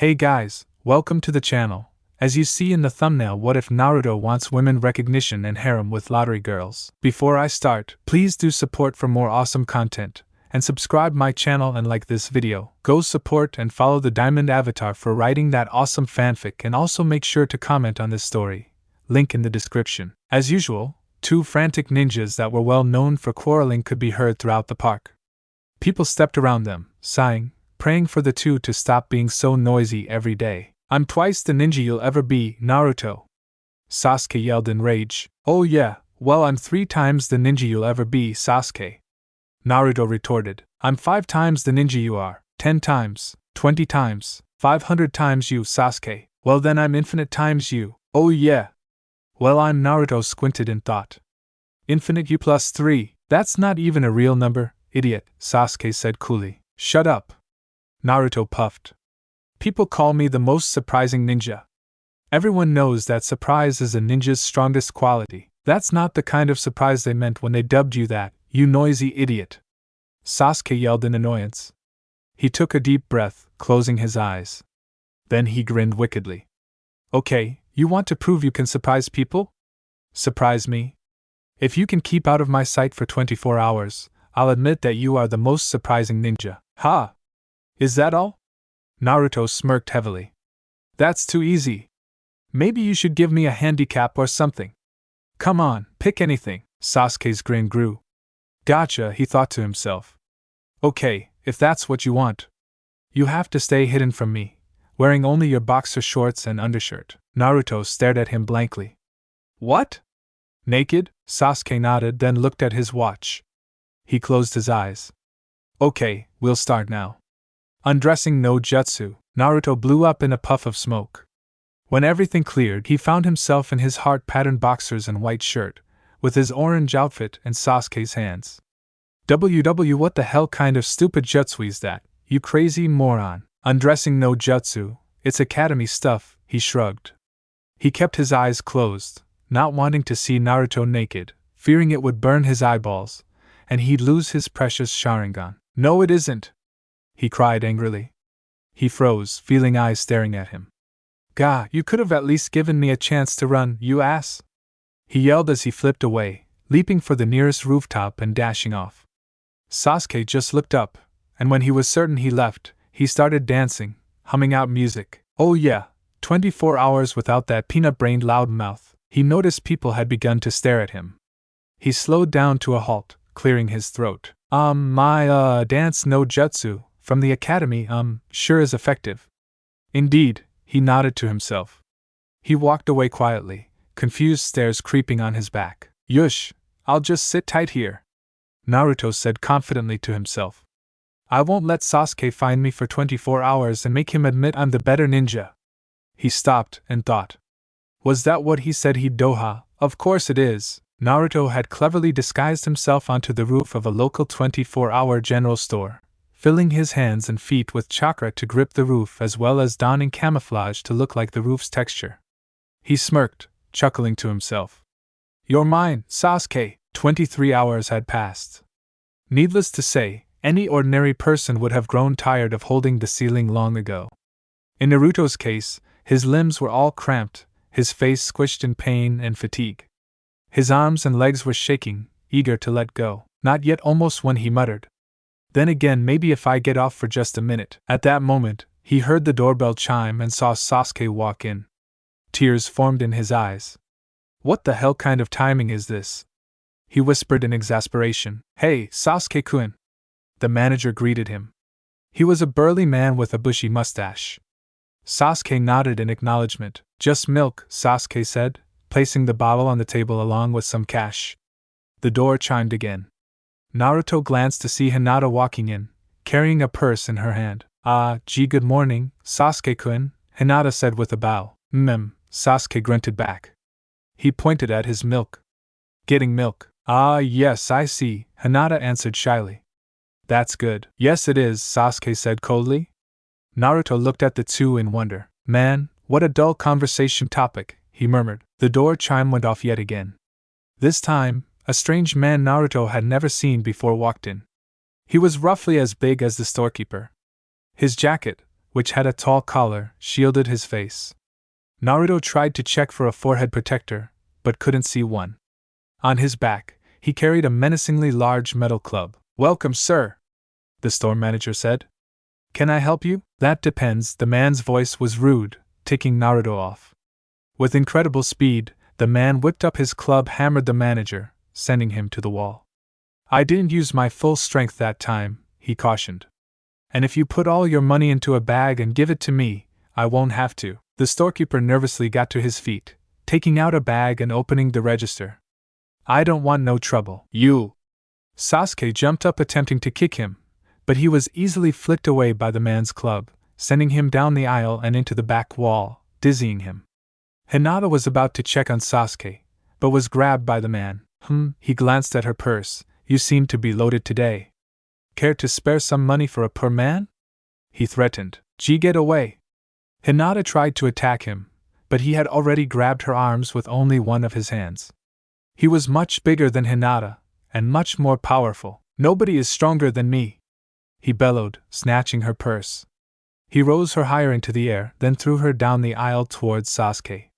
Hey guys, welcome to the channel. As you see in the thumbnail, what if Naruto wants women recognition and harem with lottery girls? Before I start, please do support for more awesome content, and subscribe my channel and like this video. Go support and follow the diamond avatar for writing that awesome fanfic, and also make sure to comment on this story. Link in the description. As usual, two frantic ninjas that were well known for quarreling could be heard throughout the park. People stepped around them, sighing, praying for the two to stop being so noisy every day. I'm twice the ninja you'll ever be, Naruto. Sasuke yelled in rage. Oh yeah, well I'm 3 times the ninja you'll ever be, Sasuke. Naruto retorted. I'm 5 times the ninja you are, 10 times, 20 times, 500 times you, Sasuke. Well then I'm infinite times you. Oh yeah. Well I'm Naruto squinted in thought. Infinite u plus 3, that's not even a real number, idiot, Sasuke said coolly. Shut up. Naruto puffed. People call me the most surprising ninja. Everyone knows that surprise is a ninja's strongest quality. That's not the kind of surprise they meant when they dubbed you that, you noisy idiot. Sasuke yelled in annoyance. He took a deep breath, closing his eyes. Then he grinned wickedly. Okay, you want to prove you can surprise people? Surprise me? If you can keep out of my sight for 24 hours, I'll admit that you are the most surprising ninja. Ha! Is that all? Naruto smirked heavily. That's too easy. Maybe you should give me a handicap or something. Come on, pick anything. Sasuke's grin grew. Gotcha, he thought to himself. Okay, if that's what you want. You have to stay hidden from me, wearing only your boxer shorts and undershirt. Naruto stared at him blankly. What? Naked? Sasuke nodded, then looked at his watch. He closed his eyes. Okay, we'll start now. Undressing no jutsu, Naruto blew up in a puff of smoke. When everything cleared, he found himself in his heart-patterned boxers and white shirt, with his orange outfit in Sasuke's hands. WW, what the hell kind of stupid jutsu is that, you crazy moron? Undressing no jutsu, it's academy stuff, he shrugged. He kept his eyes closed, not wanting to see Naruto naked, fearing it would burn his eyeballs, and he'd lose his precious Sharingan. No it isn't! He cried angrily. He froze, feeling eyes staring at him. Gah, you could have at least given me a chance to run, you ass! He yelled as he flipped away, leaping for the nearest rooftop and dashing off. Sasuke just looked up, and when he was certain he left, he started dancing, humming out music. Oh yeah, 24 hours without that peanut-brained loudmouth. He noticed people had begun to stare at him. He slowed down to a halt, clearing his throat. My dance no jutsu from the academy, sure is effective. Indeed, he nodded to himself. He walked away quietly, confused stares creeping on his back. Yush, I'll just sit tight here, Naruto said confidently to himself. I won't let Sasuke find me for 24 hours and make him admit I'm the better ninja. He stopped and thought. Was that what he said he'd do? Of course it is. Naruto had cleverly disguised himself onto the roof of a local 24-hour general store, filling his hands and feet with chakra to grip the roof as well as donning camouflage to look like the roof's texture. He smirked, chuckling to himself. You're mine, Sasuke. 23 hours had passed. Needless to say, any ordinary person would have grown tired of holding the ceiling long ago. In Naruto's case, his limbs were all cramped, his face squished in pain and fatigue. His arms and legs were shaking, eager to let go. Not yet, almost, when he muttered. Then again, maybe if I get off for just a minute. At that moment, he heard the doorbell chime and saw Sasuke walk in. Tears formed in his eyes. What the hell kind of timing is this? He whispered in exasperation. Hey, Sasuke-kun! The manager greeted him. He was a burly man with a bushy mustache. Sasuke nodded in acknowledgement. Just milk, Sasuke said, placing the bottle on the table along with some cash. The door chimed again. Naruto glanced to see Hinata walking in, carrying a purse in her hand. Gee, good morning, Sasuke-kun, Hinata said with a bow. Sasuke grunted back. He pointed at his milk. Getting milk? Yes, I see, Hinata answered shyly. That's good. Yes it is, Sasuke said coldly. Naruto looked at the two in wonder. Man, what a dull conversation topic, he murmured. The door chime went off yet again. This time, a strange man Naruto had never seen before walked in. He was roughly as big as the storekeeper. His jacket, which had a tall collar, shielded his face. Naruto tried to check for a forehead protector, but couldn't see one. On his back, he carried a menacingly large metal club. "Welcome, sir," the store manager said. "Can I help you?" "That depends." The man's voice was rude, ticking Naruto off. With incredible speed, the man whipped up his club, hammered the manager, sending him to the wall. "I didn't use my full strength that time," he cautioned. "And if you put all your money into a bag and give it to me, I won't have to." The storekeeper nervously got to his feet, taking out a bag and opening the register. "I don't want no trouble." "You!" Sasuke jumped up, attempting to kick him, but he was easily flicked away by the man's club, sending him down the aisle and into the back wall, dizzying him. Hinata was about to check on Sasuke, but was grabbed by the man. He glanced at her purse. "You seem to be loaded today. Care to spare some money for a poor man?" he threatened. "Get away." Hinata tried to attack him, but he had already grabbed her arms with only one of his hands. He was much bigger than Hinata, and much more powerful. "Nobody is stronger than me," he bellowed, snatching her purse. He rose her higher into the air, then threw her down the aisle towards Sasuke.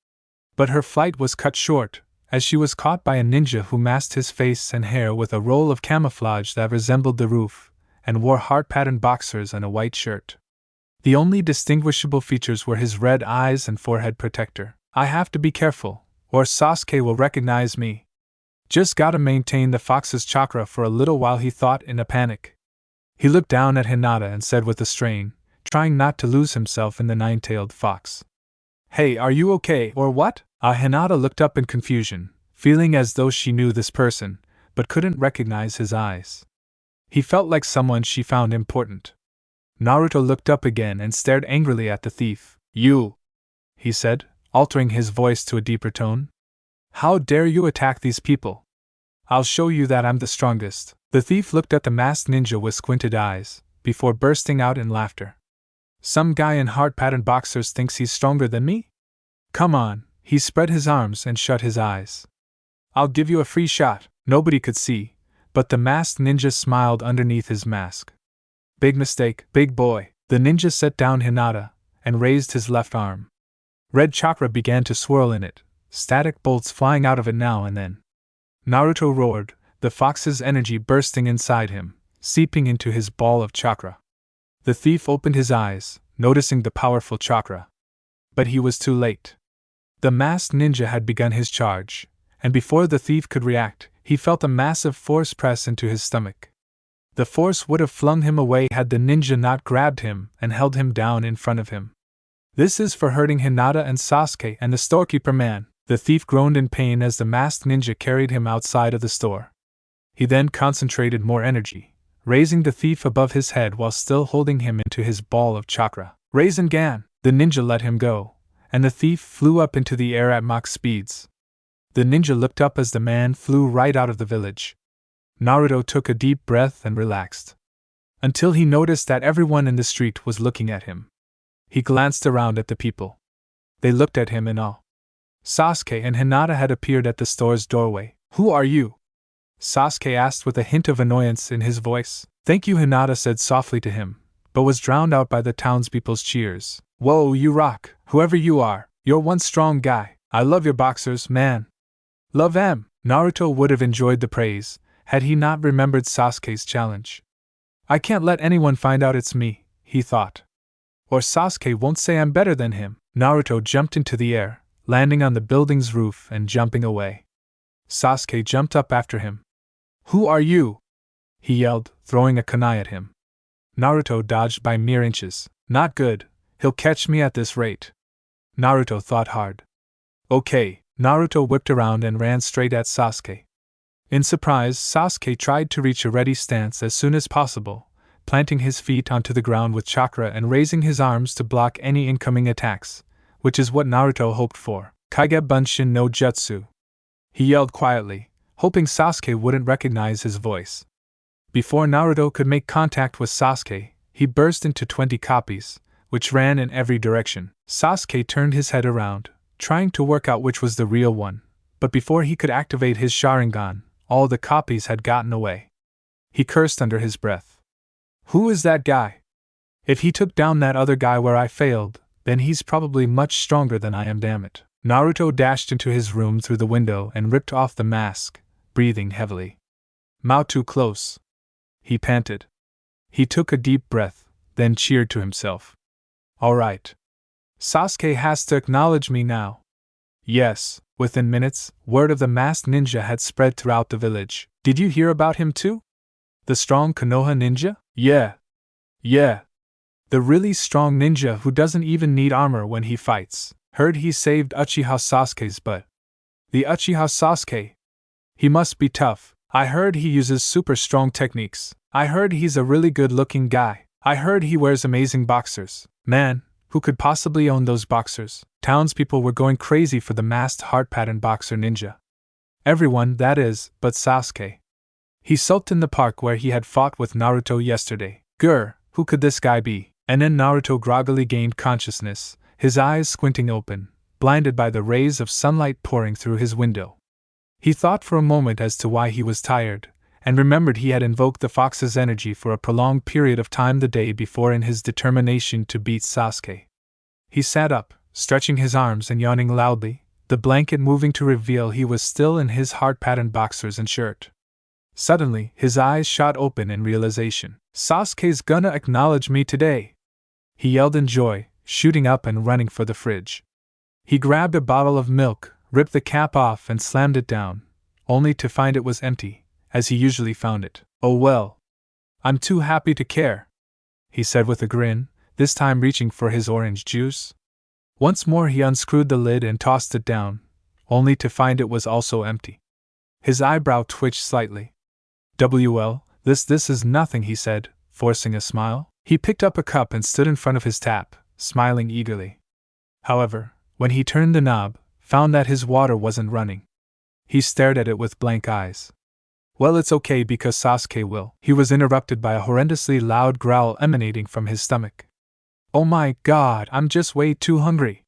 But her flight was cut short, as she was caught by a ninja who masked his face and hair with a roll of camouflage that resembled the roof, and wore heart-patterned boxers and a white shirt. The only distinguishable features were his red eyes and forehead protector. "I have to be careful, or Sasuke will recognize me. Just gotta maintain the fox's chakra for a little while," he thought in a panic. He looked down at Hinata and said with a strain, trying not to lose himself in the nine-tailed fox. "Hey, are you okay, or what?" Hinata looked up in confusion, feeling as though she knew this person, but couldn't recognize his eyes. He felt like someone she found important. Naruto looked up again and stared angrily at the thief. "You," he said, altering his voice to a deeper tone. "How dare you attack these people? I'll show you that I'm the strongest." The thief looked at the masked ninja with squinted eyes, before bursting out in laughter. "Some guy in heart-patterned boxers thinks he's stronger than me? Come on." He spread his arms and shut his eyes. "I'll give you a free shot." Nobody could see, but the masked ninja smiled underneath his mask. "Big mistake, big boy." The ninja set down Hinata and raised his left arm. Red chakra began to swirl in it, static bolts flying out of it now and then. Naruto roared, the fox's energy bursting inside him, seeping into his ball of chakra. The thief opened his eyes, noticing the powerful chakra. But he was too late. The masked ninja had begun his charge, and before the thief could react, he felt a massive force press into his stomach. The force would have flung him away had the ninja not grabbed him and held him down in front of him. "This is for hurting Hinata and Sasuke and the storekeeper man." The thief groaned in pain as the masked ninja carried him outside of the store. He then concentrated more energy, raising the thief above his head while still holding him into his ball of chakra. "Rasengan!" The ninja let him go, and the thief flew up into the air at Mach speeds. The ninja looked up as the man flew right out of the village. Naruto took a deep breath and relaxed. Until he noticed that everyone in the street was looking at him. He glanced around at the people. They looked at him in awe. Sasuke and Hinata had appeared at the store's doorway. "Who are you?" Sasuke asked with a hint of annoyance in his voice. "Thank you," Hinata said softly to him, but was drowned out by the townspeople's cheers. "Whoa, you rock, whoever you are, you're one strong guy. I love your boxers, man." "Love 'em." Naruto would have enjoyed the praise, had he not remembered Sasuke's challenge. "I can't let anyone find out it's me," he thought. "Or Sasuke won't say I'm better than him." Naruto jumped into the air, landing on the building's roof and jumping away. Sasuke jumped up after him. "Who are you?" he yelled, throwing a kunai at him. Naruto dodged by mere inches. "Not good, he'll catch me at this rate." Naruto thought hard. "Okay." Naruto whipped around and ran straight at Sasuke. In surprise, Sasuke tried to reach a ready stance as soon as possible, planting his feet onto the ground with chakra and raising his arms to block any incoming attacks, which is what Naruto hoped for. "Kaige Bunshin no Jutsu," he yelled quietly, hoping Sasuke wouldn't recognize his voice. Before Naruto could make contact with Sasuke, he burst into 20 copies, which ran in every direction. Sasuke turned his head around, trying to work out which was the real one, but before he could activate his Sharingan, all the copies had gotten away. He cursed under his breath. "Who is that guy?" If he took down that other guy where I failed, then he's probably much stronger than I am, damn it. Naruto dashed into his room through the window and ripped off the mask, breathing heavily. Mouth too close, he panted. He took a deep breath, then cheered to himself. All right. Sasuke has to acknowledge me now. Yes, within minutes, word of the masked ninja had spread throughout the village. Did you hear about him too? The strong Konoha ninja? Yeah. The really strong ninja who doesn't even need armor when he fights. Heard he saved Uchiha Sasuke's butt. The Uchiha Sasuke? He must be tough. I heard he uses super strong techniques. I heard he's a really good looking guy. I heard he wears amazing boxers. Man, who could possibly own those boxers? Townspeople were going crazy for the masked heart pattern boxer ninja. Everyone, that is, but Sasuke. He sulked in the park where he had fought with Naruto yesterday. Grr, who could this guy be? And then Naruto groggily gained consciousness, his eyes squinting open, blinded by the rays of sunlight pouring through his window. He thought for a moment as to why he was tired, and remembered he had invoked the fox's energy for a prolonged period of time the day before in his determination to beat Sasuke. He sat up, stretching his arms and yawning loudly, the blanket moving to reveal he was still in his heart-patterned boxers and shirt. Suddenly, his eyes shot open in realization. Sasuke's gonna acknowledge me today! He yelled in joy, shooting up and running for the fridge. He grabbed a bottle of milk, ripped the cap off and slammed it down, only to find it was empty, as he usually found it. Oh well. I'm too happy to care, he said with a grin, this time reaching for his orange juice. Once more he unscrewed the lid and tossed it down, only to find it was also empty. His eyebrow twitched slightly. Well, this is nothing, he said, forcing a smile. He picked up a cup and stood in front of his tap, smiling eagerly. However, when he turned the knob, found that his water wasn't running. He stared at it with blank eyes. Well, it's okay because Sasuke will. He was interrupted by a horrendously loud growl emanating from his stomach. Oh my god, I'm just way too hungry,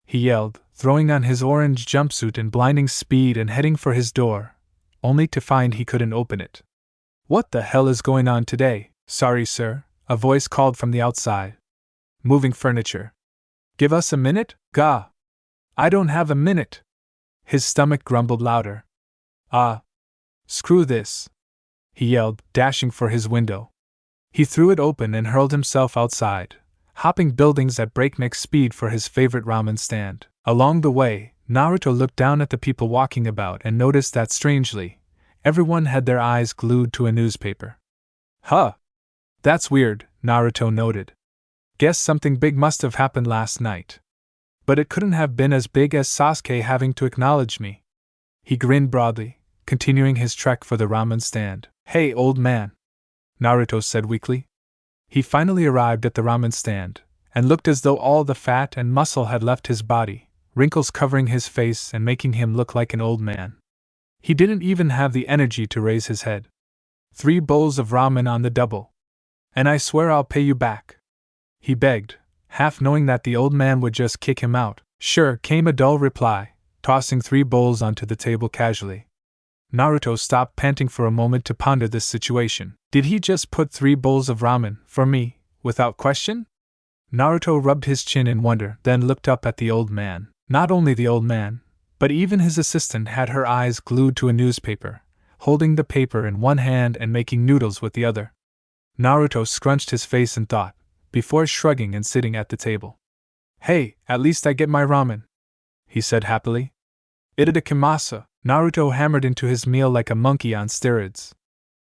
he yelled, throwing on his orange jumpsuit in blinding speed and heading for his door, only to find he couldn't open it. What the hell is going on today? Sorry, sir, a voice called from the outside. Moving furniture. Give us a minute, Ga. I don't have a minute. His stomach grumbled louder. Screw this, he yelled, dashing for his window. He threw it open and hurled himself outside, hopping buildings at breakneck speed for his favorite ramen stand. Along the way, Naruto looked down at the people walking about and noticed that, strangely, everyone had their eyes glued to a newspaper. Huh. That's weird, Naruto noted. Guess something big must have happened last night. But it couldn't have been as big as Sasuke having to acknowledge me. He grinned broadly, continuing his trek for the ramen stand. Hey, old man, Naruto said weakly. He finally arrived at the ramen stand, and looked as though all the fat and muscle had left his body, wrinkles covering his face and making him look like an old man. He didn't even have the energy to raise his head. 3 bowls of ramen on the double. And I swear I'll pay you back, he begged, half knowing that the old man would just kick him out. Sure, came a dull reply, tossing 3 bowls onto the table casually. Naruto stopped panting for a moment to ponder this situation. Did he just put 3 bowls of ramen, for me, without question? Naruto rubbed his chin in wonder, then looked up at the old man. Not only the old man, but even his assistant had her eyes glued to a newspaper, holding the paper in one hand and making noodles with the other. Naruto scrunched his face in thought, before shrugging and sitting at the table. Hey, at least I get my ramen, he said happily. Itadakimasu. Naruto hammered into his meal like a monkey on steroids.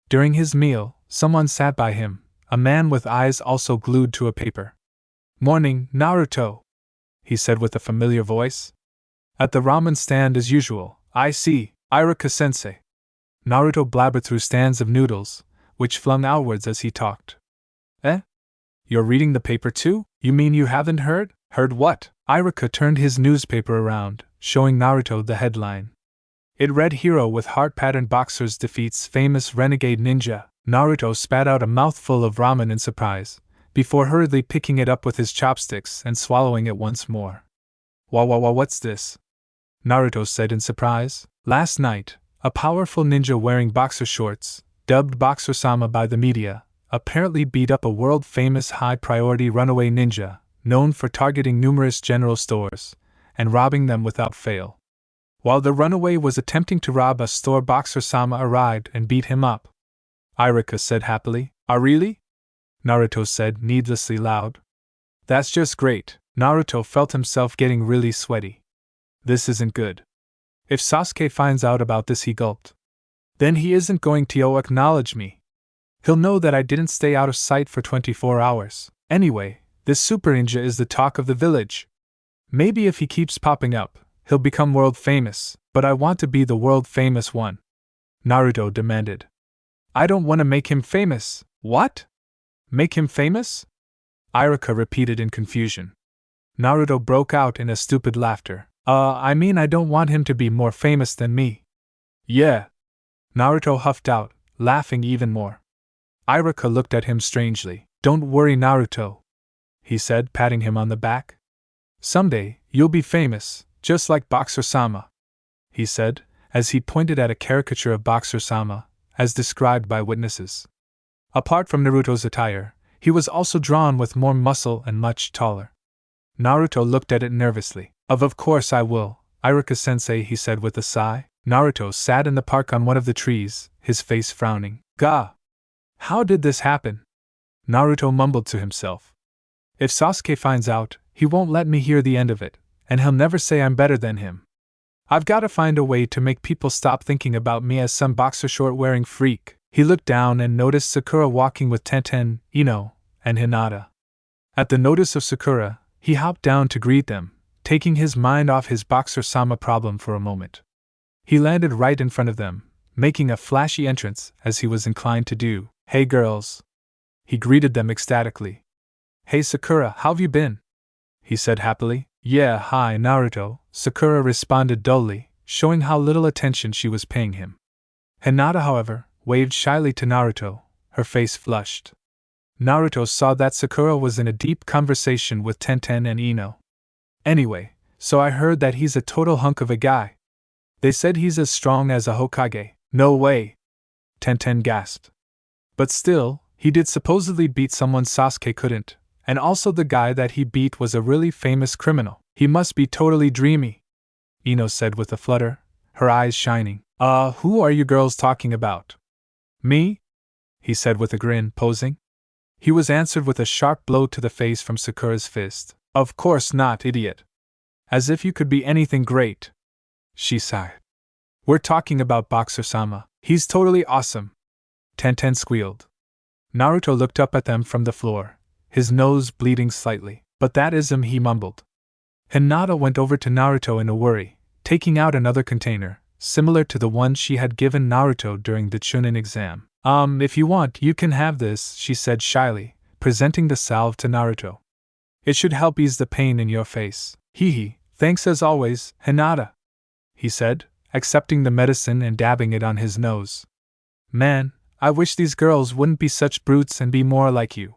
During his meal, someone sat by him, a man with eyes also glued to a paper. Morning, Naruto, he said with a familiar voice. At the ramen stand as usual, I see, Iruka-sensei. Naruto blabbered through stands of noodles, which flung outwards as he talked. Eh? You're reading the paper too? You mean you haven't heard? Heard what? Iruka turned his newspaper around, showing Naruto the headline. It read Hero with heart-patterned boxers defeats famous renegade ninja. Naruto spat out a mouthful of ramen in surprise, before hurriedly picking it up with his chopsticks and swallowing it once more. What's this? Naruto said in surprise. Last night, a powerful ninja wearing boxer shorts, dubbed Boxer-sama by the media, apparently beat up a world-famous high-priority runaway ninja, known for targeting numerous general stores, and robbing them without fail. While the runaway was attempting to rob a store, Boxer-sama arrived and beat him up. Iruka said happily. Ah, really? Naruto said needlessly loud. That's just great. Naruto felt himself getting really sweaty. This isn't good. If Sasuke finds out about this, he gulped. Then he isn't going to acknowledge me. He'll know that I didn't stay out of sight for 24 hours. Anyway, this super ninja is the talk of the village. Maybe if he keeps popping up, he'll become world famous, but I want to be the world famous one. Naruto demanded. I don't want to make him famous. What? Make him famous? Iruka repeated in confusion. Naruto broke out in a stupid laughter. I mean, I don't want him to be more famous than me. Yeah. Naruto huffed out, laughing even more. Iruka looked at him strangely. Don't worry, Naruto, he said, patting him on the back. Someday, you'll be famous, just like Boxer-sama, he said, as he pointed at a caricature of Boxer-sama, as described by witnesses. Apart from Naruto's attire, he was also drawn with more muscle and much taller. Naruto looked at it nervously. Of course I will, Iruka-sensei, he said with a sigh. Naruto sat in the park on one of the trees, his face frowning. Gah! How did this happen? Naruto mumbled to himself. If Sasuke finds out, he won't let me hear the end of it, and he'll never say I'm better than him. I've got to find a way to make people stop thinking about me as some boxer short-wearing freak. He looked down and noticed Sakura walking with Tenten, Ino, and Hinata. At the notice of Sakura, he hopped down to greet them, taking his mind off his Boxer-sama problem for a moment. He landed right in front of them, making a flashy entrance as he was inclined to do. Hey girls! He greeted them ecstatically. Hey Sakura, how've you been? He said happily. Yeah, hi Naruto, Sakura responded dully, showing how little attention she was paying him. Hinata, however, waved shyly to Naruto, her face flushed. Naruto saw that Sakura was in a deep conversation with Tenten and Ino. Anyway, so I heard that he's a total hunk of a guy. They said he's as strong as a Hokage. No way! Tenten gasped. But still, he did supposedly beat someone Sasuke couldn't, and also the guy that he beat was a really famous criminal. He must be totally dreamy, Ino said with a flutter, her eyes shining. Who are you girls talking about? Me? He said with a grin, posing. He was answered with a sharp blow to the face from Sakura's fist. Of course not, idiot. As if you could be anything great. She sighed. We're talking about Boxer-sama. He's totally awesome. Tenten squealed. Naruto looked up at them from the floor, his nose bleeding slightly. But that is him, he mumbled. Hinata went over to Naruto in a worry, taking out another container, similar to the one she had given Naruto during the Chunin exam. If you want, you can have this, she said shyly, presenting the salve to Naruto. It should help ease the pain in your face. Hee, thanks as always, Hinata, he said, accepting the medicine and dabbing it on his nose. Man, I wish these girls wouldn't be such brutes and be more like you,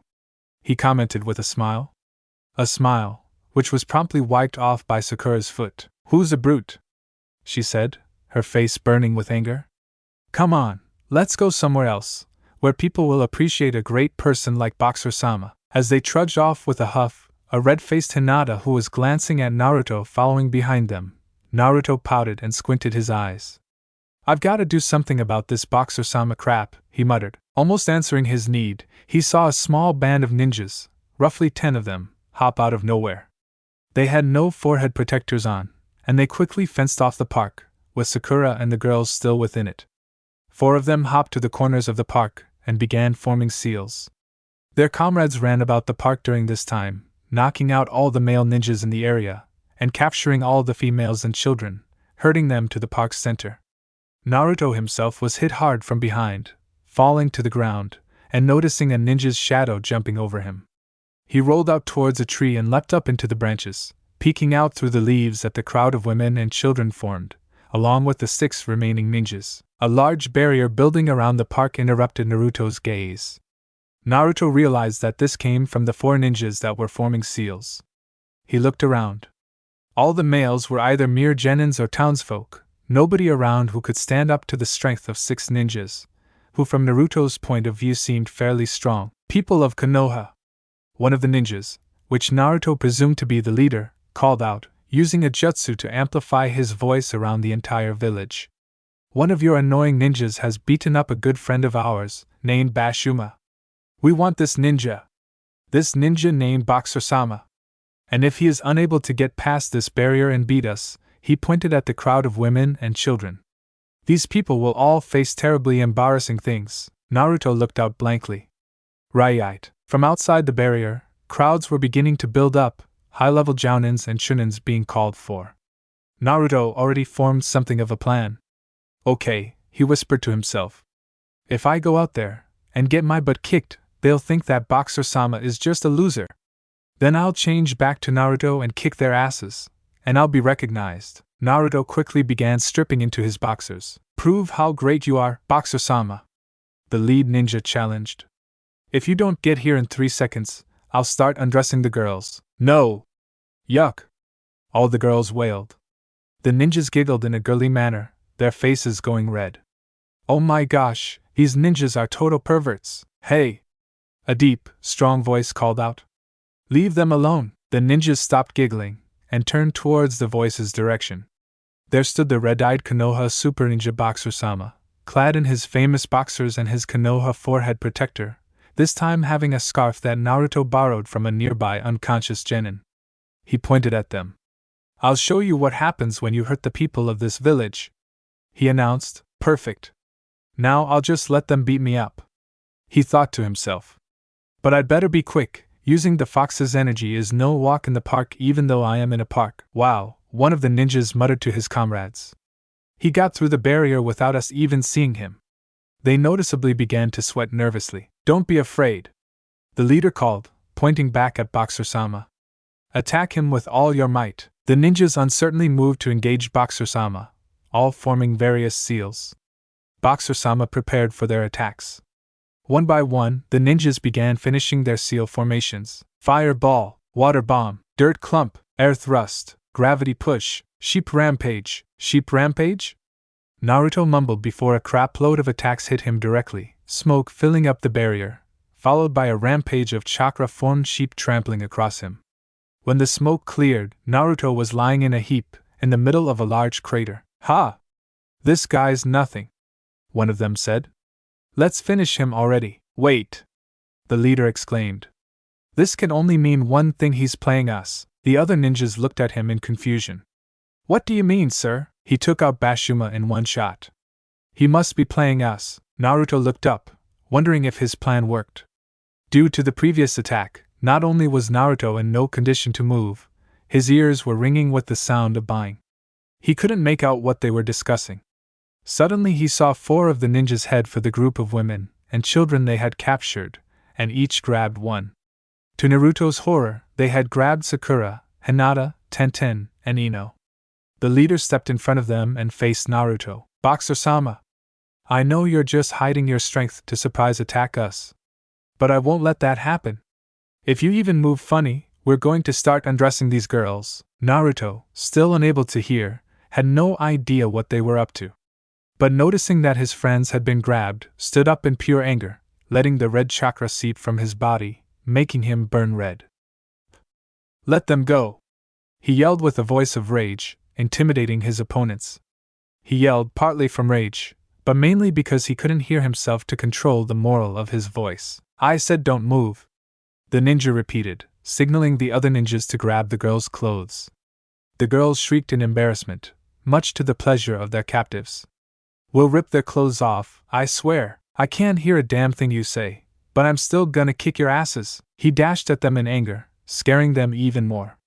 he commented with a smile. A smile, which was promptly wiped off by Sakura's foot. Who's a brute? She said, her face burning with anger. Come on, let's go somewhere else, where people will appreciate a great person like Boxer-sama. As they trudged off with a huff, a red-faced Hinata who was glancing at Naruto following behind them, Naruto pouted and squinted his eyes. I've got to do something about this Boxer-sama crap, he muttered. Almost answering his need, he saw a small band of ninjas, roughly 10 of them, hop out of nowhere. They had no forehead protectors on, and they quickly fenced off the park, with Sakura and the girls still within it. 4 of them hopped to the corners of the park and began forming seals. Their comrades ran about the park during this time, knocking out all the male ninjas in the area, and capturing all the females and children, herding them to the park's center. Naruto himself was hit hard from behind, falling to the ground, and noticing a ninja's shadow jumping over him. He rolled out towards a tree and leapt up into the branches, peeking out through the leaves at the crowd of women and children formed, along with the 6 remaining ninjas. A large barrier building around the park interrupted Naruto's gaze. Naruto realized that this came from the 4 ninjas that were forming seals. He looked around. All the males were either mere genins or townsfolk, nobody around who could stand up to the strength of 6 ninjas, who from Naruto's point of view seemed fairly strong. People of Konoha. One of the ninjas, which Naruto presumed to be the leader, called out, using a jutsu to amplify his voice around the entire village. One of your annoying ninjas has beaten up a good friend of ours, named Bashuma. We want this ninja. This ninja named Boxer-sama. And if he is unable to get past this barrier and beat us, he pointed at the crowd of women and children. These people will all face terribly embarrassing things. Naruto looked out blankly. Right. From outside the barrier, crowds were beginning to build up, high-level jounins and shunins being called for. Naruto already formed something of a plan. Okay, he whispered to himself. If I go out there and get my butt kicked, they'll think that Boxer-sama is just a loser. Then I'll change back to Naruto and kick their asses, and I'll be recognized. Naruto quickly began stripping into his boxers. Prove how great you are, Boxer-sama. The lead ninja challenged. If you don't get here in 3 seconds, I'll start undressing the girls. No! Yuck! All the girls wailed. The ninjas giggled in a girly manner, their faces going red. Oh my gosh, these ninjas are total perverts. Hey! A deep, strong voice called out. Leave them alone. The ninjas stopped giggling and turned towards the voice's direction. There stood the red-eyed Konoha super ninja Boxer-sama, clad in his famous boxers and his Konoha forehead protector, this time having a scarf that Naruto borrowed from a nearby unconscious genin. He pointed at them. I'll show you what happens when you hurt the people of this village, he announced. Perfect. Now I'll just let them beat me up. He thought to himself. But I'd better be quick. Using the fox's energy is no walk in the park even though I am in a park. Wow, one of the ninjas muttered to his comrades. He got through the barrier without us even seeing him. They noticeably began to sweat nervously. Don't be afraid, the leader called, pointing back at Boxer-sama. Attack him with all your might. The ninjas uncertainly moved to engage Boxer-sama, all forming various seals. Boxer-sama prepared for their attacks. One by one, the ninjas began finishing their seal formations. Fireball, water bomb, dirt clump, air thrust, gravity push, sheep rampage, sheep rampage? Naruto mumbled before a crapload of attacks hit him directly, smoke filling up the barrier, followed by a rampage of chakra-formed sheep trampling across him. When the smoke cleared, Naruto was lying in a heap, in the middle of a large crater. Ha! This guy's nothing, one of them said. Let's finish him already. Wait! The leader exclaimed. This can only mean one thing, he's playing us. The other ninjas looked at him in confusion. What do you mean, sir? He took out Bashuma in one shot. He must be playing us. Naruto looked up, wondering if his plan worked. Due to the previous attack, not only was Naruto in no condition to move, his ears were ringing with the sound of buying. He couldn't make out what they were discussing. Suddenly he saw 4 of the ninjas head for the group of women and children they had captured, and each grabbed one. To Naruto's horror, they had grabbed Sakura, Hinata, Tenten, and Ino. The leader stepped in front of them and faced Naruto. Boxer-sama, I know you're just hiding your strength to surprise attack us. But I won't let that happen. If you even move funny, we're going to start undressing these girls. Naruto, still unable to hear, had no idea what they were up to. But noticing that his friends had been grabbed, stood up in pure anger, letting the red chakra seep from his body, making him burn red. Let them go! He yelled with a voice of rage, intimidating his opponents. He yelled partly from rage, but mainly because he couldn't hear himself to control the moral of his voice. I said don't move, the ninja repeated, signaling the other ninjas to grab the girls' clothes. The girls shrieked in embarrassment, much to the pleasure of their captives. We'll rip their clothes off, I swear. I can't hear a damn thing you say, but I'm still gonna kick your asses. He dashed at them in anger, scaring them even more.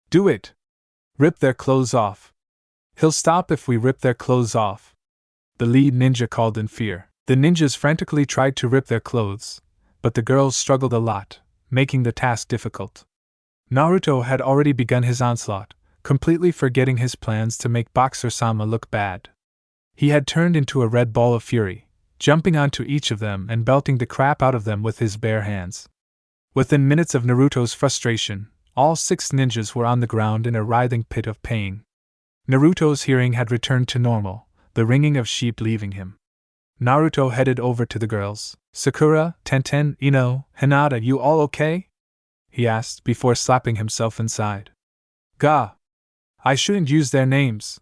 Do it! Rip their clothes off. He'll stop if we rip their clothes off, the lead ninja called in fear. The ninjas frantically tried to rip their clothes, but the girls struggled a lot, making the task difficult. Naruto had already begun his onslaught, completely forgetting his plans to make Boxer-sama look bad. He had turned into a red ball of fury, jumping onto each of them and belting the crap out of them with his bare hands. Within minutes of Naruto's frustration, all 6 ninjas were on the ground in a writhing pit of pain. Naruto's hearing had returned to normal, the ringing of sheep leaving him. Naruto headed over to the girls. Sakura, Tenten, Ino, Hinata, you all okay? He asked before slapping himself inside. Gah! I shouldn't use their names.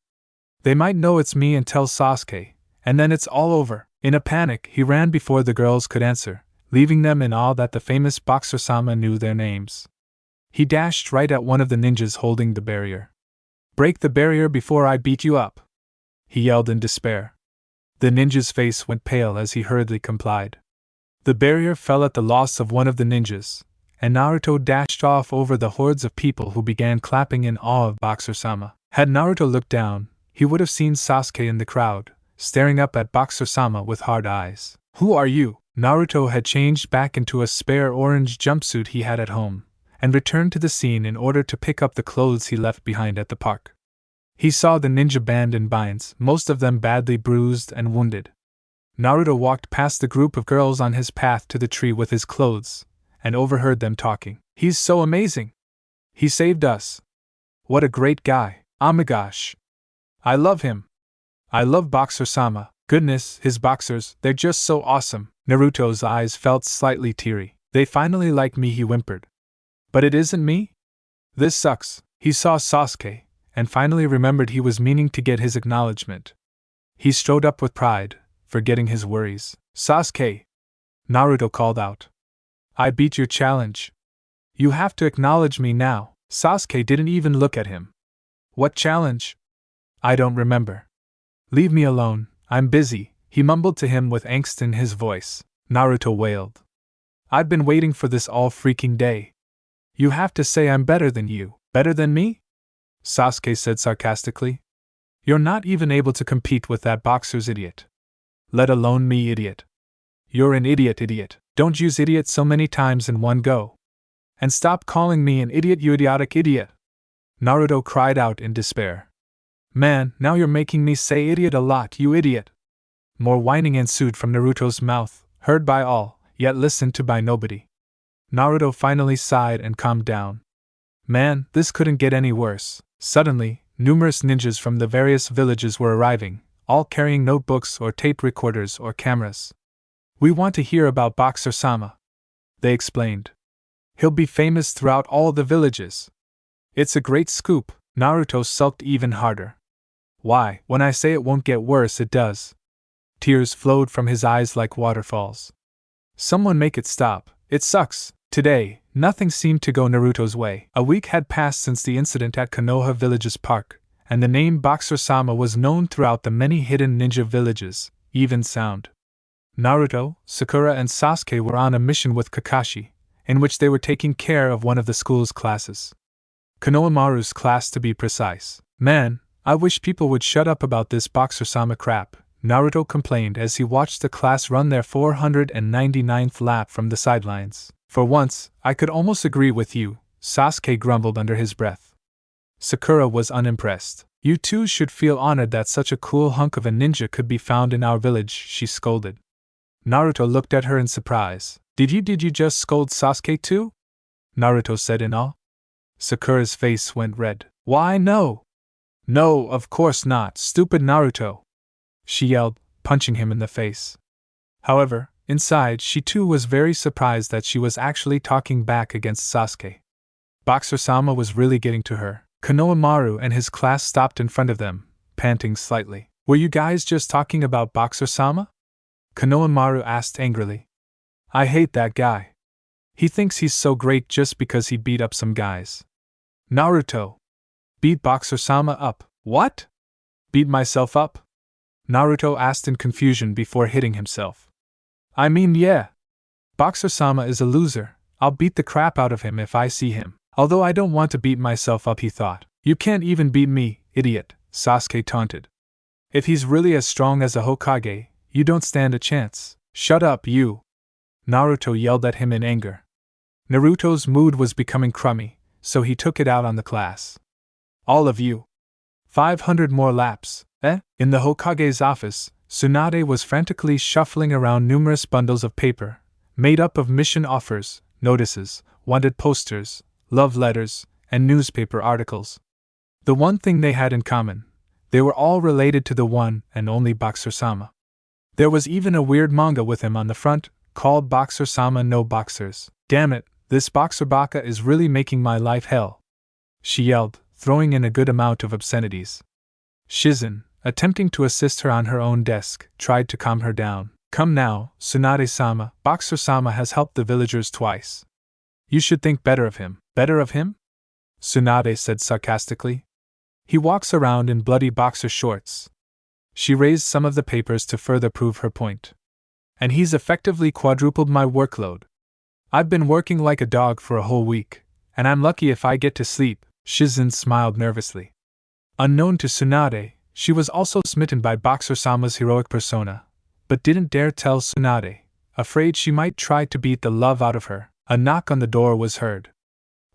They might know it's me and tell Sasuke, and then it's all over. In a panic, he ran before the girls could answer, leaving them in awe that the famous Boxer-sama knew their names. He dashed right at one of the ninjas holding the barrier. Break the barrier before I beat you up! He yelled in despair. The ninja's face went pale as he hurriedly complied. The barrier fell at the loss of one of the ninjas, and Naruto dashed off over the hordes of people who began clapping in awe of Boxer-sama. Had Naruto looked down, he would have seen Sasuke in the crowd, staring up at Boxer-sama with hard eyes. Who are you? Naruto had changed back into a spare orange jumpsuit he had at home, and returned to the scene in order to pick up the clothes he left behind at the park. He saw the ninja band in binds, most of them badly bruised and wounded. Naruto walked past the group of girls on his path to the tree with his clothes, and overheard them talking. He's so amazing! He saved us! What a great guy! Oh my gosh! I love him! I love Boxer-sama! Goodness, his boxers, they're just so awesome! Naruto's eyes felt slightly teary. They finally like me, he whimpered. But it isn't me? This sucks. He saw Sasuke, and finally remembered he was meaning to get his acknowledgement. He strode up with pride, forgetting his worries. Sasuke! Naruto called out. I beat your challenge. You have to acknowledge me now. Sasuke didn't even look at him. What challenge? I don't remember. Leave me alone, I'm busy, he mumbled to him with angst in his voice. Naruto wailed. I've been waiting for this all freaking day. You have to say I'm better than you. Better than me? Sasuke said sarcastically. You're not even able to compete with that boxer's idiot. Let alone me, idiot. You're an idiot. Don't use idiot so many times in one go. And stop calling me an idiot, you idiotic idiot. Naruto cried out in despair. Man, now you're making me say idiot a lot, you idiot. More whining ensued from Naruto's mouth, heard by all, yet listened to by nobody. Naruto finally sighed and calmed down. Man, this couldn't get any worse. Suddenly, numerous ninjas from the various villages were arriving, all carrying notebooks or tape recorders or cameras. We want to hear about Boxer-sama, they explained. He'll be famous throughout all the villages. It's a great scoop. Naruto sulked even harder. Why, when I say it won't get worse, it does. Tears flowed from his eyes like waterfalls. Someone make it stop. It sucks. Today, nothing seemed to go Naruto's way. A week had passed since the incident at Konoha Village's park, and the name Boxer-sama was known throughout the many hidden ninja villages, even sound. Naruto, Sakura and Sasuke were on a mission with Kakashi, in which they were taking care of one of the school's classes. Konohamaru's class to be precise. Man, I wish people would shut up about this Boxer-sama crap, Naruto complained as he watched the class run their 499th lap from the sidelines. For once, I could almost agree with you, Sasuke grumbled under his breath. Sakura was unimpressed. You two should feel honored that such a cool hunk of a ninja could be found in our village, she scolded. Naruto looked at her in surprise. Did you just scold Sasuke too? Naruto said in awe. Sakura's face went red. Why no? No, of course not, stupid Naruto, she yelled, punching him in the face. However, inside she too was very surprised that she was actually talking back against Sasuke. Boxer-sama was really getting to her. Konohamaru and his class stopped in front of them, panting slightly. Were you guys just talking about Boxer-sama? Konohamaru asked angrily. I hate that guy. He thinks he's so great just because he beat up some guys. Naruto. Beat Boxer-sama up. What? Beat myself up? Naruto asked in confusion before hitting himself. I mean, yeah. Boxer-sama is a loser. I'll beat the crap out of him if I see him. Although I don't want to beat myself up, he thought. You can't even beat me, idiot, Sasuke taunted. If he's really as strong as a Hokage, you don't stand a chance. Shut up, you. Naruto yelled at him in anger. Naruto's mood was becoming crummy, so he took it out on the class. All of you. 500 more laps, eh? In the Hokage's office, Tsunade was frantically shuffling around numerous bundles of paper, made up of mission offers, notices, wanted posters, love letters, and newspaper articles. The one thing they had in common, they were all related to the one and only Boxer-sama. There was even a weird manga with him on the front, called Boxer-sama no Boxers. Damn it, this Boxer Baka is really making my life hell, she yelled, throwing in a good amount of obscenities. Shizen, attempting to assist her on her own desk, tried to calm her down. Come now, Tsunade-sama, Boxer-sama has helped the villagers twice. You should think better of him. Better of him? Tsunade said sarcastically. He walks around in bloody boxer shorts. She raised some of the papers to further prove her point. And he's effectively quadrupled my workload. I've been working like a dog for a whole week, and I'm lucky if I get to sleep. Shizen smiled nervously. Unknown to Tsunade, she was also smitten by Boxer-sama's heroic persona, but didn't dare tell Tsunade, afraid she might try to beat the love out of her. A knock on the door was heard.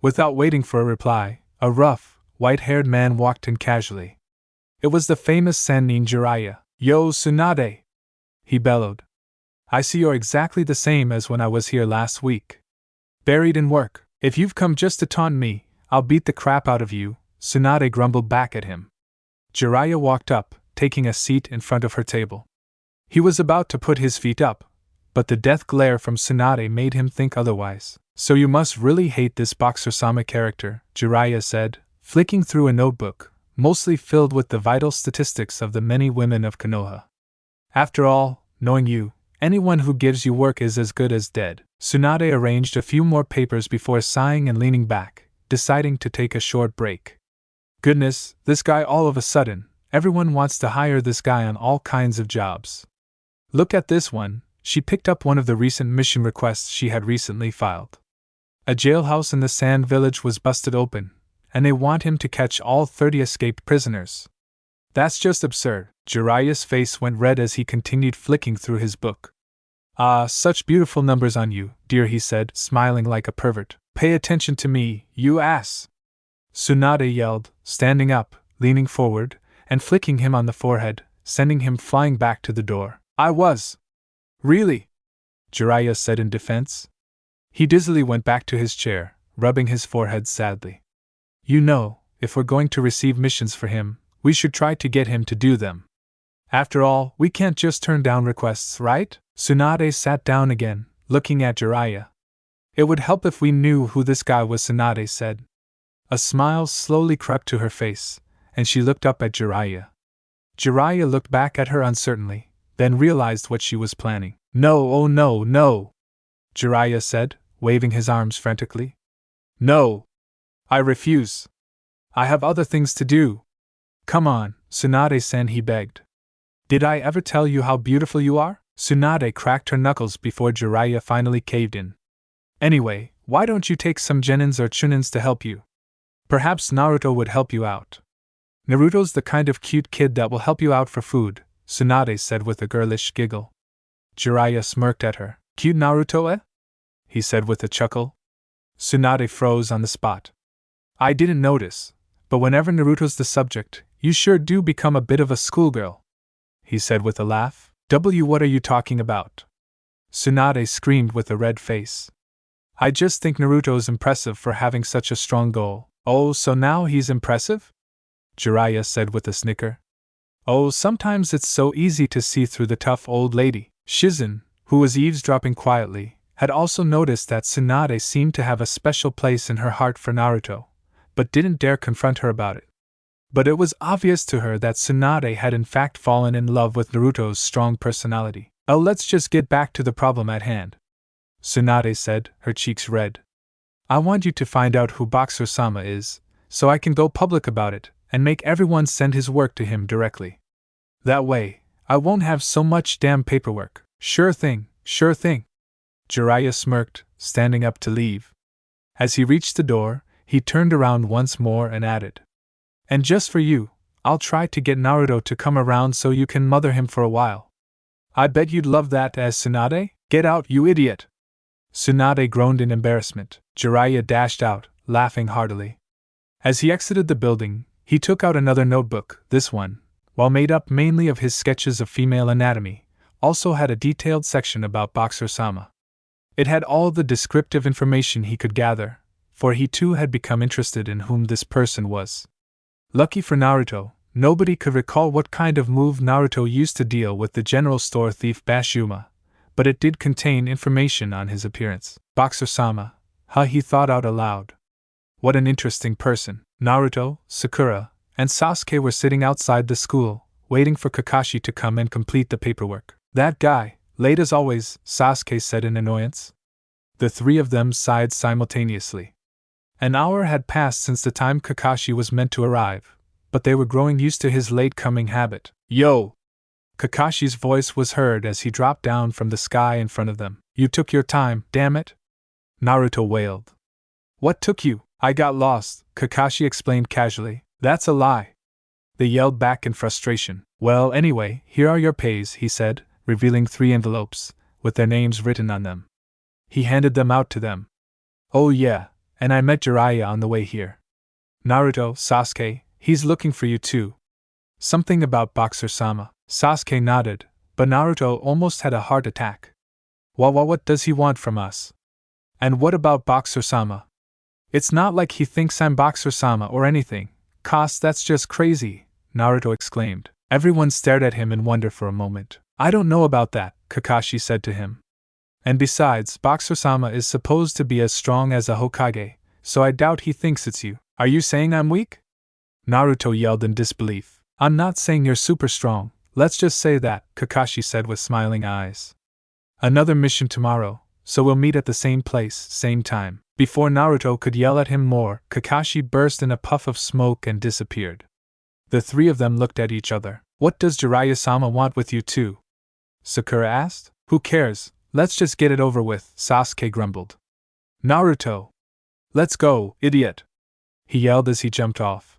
Without waiting for a reply, a rough, white-haired man walked in casually. It was the famous Sannin Jiraiya. Yo, Tsunade! He bellowed. I see you're exactly the same as when I was here last week. Buried in work. If you've come just to taunt me, I'll beat the crap out of you, Tsunade grumbled back at him. Jiraiya walked up, taking a seat in front of her table. He was about to put his feet up, but the death glare from Tsunade made him think otherwise. So you must really hate this Boxer-sama character, Jiraiya said, flicking through a notebook, mostly filled with the vital statistics of the many women of Konoha. After all, knowing you, anyone who gives you work is as good as dead. Tsunade arranged a few more papers before sighing and leaning back, deciding to take a short break. Goodness, this guy all of a sudden, everyone wants to hire this guy on all kinds of jobs. Look at this one. She picked up one of the recent mission requests she had recently filed. A jailhouse in the Sand Village was busted open, and they want him to catch all 30 escaped prisoners. That's just absurd. Jiraiya's face went red as he continued flicking through his book. Ah, such beautiful numbers on you, dear, he said, smiling like a pervert. Pay attention to me, you ass! Tsunade yelled, standing up, leaning forward, and flicking him on the forehead, sending him flying back to the door. I was. Really? Jiraiya said in defense. He dizzily went back to his chair, rubbing his forehead sadly. You know, if we're going to receive missions for him, we should try to get him to do them. After all, we can't just turn down requests, right? Tsunade sat down again, looking at Jiraiya. It would help if we knew who this guy was, Tsunade said. A smile slowly crept to her face, and she looked up at Jiraiya. Jiraiya looked back at her uncertainly, then realized what she was planning. No, oh no, no! Jiraiya said, waving his arms frantically. No! I refuse. I have other things to do. Come on, Tsunade-san, he begged. Did I ever tell you how beautiful you are? Tsunade cracked her knuckles before Jiraiya finally caved in. Anyway, why don't you take some genins or chunins to help you? Perhaps Naruto would help you out. Naruto's the kind of cute kid that will help you out for food, Tsunade said with a girlish giggle. Jiraiya smirked at her. Cute Naruto, eh? He said with a chuckle. Tsunade froze on the spot. I didn't notice, but whenever Naruto's the subject, you sure do become a bit of a schoolgirl, he said with a laugh. What are you talking about? Tsunade screamed with a red face. I just think Naruto's impressive for having such a strong goal. Oh, so now he's impressive? Jiraiya said with a snicker. Oh, sometimes it's so easy to see through the tough old lady. Shizen, who was eavesdropping quietly, had also noticed that Tsunade seemed to have a special place in her heart for Naruto, but didn't dare confront her about it. But it was obvious to her that Tsunade had in fact fallen in love with Naruto's strong personality. Oh, let's just get back to the problem at hand, Tsunade said, her cheeks red. I want you to find out who Boxer-sama is, so I can go public about it, and make everyone send his work to him directly. That way, I won't have so much damn paperwork. Sure thing, sure thing. Jiraiya smirked, standing up to leave. As he reached the door, he turned around once more and added, and just for you, I'll try to get Naruto to come around so you can mother him for a while. I bet you'd love that, as Tsunade? Get out, you idiot! Tsunade groaned in embarrassment. Jiraiya dashed out, laughing heartily. As he exited the building, he took out another notebook. This one, while made up mainly of his sketches of female anatomy, also had a detailed section about Boxer-sama. It had all the descriptive information he could gather, for he too had become interested in whom this person was. Lucky for Naruto, Nobody could recall what kind of move Naruto used to deal with the general store thief Bashuma, but it did contain information on his appearance. Boxer-sama, he thought out aloud. What an interesting person. Naruto, Sakura, and Sasuke were sitting outside the school, waiting for Kakashi to come and complete the paperwork. That guy, late as always, Sasuke said in annoyance. The three of them sighed simultaneously. An hour had passed since the time Kakashi was meant to arrive, but they were growing used to his late-coming habit. Yo! Kakashi's voice was heard as he dropped down from the sky in front of them. You took your time, damn it! Naruto wailed. What took you? I got lost, Kakashi explained casually. That's a lie. They yelled back in frustration. Well, anyway, here are your pays, he said, revealing 3 envelopes, with their names written on them. He handed them out to them. Oh yeah, and I met Jiraiya on the way here. Naruto, Sasuke, he's looking for you too. Something about Boxer-sama. Sasuke nodded, but Naruto almost had a heart attack. What does he want from us? And what about Boxer-sama? It's not like he thinks I'm Boxer-sama or anything. That's just crazy, Naruto exclaimed. Everyone stared at him in wonder for a moment. I don't know about that, Kakashi said to him. And besides, Boxer-sama is supposed to be as strong as a Hokage, so I doubt he thinks it's you. Are you saying I'm weak? Naruto yelled in disbelief. I'm not saying you're super strong, let's just say that, Kakashi said with smiling eyes. Another mission tomorrow, so we'll meet at the same place, same time. Before Naruto could yell at him more, Kakashi burst in a puff of smoke and disappeared. The 3 of them looked at each other. What does Jiraiya-sama want with you too? Sakura asked. Who cares? Let's just get it over with, Sasuke grumbled. Naruto! Let's go, idiot! He yelled as he jumped off.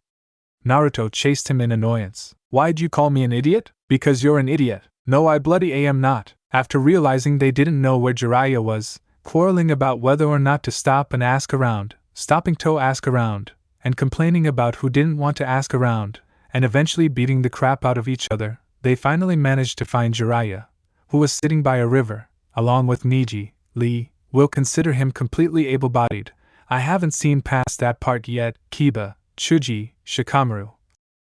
Naruto chased him in annoyance. Why'd you call me an idiot? Because you're an idiot. No, I bloody am not. After realizing they didn't know where Jiraiya was, quarreling about whether or not to stop and ask around, stopping to ask around, and complaining about who didn't want to ask around, and eventually beating the crap out of each other, they finally managed to find Jiraiya, who was sitting by a river, along with Neji. We'll consider him completely able-bodied. I haven't seen past that part yet. Kiba, Choji, Shikamaru,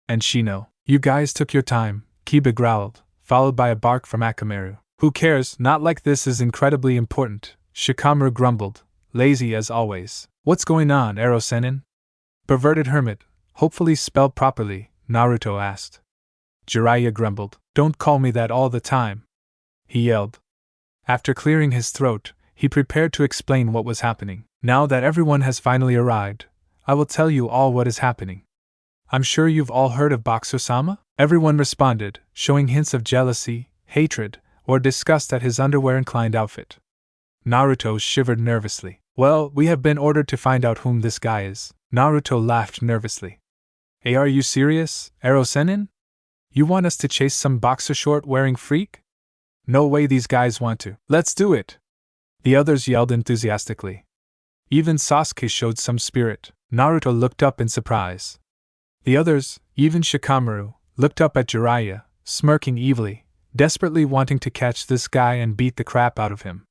and Shino. You guys took your time, Kiba growled, followed by a bark from Akamaru. Who cares, not like this is incredibly important, Shikamaru grumbled, lazy as always. What's going on, Ero-sennin? Perverted hermit, hopefully spelled properly, Naruto asked. Jiraiya grumbled. Don't call me that all the time, he yelled. After clearing his throat, he prepared to explain what was happening. Now that everyone has finally arrived, I will tell you all what is happening. I'm sure you've all heard of Boxer-sama? Everyone responded, showing hints of jealousy, hatred, or disgust at his underwear-inclined outfit. Naruto shivered nervously. Well, we have been ordered to find out whom this guy is. Naruto laughed nervously. Hey, are you serious, Ero-sennin? You want us to chase some boxer short-wearing freak? No way these guys want to. Let's do it! The others yelled enthusiastically. Even Sasuke showed some spirit. Naruto looked up in surprise. The others, even Shikamaru, looked up at Jiraiya, smirking evilly, desperately wanting to catch this guy and beat the crap out of him.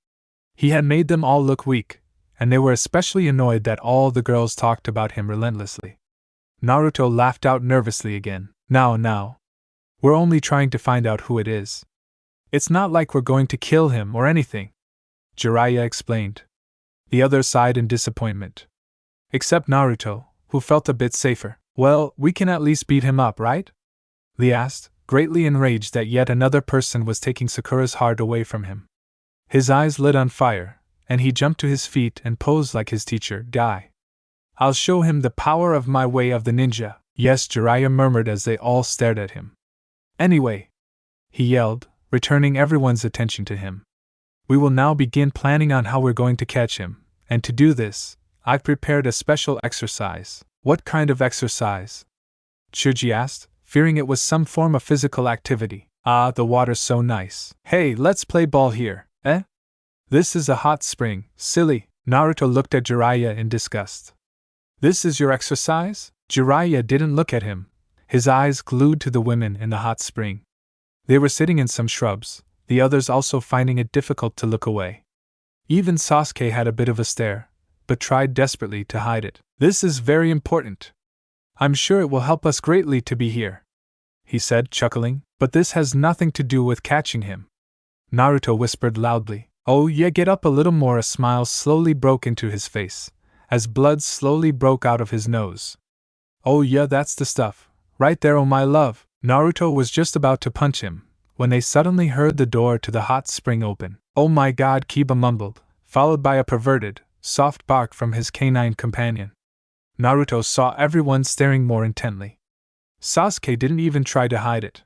He had made them all look weak, and they were especially annoyed that all the girls talked about him relentlessly. Naruto laughed out nervously again. Now. We're only trying to find out who it is. It's not like we're going to kill him or anything, Jiraiya explained. The others sighed in disappointment. Except Naruto, who felt a bit safer. Well, we can at least beat him up, right? Lee asked, greatly enraged that yet another person was taking Sakura's heart away from him. His eyes lit on fire, and he jumped to his feet and posed like his teacher, Guy. I'll show him the power of my way of the ninja. Yes, Jiraiya murmured as they all stared at him. Anyway, he yelled, returning everyone's attention to him. We will now begin planning on how we're going to catch him, and to do this, I've prepared a special exercise. What kind of exercise? Choji asked, fearing it was some form of physical activity. Ah, the water's so nice. Hey, let's play ball here, eh? This is a hot spring, silly. Naruto looked at Jiraiya in disgust. This is your exercise? Jiraiya didn't look at him, his eyes glued to the women in the hot spring. They were sitting in some shrubs, the others also finding it difficult to look away. Even Sasuke had a bit of a stare, but tried desperately to hide it. This is very important. I'm sure it will help us greatly to be here. he said, chuckling, but this has nothing to do with catching him. Naruto whispered loudly, "Oh yeah, get up a little more." A smile slowly broke into his face, as blood slowly broke out of his nose. "Oh yeah, that's the stuff, right there, oh my love." Naruto was just about to punch him, when they suddenly heard the door to the hot spring open. "Oh my god," Kiba mumbled, followed by a perverted, soft bark from his canine companion. Naruto saw everyone staring more intently. Sasuke didn't even try to hide it.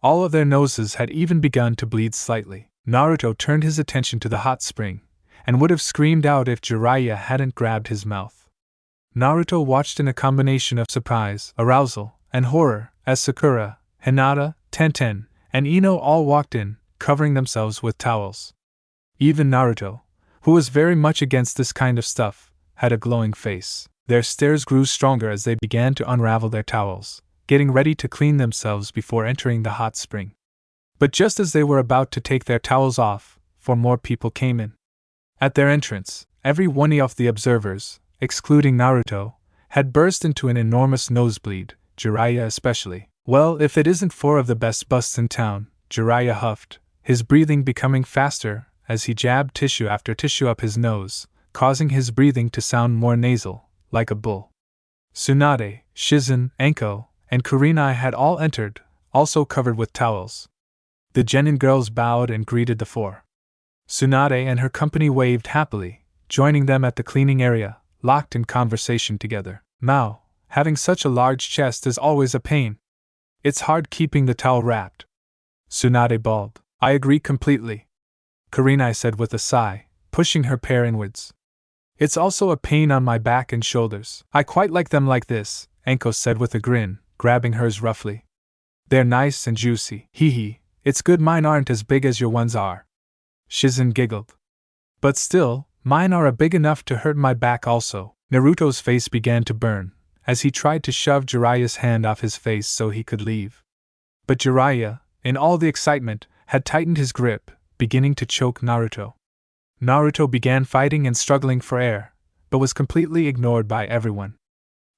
All of their noses had even begun to bleed slightly. Naruto turned his attention to the hot spring, and would have screamed out if Jiraiya hadn't grabbed his mouth. Naruto watched in a combination of surprise, arousal, and horror as Sakura, Hinata, Tenten, and Ino all walked in, covering themselves with towels. Even Naruto, who was very much against this kind of stuff, had a glowing face. Their stares grew stronger as they began to unravel their towels, getting ready to clean themselves before entering the hot spring. But just as they were about to take their towels off, 4 more people came in. At their entrance, every one of the observers, excluding Naruto, had burst into an enormous nosebleed, Jiraiya especially. "Well, if it isn't 4 of the best busts in town," Jiraiya huffed, his breathing becoming faster as he jabbed tissue after tissue up his nose, causing his breathing to sound more nasal, like a bull. Tsunade, Shizen, Anko, and Kurenai had all entered, also covered with towels. The genin girls bowed and greeted the 4. Tsunade and her company waved happily, joining them at the cleaning area, locked in conversation together. "Mao, having such a large chest is always a pain. It's hard keeping the towel wrapped." Tsunade bawled. "I agree completely," Kurenai said with a sigh, pushing her pair inwards. "It's also a pain on my back and shoulders." "I quite like them like this," Anko said with a grin, grabbing hers roughly. "They're nice and juicy." "Hee hee, it's good mine aren't as big as your ones are." Shizen giggled. "But still, mine are big enough to hurt my back also." Naruto's face began to burn, as he tried to shove Jiraiya's hand off his face so he could leave. But Jiraiya, in all the excitement, had tightened his grip, beginning to choke Naruto. Naruto began fighting and struggling for air, but was completely ignored by everyone.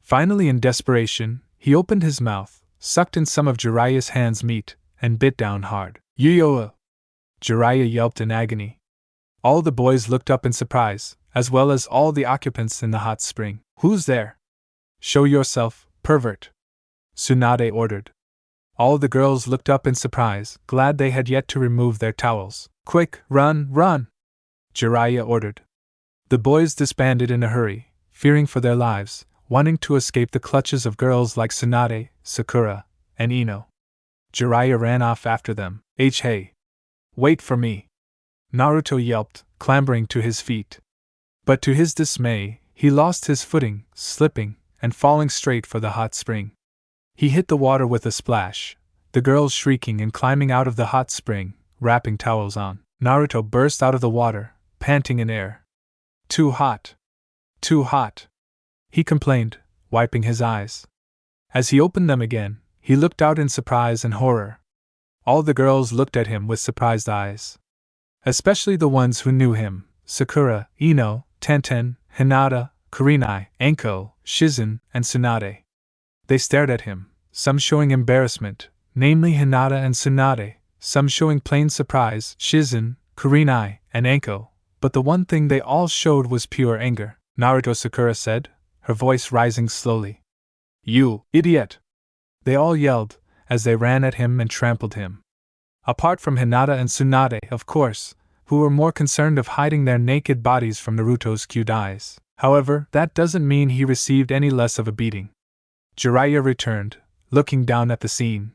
Finally, in desperation, he opened his mouth, sucked in some of Jiraiya's hand's meat, and bit down hard. "Yo-yo!" Jiraiya yelped in agony. All the boys looked up in surprise, as well as all the occupants in the hot spring. "Who's there? Show yourself, pervert!" Tsunade ordered. All the girls looked up in surprise, glad they had yet to remove their towels. "Quick, run, run!" Jiraiya ordered. The boys disbanded in a hurry, fearing for their lives, wanting to escape the clutches of girls like Tsunade, Sakura, and Ino. Jiraiya ran off after them. Hey! Wait for me!" Naruto yelped, clambering to his feet. But to his dismay, he lost his footing, slipping, and falling straight for the hot spring. He hit the water with a splash, the girls shrieking and climbing out of the hot spring, wrapping towels on. Naruto burst out of the water, panting in air. "Too hot! Too hot!" he complained, wiping his eyes. As he opened them again, he looked out in surprise and horror. All the girls looked at him with surprised eyes. Especially the ones who knew him: Sakura, Ino, Tenten, Hinata, Kurenai, Anko, Shizen, and Tsunade. They stared at him, some showing embarrassment, namely Hinata and Tsunade, some showing plain surprise, Shizen, Kurenai, and Anko, but the one thing they all showed was pure anger. "Naruto," Sakura said, her voice rising slowly. "You idiot!" they all yelled, as they ran at him and trampled him. Apart from Hinata and Tsunade, of course, who were more concerned of hiding their naked bodies from Naruto's cute eyes. However, that doesn't mean he received any less of a beating. Jiraiya returned, looking down at the scene.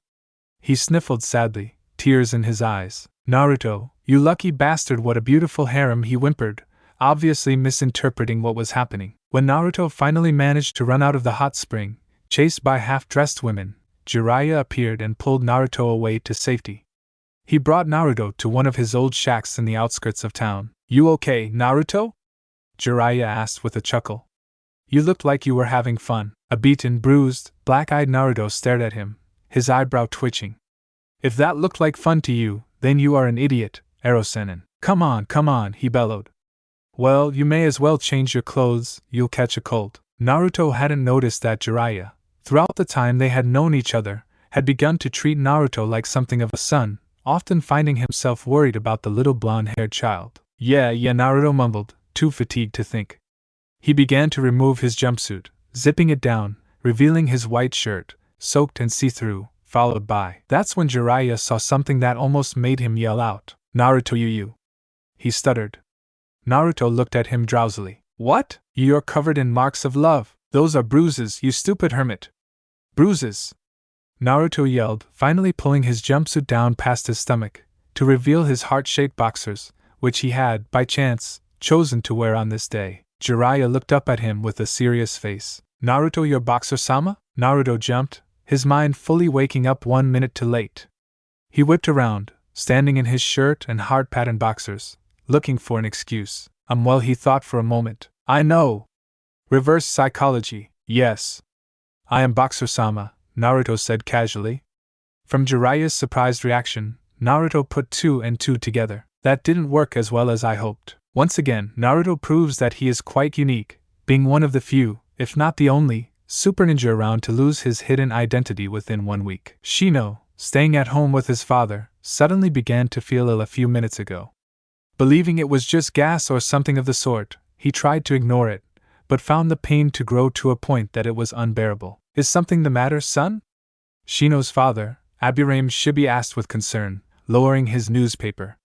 He sniffled sadly, tears in his eyes. "Naruto, you lucky bastard, what a beautiful harem," he whimpered, obviously misinterpreting what was happening. When Naruto finally managed to run out of the hot spring, chased by half-dressed women, Jiraiya appeared and pulled Naruto away to safety. He brought Naruto to one of his old shacks in the outskirts of town. "You okay, Naruto?" Jiraiya asked with a chuckle. "You looked like you were having fun." A beaten, bruised, black-eyed Naruto stared at him, his eyebrow twitching. "If that looked like fun to you, then you are an idiot, Erosenin." Come on, he bellowed. "Well, you may as well change your clothes, you'll catch a cold." Naruto hadn't noticed that Jiraiya, throughout the time they had known each other, had begun to treat Naruto like something of a son, often finding himself worried about the little blonde-haired child. Yeah, Naruto mumbled, too fatigued to think. He began to remove his jumpsuit, zipping it down, revealing his white shirt, soaked and see-through, followed by. That's when Jiraiya saw something that almost made him yell out, "Naruto, you." He stuttered. Naruto looked at him drowsily. What? You're covered in marks of love. Those are bruises, you stupid hermit. Bruises! Naruto yelled, finally pulling his jumpsuit down past his stomach, to reveal his heart-shaped boxers, which he had, by chance, chosen to wear on this day. Jiraiya looked up at him with a serious face. Naruto, your boxer-sama? Naruto jumped, his mind fully waking up 1 minute too late. He whipped around, standing in his shirt and hard-patterned boxers, looking for an excuse. Well, he thought for a moment. I know. Reverse psychology, yes. I am Boxer-sama, Naruto said casually. From Jiraiya's surprised reaction, Naruto put 2 and 2 together. That didn't work as well as I hoped. Once again, Naruto proves that he is quite unique, being one of the few, if not the only, super ninja around to lose his hidden identity within 1 week. Shino, staying at home with his father, suddenly began to feel ill a few minutes ago. Believing it was just gas or something of the sort, he tried to ignore it, but found the pain to grow to a point that it was unbearable. Is something the matter, son? Shino's father, Aburame's Shibi, asked with concern, lowering his newspaper.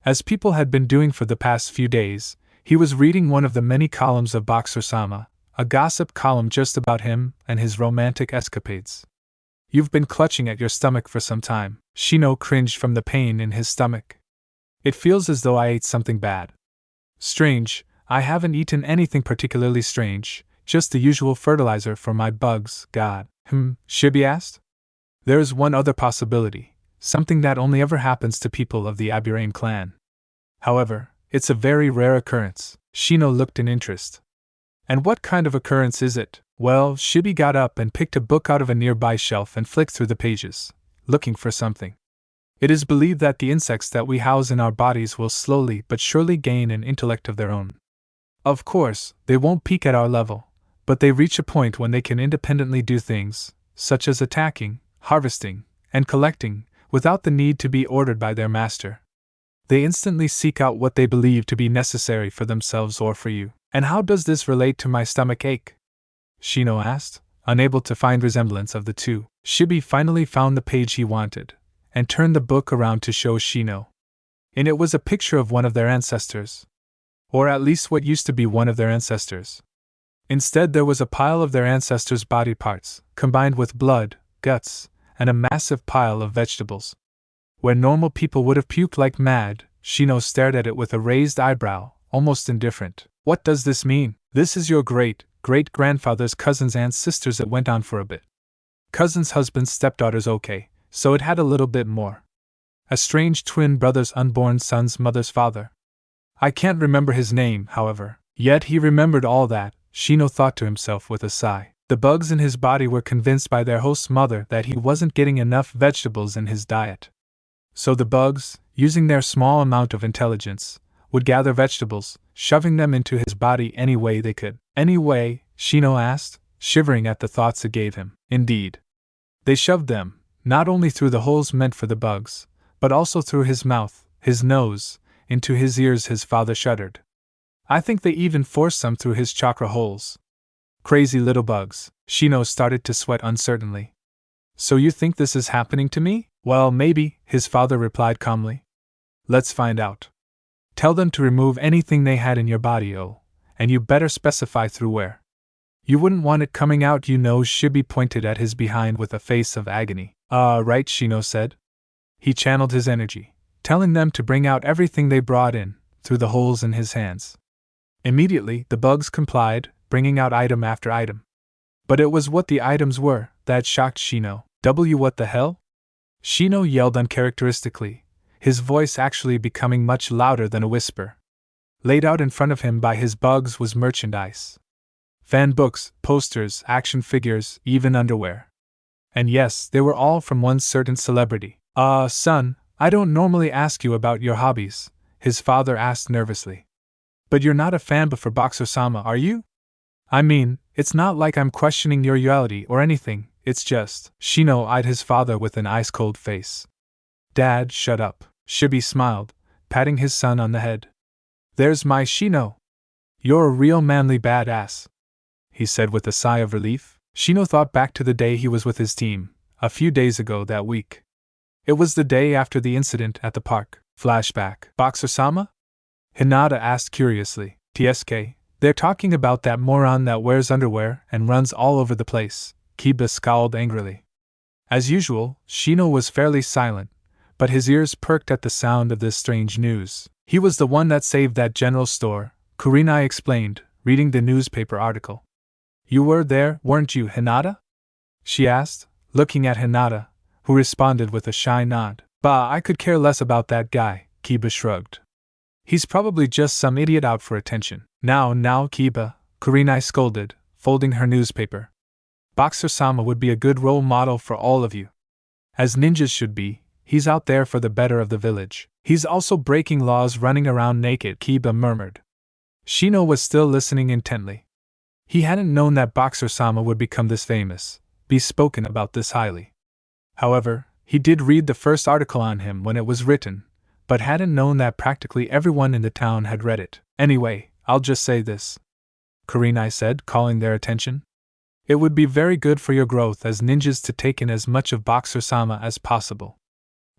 As people had been doing for the past few days, he was reading one of the many columns of Boxer-sama, a gossip column just about him and his romantic escapades. You've been clutching at your stomach for some time. Shino cringed from the pain in his stomach. It feels as though I ate something bad. Strange, I haven't eaten anything particularly strange, just the usual fertilizer for my bugs, God. Shibi asked? There is one other possibility, something that only ever happens to people of the Aburame clan. However, it's a very rare occurrence. Shino looked in interest. And what kind of occurrence is it? Well, Shibi got up and picked a book out of a nearby shelf and flicked through the pages, looking for something. It is believed that the insects that we house in our bodies will slowly but surely gain an intellect of their own. Of course, they won't peak at our level, but they reach a point when they can independently do things, such as attacking, harvesting, and collecting, without the need to be ordered by their master. They instantly seek out what they believe to be necessary for themselves or for you. And how does this relate to my stomach ache? Shino asked, unable to find resemblance of the two. Shibi finally found the page he wanted, and turned the book around to show Shino. In it was a picture of one of their ancestors. Or at least what used to be one of their ancestors. Instead, there was a pile of their ancestors' body parts, combined with blood, guts, and a massive pile of vegetables. Where normal people would have puked like mad, Shino stared at it with a raised eyebrow, almost indifferent. What does this mean? This is your great-great-grandfather's cousin's aunt's sisters. It went on for a bit. Cousin's husband's stepdaughter's okay, so it had a little bit more. A strange twin brother's unborn son's mother's father. I can't remember his name, however. Yet he remembered all that, Shino thought to himself with a sigh. The bugs in his body were convinced by their host's mother that he wasn't getting enough vegetables in his diet. So the bugs, using their small amount of intelligence, would gather vegetables, shoving them into his body any way they could. Any way? Shino asked, shivering at the thoughts it gave him. Indeed. They shoved them, not only through the holes meant for the bugs, but also through his mouth, his nose, into his ears. His father shuddered. I think they even forced some through his chakra holes. Crazy little bugs. Shino started to sweat uncertainly. So you think this is happening to me? Well, maybe, his father replied calmly. Let's find out. Tell them to remove anything they had in your body, and you better specify through where. You wouldn't want it coming out, you know. Shibi pointed at his behind with a face of agony. Right, Shino said. He channeled his energy, telling them to bring out everything they brought in, through the holes in his hands. Immediately, the bugs complied, bringing out item after item. But it was what the items were that shocked Shino. What the hell? Shino yelled uncharacteristically, his voice actually becoming much louder than a whisper. Laid out in front of him by his bugs was merchandise. Fan books, posters, action figures, even underwear. And yes, they were all from one certain celebrity. Son, I don't normally ask you about your hobbies, his father asked nervously. But you're not a fanboy for Boxer-sama, are you? I mean, it's not like I'm questioning your loyalty or anything, it's just. Shino eyed his father with an ice-cold face. Dad, shut up. Shibi smiled, patting his son on the head. There's my Shino. You're a real manly badass, he said with a sigh of relief. Shino thought back to the day he was with his team, a few days ago that week. It was the day after the incident at the park. Flashback. Boxer-sama? Hinata asked curiously. TSK, they're talking about that moron that wears underwear and runs all over the place. Kiba scowled angrily. As usual, Shino was fairly silent, but his ears perked at the sound of this strange news. He was the one that saved that general store, Kurenai explained, reading the newspaper article. You were there, weren't you, Hinata? She asked, looking at Hinata, who responded with a shy nod. Bah, I could care less about that guy, Kiba shrugged. He's probably just some idiot out for attention. Now, Kiba, Kurenai scolded, folding her newspaper. Boxer-sama would be a good role model for all of you. As ninjas should be, he's out there for the better of the village. He's also breaking laws, running around naked, Kiba murmured. Shino was still listening intently. He hadn't known that Boxer-sama would become this famous, be spoken about this highly. However, he did read the first article on him when it was written, but hadn't known that practically everyone in the town had read it. Anyway, I'll just say this, Kurenai said, calling their attention. It would be very good for your growth as ninjas to take in as much of Boxer-sama as possible.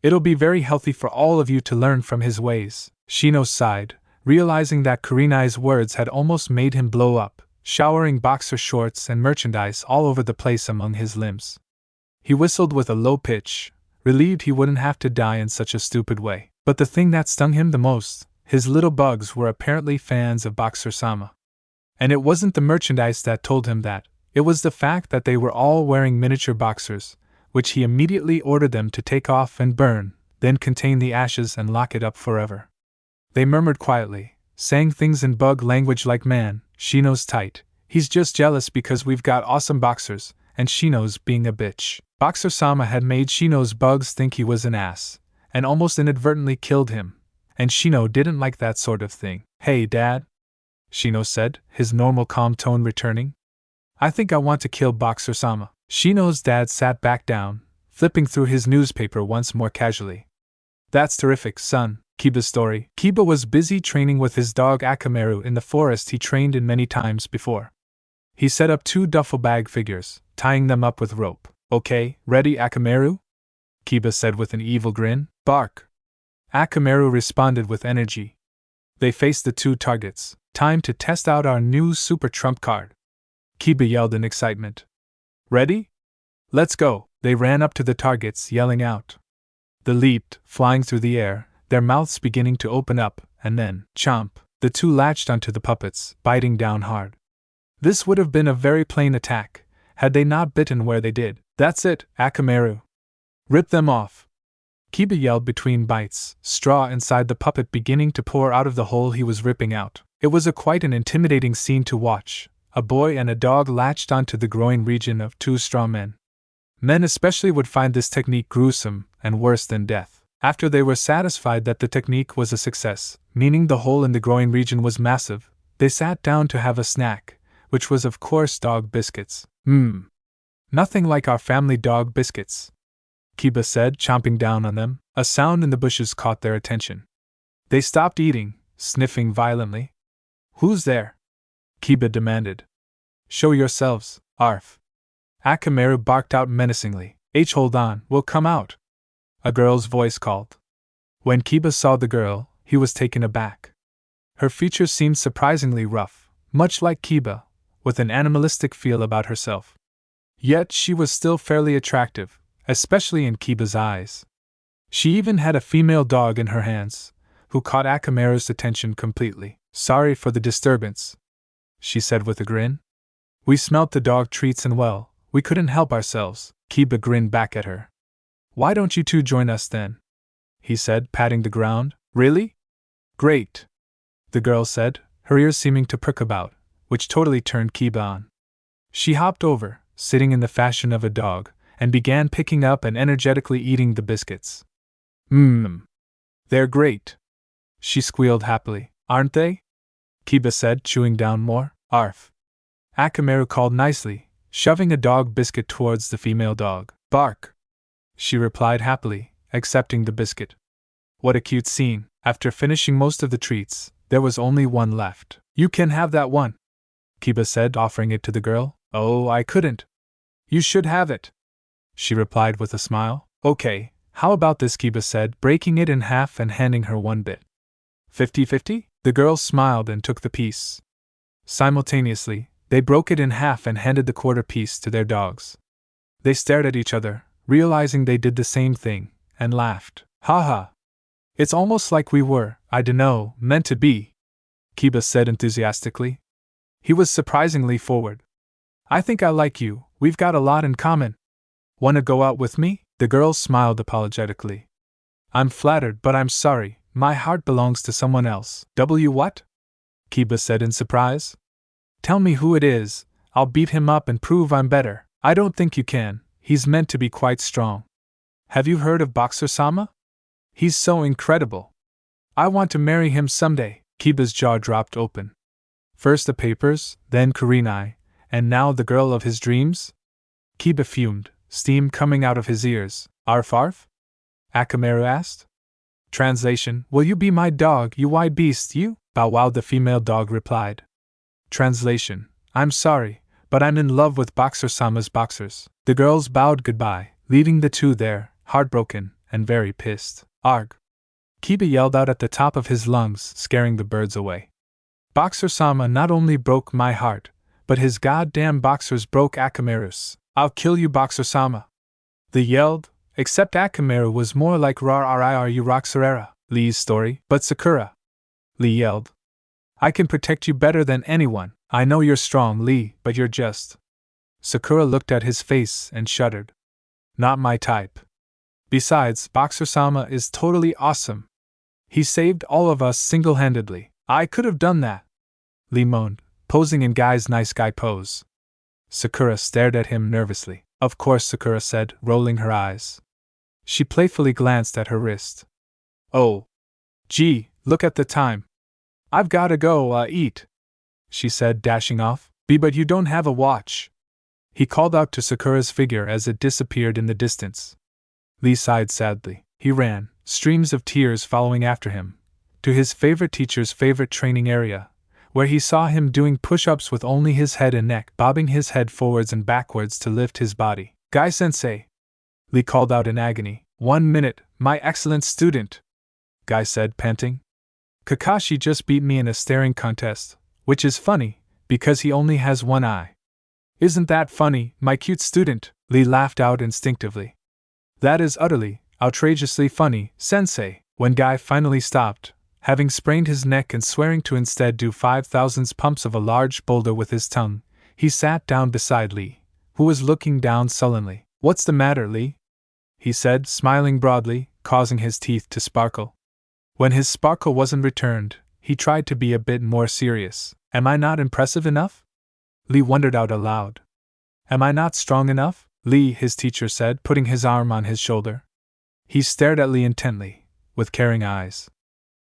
It'll be very healthy for all of you to learn from his ways. Shino sighed, realizing that Kurenai's words had almost made him blow up, showering boxer shorts and merchandise all over the place among his limbs. He whistled with a low pitch, relieved he wouldn't have to die in such a stupid way. But the thing that stung him the most, his little bugs were apparently fans of Boxer-sama. And it wasn't the merchandise that told him that, it was the fact that they were all wearing miniature boxers, which he immediately ordered them to take off and burn, then contain the ashes and lock it up forever. They murmured quietly, saying things in bug language like, man, Shino's tight, he's just jealous because we've got awesome boxers, and Shino's being a bitch. Boxer-sama had made Shino's bugs think he was an ass, and almost inadvertently killed him, and Shino didn't like that sort of thing. Hey, Dad, Shino said, his normal calm tone returning. I think I want to kill Boxer-sama. Shino's dad sat back down, flipping through his newspaper once more casually. That's terrific, son. Kiba's story. Kiba was busy training with his dog Akamaru in the forest he trained in many times before. He set up 2 duffel bag figures, tying them up with rope. Okay, ready, Akamaru? Kiba said with an evil grin. Bark. Akamaru responded with energy. They faced the 2 targets. Time to test out our new super trump card. Kiba yelled in excitement. Ready? Let's go. They ran up to the targets, yelling out. They leaped, flying through the air, their mouths beginning to open up, and then, chomp, the 2 latched onto the puppets, biting down hard. This would have been a very plain attack, had they not bitten where they did. That's it, Akamaru. Rip them off. Kiba yelled between bites, straw inside the puppet beginning to pour out of the hole he was ripping out. It was quite an intimidating scene to watch. A boy and a dog latched onto the groin region of 2 straw men. Men especially would find this technique gruesome and worse than death. After they were satisfied that the technique was a success, meaning the hole in the groin region was massive, they sat down to have a snack, which was of course dog biscuits. Nothing like our family dog biscuits, Kiba said, chomping down on them. A sound in the bushes caught their attention. They stopped eating, sniffing violently. Who's there? Kiba demanded. Show yourselves, Arf. Akamaru barked out menacingly. Hold on, we'll come out. A girl's voice called. When Kiba saw the girl, he was taken aback. Her features seemed surprisingly rough, much like Kiba, with an animalistic feel about herself. Yet she was still fairly attractive, especially in Kiba's eyes. She even had a female dog in her hands, who caught Akamaru's attention completely. Sorry for the disturbance, she said with a grin. We smelt the dog treats and well, we couldn't help ourselves. Kiba grinned back at her. Why don't you 2 join us then? He said, patting the ground. Really? Great, the girl said, her ears seeming to prick about, which totally turned Kiba on. She hopped over, sitting in the fashion of a dog, and began picking up and energetically eating the biscuits. They're great, she squealed happily. Aren't they? Kiba said, chewing down more. Arf. Akamaru called nicely, shoving a dog biscuit towards the female dog. Bark! She replied happily, accepting the biscuit. What a cute scene. After finishing most of the treats, there was only one left. You can have that one, Kiba said, offering it to the girl. Oh, I couldn't. You should have it, she replied with a smile. Okay, how about this, Kiba said, breaking it in half and handing her one bit. 50-50? The girl smiled and took the piece. Simultaneously, they broke it in half and handed the quarter piece to their dogs. They stared at each other, realizing they did the same thing, and laughed. Haha. It's almost like we were, I dunno, meant to be, Kiba said enthusiastically. He was surprisingly forward. I think I like you, we've got a lot in common. Wanna go out with me? The girl smiled apologetically. I'm flattered, but I'm sorry, my heart belongs to someone else. What? Kiba said in surprise. Tell me who it is, I'll beat him up and prove I'm better. I don't think you can, he's meant to be quite strong. Have you heard of Boxer-sama? He's so incredible. I want to marry him someday. Kiba's jaw dropped open. First the papers, then Kurenai, and now the girl of his dreams? Kiba fumed, steam coming out of his ears. Arf arf? Akamaru asked. Translation, will you be my dog, you wild beast, you? Bow wow, the female dog replied. Translation, I'm sorry, but I'm in love with Boxer-sama's boxers. The girls bowed goodbye, leaving the two there, heartbroken and very pissed. Arg! Kiba yelled out at the top of his lungs, scaring the birds away. Boxer-sama not only broke my heart, but his goddamn boxers broke Akamaru's. I'll kill you, Boxer-sama! They yelled, except Akamaru was more like Rar-Rir-You Roxerera, Lee's story. But Sakura! Lee yelled. I can protect you better than anyone. I know you're strong, Lee, but you're just. Sakura looked at his face and shuddered. Not my type. Besides, Boxer-sama is totally awesome. He saved all of us single-handedly. I could have done that. Lee moaned, posing in Guy's nice guy pose. Sakura stared at him nervously. Of course, Sakura said, rolling her eyes. She playfully glanced at her wrist. Oh. Gee, look at the time. I've gotta go, eat, she said, dashing off. But you don't have a watch. He called out to Sakura's figure as it disappeared in the distance. Lee sighed sadly. He ran, streams of tears following after him, to his favorite teacher's favorite training area, where he saw him doing push-ups with only his head and neck, bobbing his head forwards and backwards to lift his body. Guy-sensei! Lee called out in agony. 1 minute, my excellent student! Guy said, panting. Kakashi just beat me in a staring contest, which is funny, because he only has one eye. Isn't that funny, my cute student? Lee laughed out instinctively. That is utterly, outrageously funny, sensei. When Guy finally stopped, having sprained his neck and swearing to instead do 5,000 pumps of a large boulder with his tongue, he sat down beside Lee, who was looking down sullenly. What's the matter, Lee? He said, smiling broadly, causing his teeth to sparkle. When his sparkle wasn't returned, he tried to be a bit more serious. Am I not impressive enough? Lee wondered out aloud. Am I not strong enough? Lee, his teacher said, putting his arm on his shoulder. He stared at Lee intently, with caring eyes.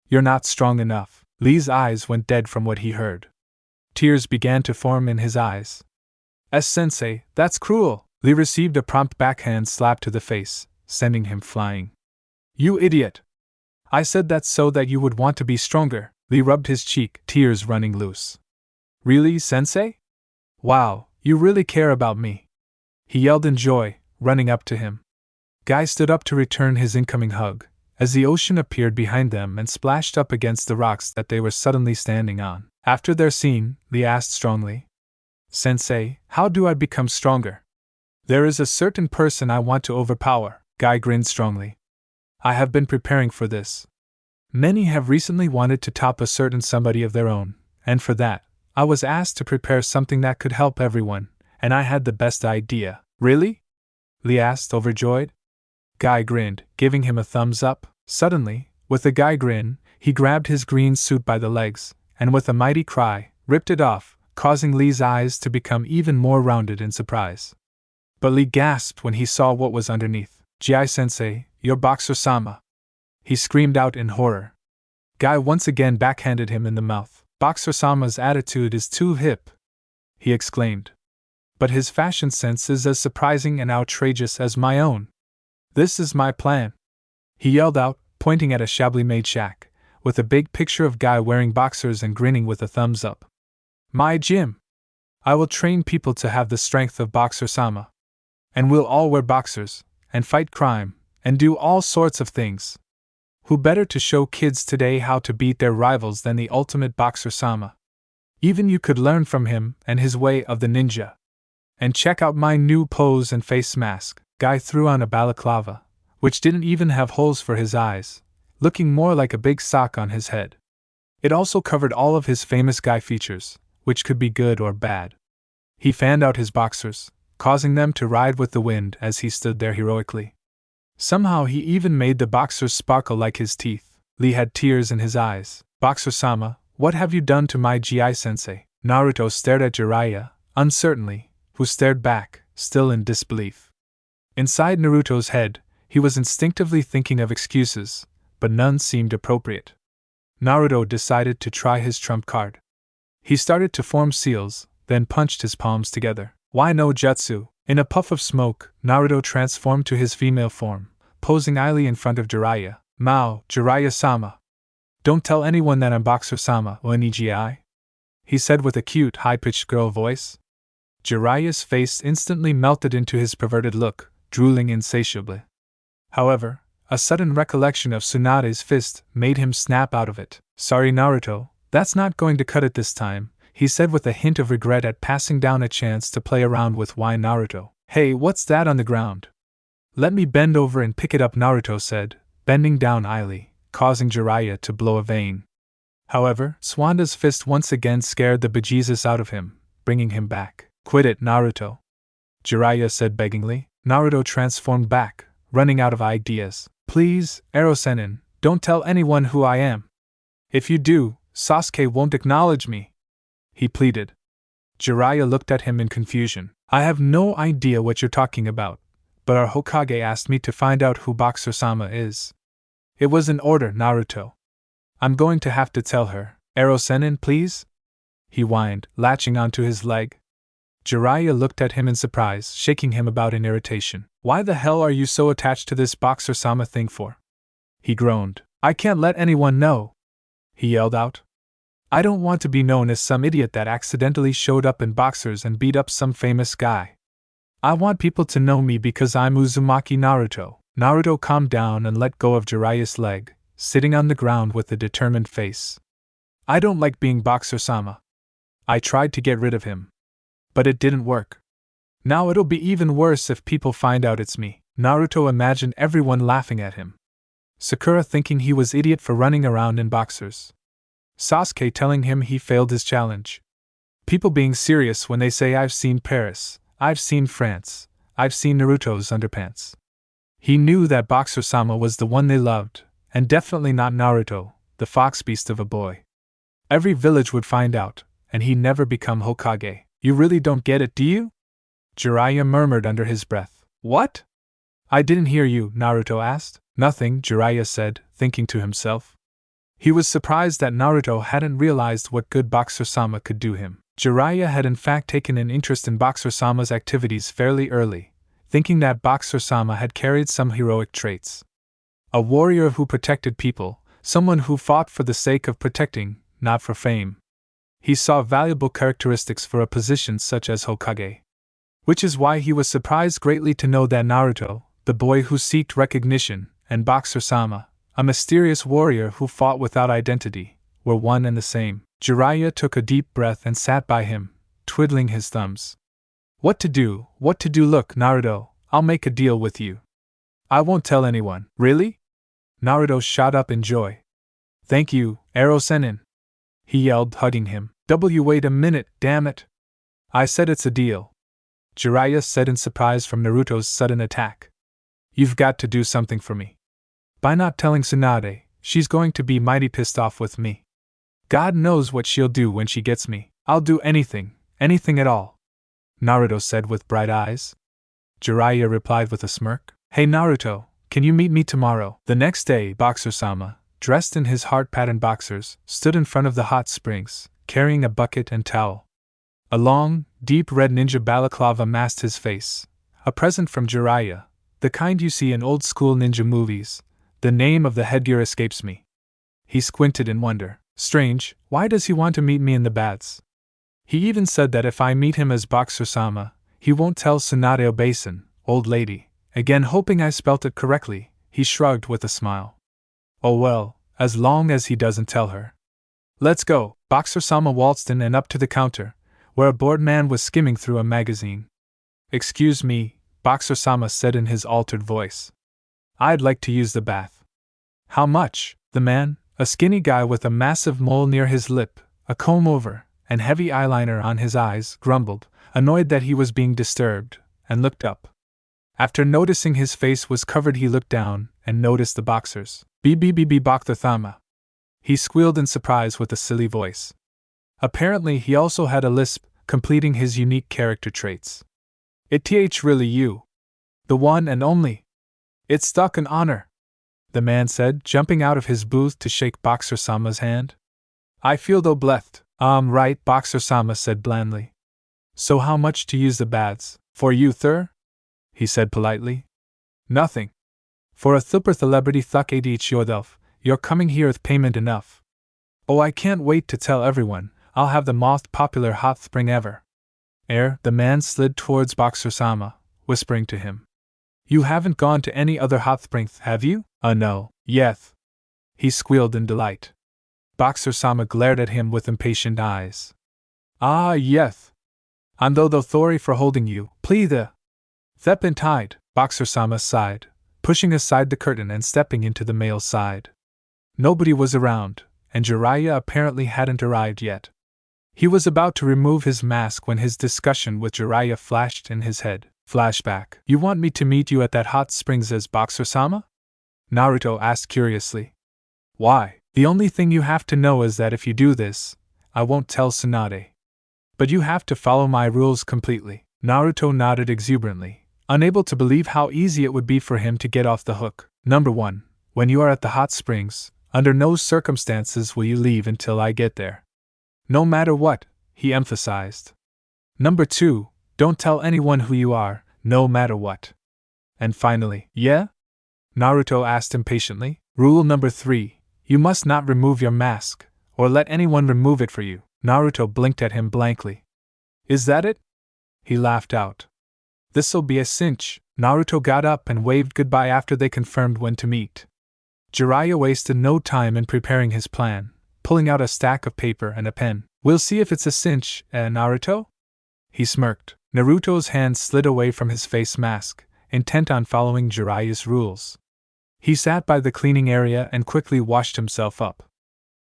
You're not strong enough. Lee's eyes went dead from what he heard. Tears began to form in his eyes. Sensei, that's cruel. Lee received a prompt backhand slap to the face, sending him flying. You idiot! I said that so that you would want to be stronger. Lee rubbed his cheek, tears running loose. Really, sensei? Wow, you really care about me. He yelled in joy, running up to him. Guy stood up to return his incoming hug, as the ocean appeared behind them and splashed up against the rocks that they were suddenly standing on. After their scene, Lee asked strongly, Sensei, how do I become stronger? There is a certain person I want to overpower. Guy grinned strongly. I have been preparing for this. Many have recently wanted to top a certain somebody of their own, and for that, I was asked to prepare something that could help everyone, and I had the best idea. Really? Lee asked, overjoyed. Guy grinned, giving him a thumbs up. Suddenly, with a Guy grin, he grabbed his green suit by the legs, and with a mighty cry, ripped it off, causing Lee's eyes to become even more rounded in surprise. But Lee gasped when he saw what was underneath. Ji-sensei, you're Boxer-sama! He screamed out in horror. Guy once again backhanded him in the mouth. Boxer-sama's attitude is too hip! He exclaimed. But his fashion sense is as surprising and outrageous as my own. This is my plan, he yelled out, pointing at a shabbily made shack, with a big picture of guy wearing boxers and grinning with a thumbs up. My gym. I will train people to have the strength of Boxer-sama. And we'll all wear boxers, and fight crime, and do all sorts of things. Who better to show kids today how to beat their rivals than the ultimate Boxer-sama? Even you could learn from him and his way of the ninja. And check out my new pose and face mask. Guy threw on a balaclava, which didn't even have holes for his eyes, looking more like a big sock on his head. It also covered all of his famous guy features, which could be good or bad. He fanned out his boxers, causing them to ride with the wind as he stood there heroically. Somehow he even made the boxers sparkle like his teeth. Lee had tears in his eyes. Boxer-sama, what have you done to my GI-sensei? Naruto stared at Jiraiya, uncertainly, who stared back, still in disbelief. Inside Naruto's head, he was instinctively thinking of excuses, but none seemed appropriate. Naruto decided to try his trump card. He started to form seals, then punched his palms together. Why no jutsu? In a puff of smoke, Naruto transformed to his female form, posing idly in front of Jiraiya. Mao, Jiraiya-sama. Don't tell anyone that I'm Boxer-sama, Onigi, he said with a cute, high-pitched girl voice. Jiraiya's face instantly melted into his perverted look, drooling insatiably. However, a sudden recollection of Tsunade's fist made him snap out of it. Sorry, Naruto, that's not going to cut it this time, he said with a hint of regret at passing down a chance to play around with why Naruto. Hey, what's that on the ground? Let me bend over and pick it up, Naruto said, bending down idly, causing Jiraiya to blow a vein. However, Tsunade's fist once again scared the bejesus out of him, bringing him back. Quit it, Naruto, Jiraiya said beggingly. Naruto transformed back, running out of ideas. Please, Ero-sennin, don't tell anyone who I am. If you do, Sasuke won't acknowledge me, he pleaded. Jiraiya looked at him in confusion. I have no idea what you're talking about, but our Hokage asked me to find out who Boxer-sama is. It was an order, Naruto. I'm going to have to tell her. Ero-sennin, please? He whined, latching onto his leg. Jiraiya looked at him in surprise, shaking him about in irritation. Why the hell are you so attached to this Boxer-sama thing for? He groaned. I can't let anyone know, he yelled out. I don't want to be known as some idiot that accidentally showed up in boxers and beat up some famous guy. I want people to know me because I'm Uzumaki Naruto. Naruto calmed down and let go of Jiraiya's leg, sitting on the ground with a determined face. I don't like being Boxer-sama. I tried to get rid of him, but it didn't work. Now it'll be even worse if people find out it's me. Naruto imagined everyone laughing at him. Sakura thinking he was idiot for running around in boxers. Sasuke telling him he failed his challenge. People being serious when they say I've seen Paris, I've seen France, I've seen Naruto's underpants. He knew that Boxer-sama was the one they loved, and definitely not Naruto, the fox beast of a boy. Every village would find out, and he'd never become Hokage. You really don't get it, do you? Jiraiya murmured under his breath. What? I didn't hear you, Naruto asked. Nothing, Jiraiya said, thinking to himself. He was surprised that Naruto hadn't realized what good Boxer-sama could do him. Jiraiya had in fact taken an interest in Boxer-sama's activities fairly early, thinking that Boxer-sama had carried some heroic traits. A warrior who protected people, someone who fought for the sake of protecting, not for fame. He saw valuable characteristics for a position such as Hokage. Which is why he was surprised greatly to know that Naruto, the boy who sought recognition, and Boxer-sama, a mysterious warrior who fought without identity, were one and the same. Jiraiya took a deep breath and sat by him, twiddling his thumbs. What to do? Look, Naruto, I'll make a deal with you. I won't tell anyone. Really? Naruto shot up in joy. Thank you, Ero-sennin, he yelled, hugging him. Wait a minute, damn it. I said it's a deal, Jiraiya said in surprise from Naruto's sudden attack. You've got to do something for me. By not telling Tsunade, she's going to be mighty pissed off with me. God knows what she'll do when she gets me. I'll do anything at all, Naruto said with bright eyes. Jiraiya replied with a smirk. Hey Naruto, can you meet me tomorrow? The next day, Boxer-sama, dressed in his heart-patterned boxers, stood in front of the hot springs, carrying a bucket and towel. A long, deep red ninja balaclava masked his face. A present from Jiraiya, the kind you see in old-school ninja movies. The name of the headgear escapes me. He squinted in wonder. Strange, why does he want to meet me in the baths? He even said that if I meet him as Boxer-sama, he won't tell Tsunade Obasan, old lady. Again hoping I spelt it correctly, he shrugged with a smile. Oh well, as long as he doesn't tell her. Let's go. Boxer-sama waltzed in and up to the counter, where a bored man was skimming through a magazine. Excuse me, Boxer-sama said in his altered voice. I'd like to use the bath. How much? The man, a skinny guy with a massive mole near his lip, a comb-over, and heavy eyeliner on his eyes, grumbled, annoyed that he was being disturbed, and looked up. After noticing his face was covered, he looked down and noticed the boxers. BBBB Bokthathama. He squealed in surprise with a silly voice. Apparently he also had a lisp, completing his unique character traits. It's really you. The one and only. It's stuck an honor, the man said, jumping out of his booth to shake Boxer-sama's hand. I feel though blessed. Right, Boxer-sama said blandly. So how much to use the baths? For you, thir? He said politely. Nothing. For a super celebrity thuck each yourself, you're coming here with payment enough. Oh, I can't wait to tell everyone, I'll have the most popular hot spring ever. The man slid towards Boxer-sama, whispering to him. You haven't gone to any other hot springs, have you? No. Yeth. He squealed in delight. Boxer-sama glared at him with impatient eyes. Yeth. I'm though sorry for holding you, please. Thep and tied, Boxer-sama sighed, pushing aside the curtain and stepping into the male side. Nobody was around, and Jiraiya apparently hadn't arrived yet. He was about to remove his mask when his discussion with Jiraiya flashed in his head. Flashback. You want me to meet you at that hot springs as Boxer-sama? Naruto asked curiously. Why? The only thing you have to know is that if you do this, I won't tell Tsunade. But you have to follow my rules completely. Naruto nodded exuberantly, unable to believe how easy it would be for him to get off the hook. Number 1. When you are at the hot springs, under no circumstances will you leave until I get there. No matter what, he emphasized. Number 2. Don't tell anyone who you are, no matter what. And finally, Naruto asked impatiently. Rule number 3. You must not remove your mask, or let anyone remove it for you. Naruto blinked at him blankly. Is that it? He laughed out. This'll be a cinch. Naruto got up and waved goodbye after they confirmed when to meet. Jiraiya wasted no time in preparing his plan, pulling out a stack of paper and a pen. We'll see if it's a cinch, Naruto? He smirked. Naruto's hand slid away from his face mask, intent on following Jiraiya's rules. He sat by the cleaning area and quickly washed himself up.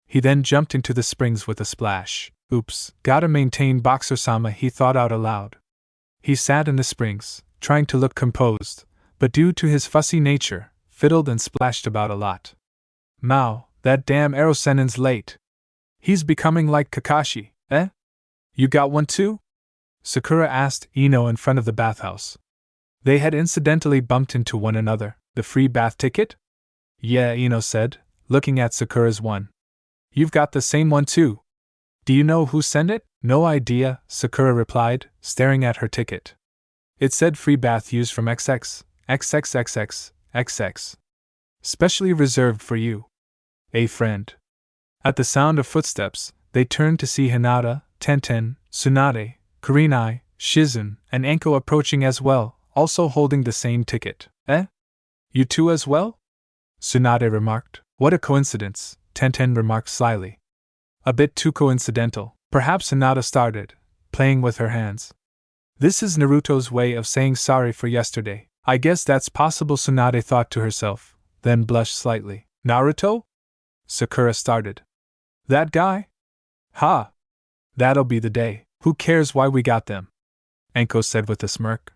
He then jumped into the springs with a splash. Oops, gotta maintain Boxer-sama, he thought out aloud. He sat in the springs, trying to look composed, but due to his fussy nature, fiddled and splashed about a lot. Mao, that damn Erosenin's late. He's becoming like Kakashi, You got one too? Sakura asked Ino in front of the bathhouse. They had incidentally bumped into one another. The free bath ticket? Yeah, Ino said, looking at Sakura's one. You've got the same one too. Do you know who sent it? No idea, Sakura replied, staring at her ticket. It said free bath used from XX, XXXXXX. Specially reserved for you. A friend. At the sound of footsteps, they turned to see Hinata, Tenten, Tsunade, Kurenai, Shizun, and Anko approaching as well, also holding the same ticket. You too as well? Tsunade remarked. What a coincidence, Tenten remarked slyly. A bit too coincidental, perhaps Hinata started, playing with her hands. This is Naruto's way of saying sorry for yesterday. I guess that's possible, Tsunade thought to herself, then blushed slightly. Naruto? Sakura started. That guy? Ha! That'll be the day. Who cares why we got them? Anko said with a smirk.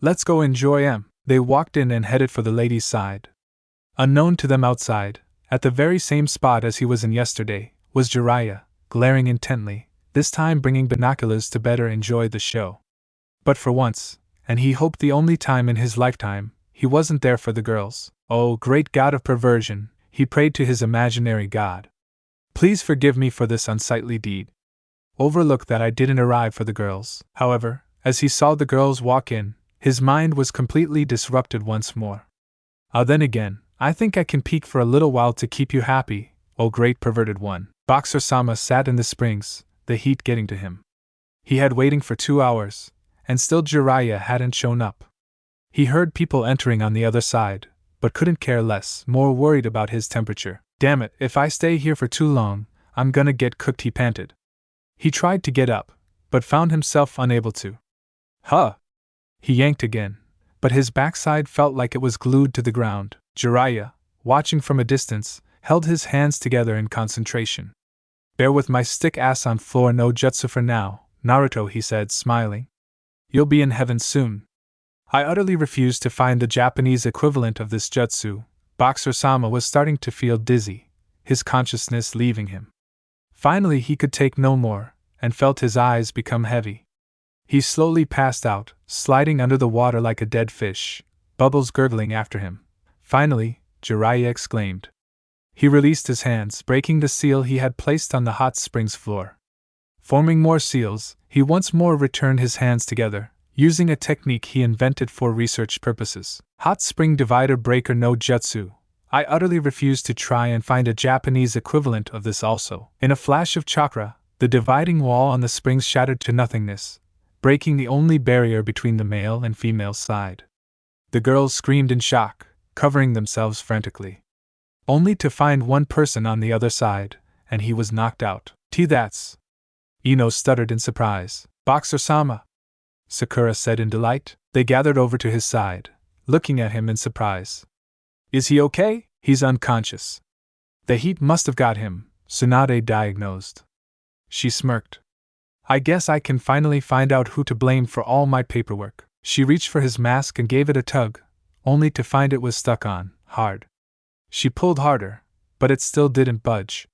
Let's go enjoy 'em. They walked in and headed for the ladies' side. Unknown to them outside, at the very same spot as he was in yesterday, was Jiraiya, glaring intently, this time bringing binoculars to better enjoy the show. But for once, and he hoped the only time in his lifetime, he wasn't there for the girls. Oh, great god of perversion, he prayed to his imaginary god. Please forgive me for this unsightly deed. overlooked that I didn't arrive for the girls. However, as he saw the girls walk in, his mind was completely disrupted once more. Then again, I think I can peek for a little while to keep you happy, oh great perverted one. Boxer-sama sat in the springs, the heat getting to him. He had waiting for 2 hours, and still Jiraiya hadn't shown up. He heard people entering on the other side, but couldn't care less, more worried about his temperature. Damn it, if I stay here for too long, I'm gonna get cooked, he panted. He tried to get up, but found himself unable to. Huh! He yanked again, but his backside felt like it was glued to the ground. Jiraiya, watching from a distance, held his hands together in concentration. Bear with my stick ass on floor, no jutsu for now, Naruto, he said, smiling. You'll be in heaven soon. I utterly refused to find the Japanese equivalent of this jutsu. Boxer-sama was starting to feel dizzy, his consciousness leaving him. Finally he could take no more, and felt his eyes become heavy. He slowly passed out, sliding under the water like a dead fish, bubbles gurgling after him. Finally, Jiraiya exclaimed. He released his hands, breaking the seal he had placed on the hot springs floor. Forming more seals, he once more returned his hands together, using a technique he invented for research purposes. Hot spring divider breaker no jutsu. I utterly refused to try and find a Japanese equivalent of this also. In a flash of chakra, the dividing wall on the springs shattered to nothingness, breaking the only barrier between the male and female side. The girls screamed in shock, covering themselves frantically. Only to find one person on the other side, and he was knocked out. That's. Ino stuttered in surprise. Boxer-sama, Sakura said in delight. They gathered over to his side, looking at him in surprise. Is he okay? He's unconscious. The heat must have got him, Tsunade diagnosed. She smirked. I guess I can finally find out who to blame for all my paperwork. She reached for his mask and gave it a tug, only to find it was stuck on, hard. She pulled harder, but it still didn't budge.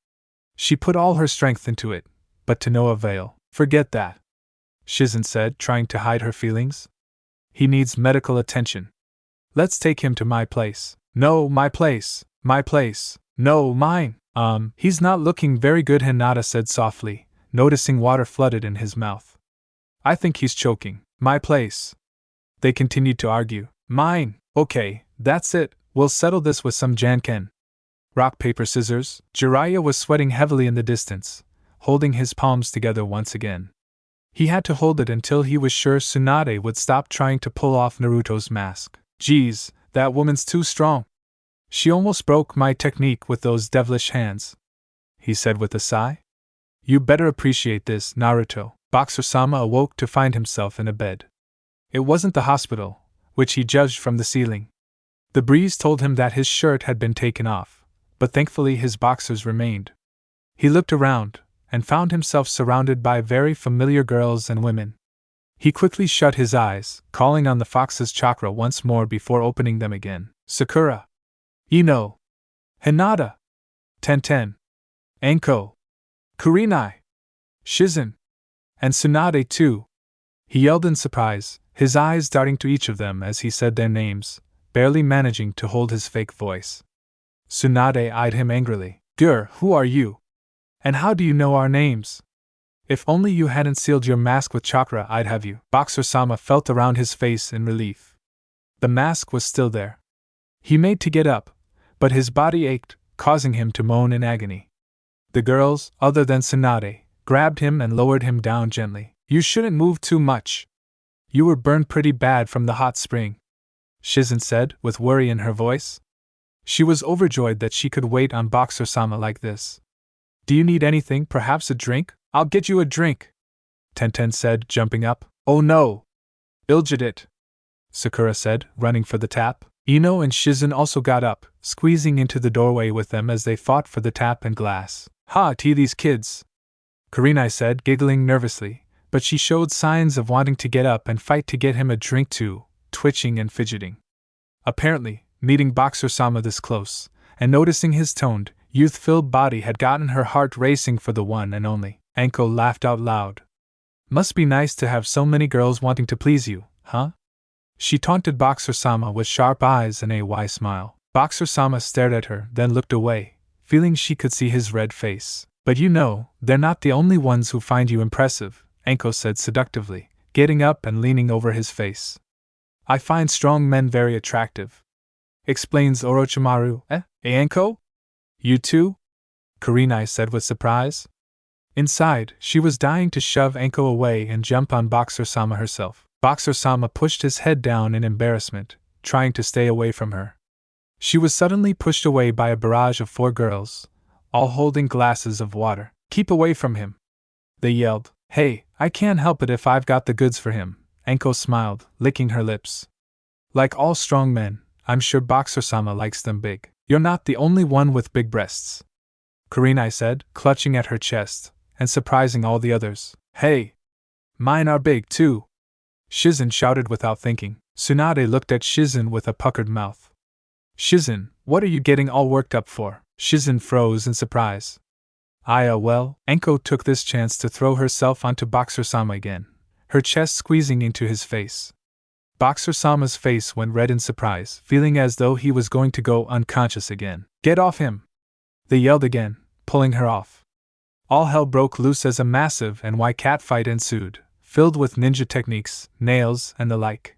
She put all her strength into it, but to no avail. Forget that, Shizen said, trying to hide her feelings. He needs medical attention. Let's take him to my place. No, my place. My place. No, mine. He's not looking very good, Hinata said softly, noticing water flooded in his mouth. I think he's choking. My place. They continued to argue. Mine. Okay, that's it. We'll settle this with some janken. Rock, paper, scissors. Jiraiya was sweating heavily in the distance, holding his palms together once again. He had to hold it until he was sure Tsunade would stop trying to pull off Naruto's mask. Geez, that woman's too strong. She almost broke my technique with those devilish hands, he said with a sigh. You better appreciate this, Naruto. Boxer-sama awoke to find himself in a bed. It wasn't the hospital, which he judged from the ceiling. The breeze told him that his shirt had been taken off, but thankfully his boxers remained. He looked around, and found himself surrounded by very familiar girls and women. He quickly shut his eyes, calling on the fox's chakra once more before opening them again. Sakura, Ino, Hinata, Tenten, Anko, Kurenai, Shizen, and Tsunade too. He yelled in surprise, his eyes darting to each of them as he said their names, barely managing to hold his fake voice. Tsunade eyed him angrily. Gur, who are you? And how do you know our names? If only you hadn't sealed your mask with chakra, I'd have you. Boxer-sama felt around his face in relief. The mask was still there. He made to get up, but his body ached, causing him to moan in agony. The girls, other than Tsunade, grabbed him and lowered him down gently. You shouldn't move too much. You were burned pretty bad from the hot spring, Shizen said, with worry in her voice. She was overjoyed that she could wait on Boxer-sama like this. Do you need anything, perhaps a drink? I'll get you a drink, Tenten said, jumping up. Oh no! Ilgit it, Sakura said, running for the tap. Ino and Shizen also got up, squeezing into the doorway with them as they fought for the tap and glass. Ha, these kids, Kurenai said, giggling nervously, but she showed signs of wanting to get up and fight to get him a drink too, twitching and fidgeting. Apparently, meeting Boxer-sama this close, and noticing his toned, youth-filled body had gotten her heart racing for the one and only. Anko laughed out loud. Must be nice to have so many girls wanting to please you, huh? She taunted Boxer-sama with sharp eyes and a wise smile. Boxer-sama stared at her, then looked away, feeling she could see his red face. But you know, they're not the only ones who find you impressive, Anko said seductively, getting up and leaning over his face. I find strong men very attractive. Explains Orochimaru. Anko? You too? Kurenai said with surprise. Inside, she was dying to shove Anko away and jump on Boxer-sama herself. Boxer-sama pushed his head down in embarrassment, trying to stay away from her. She was suddenly pushed away by a barrage of 4 girls, all holding glasses of water. Keep away from him! They yelled. Hey, I can't help it if I've got the goods for him, Anko smiled, licking her lips. Like all strong men, I'm sure Boxer-sama likes them big. You're not the only one with big breasts, Kurenai said, clutching at her chest, and surprising all the others. Hey! Mine are big too! Shizen shouted without thinking. Tsunade looked at Shizen with a puckered mouth. Shizen, what are you getting all worked up for? Shizen froze in surprise. Well, Anko took this chance to throw herself onto Boxer-sama again, her chest squeezing into his face. Boxer-sama's face went red in surprise, feeling as though he was going to go unconscious again. Get off him! They yelled again, pulling her off. All hell broke loose as a massive and white cat fight ensued, filled with ninja techniques, nails, and the like.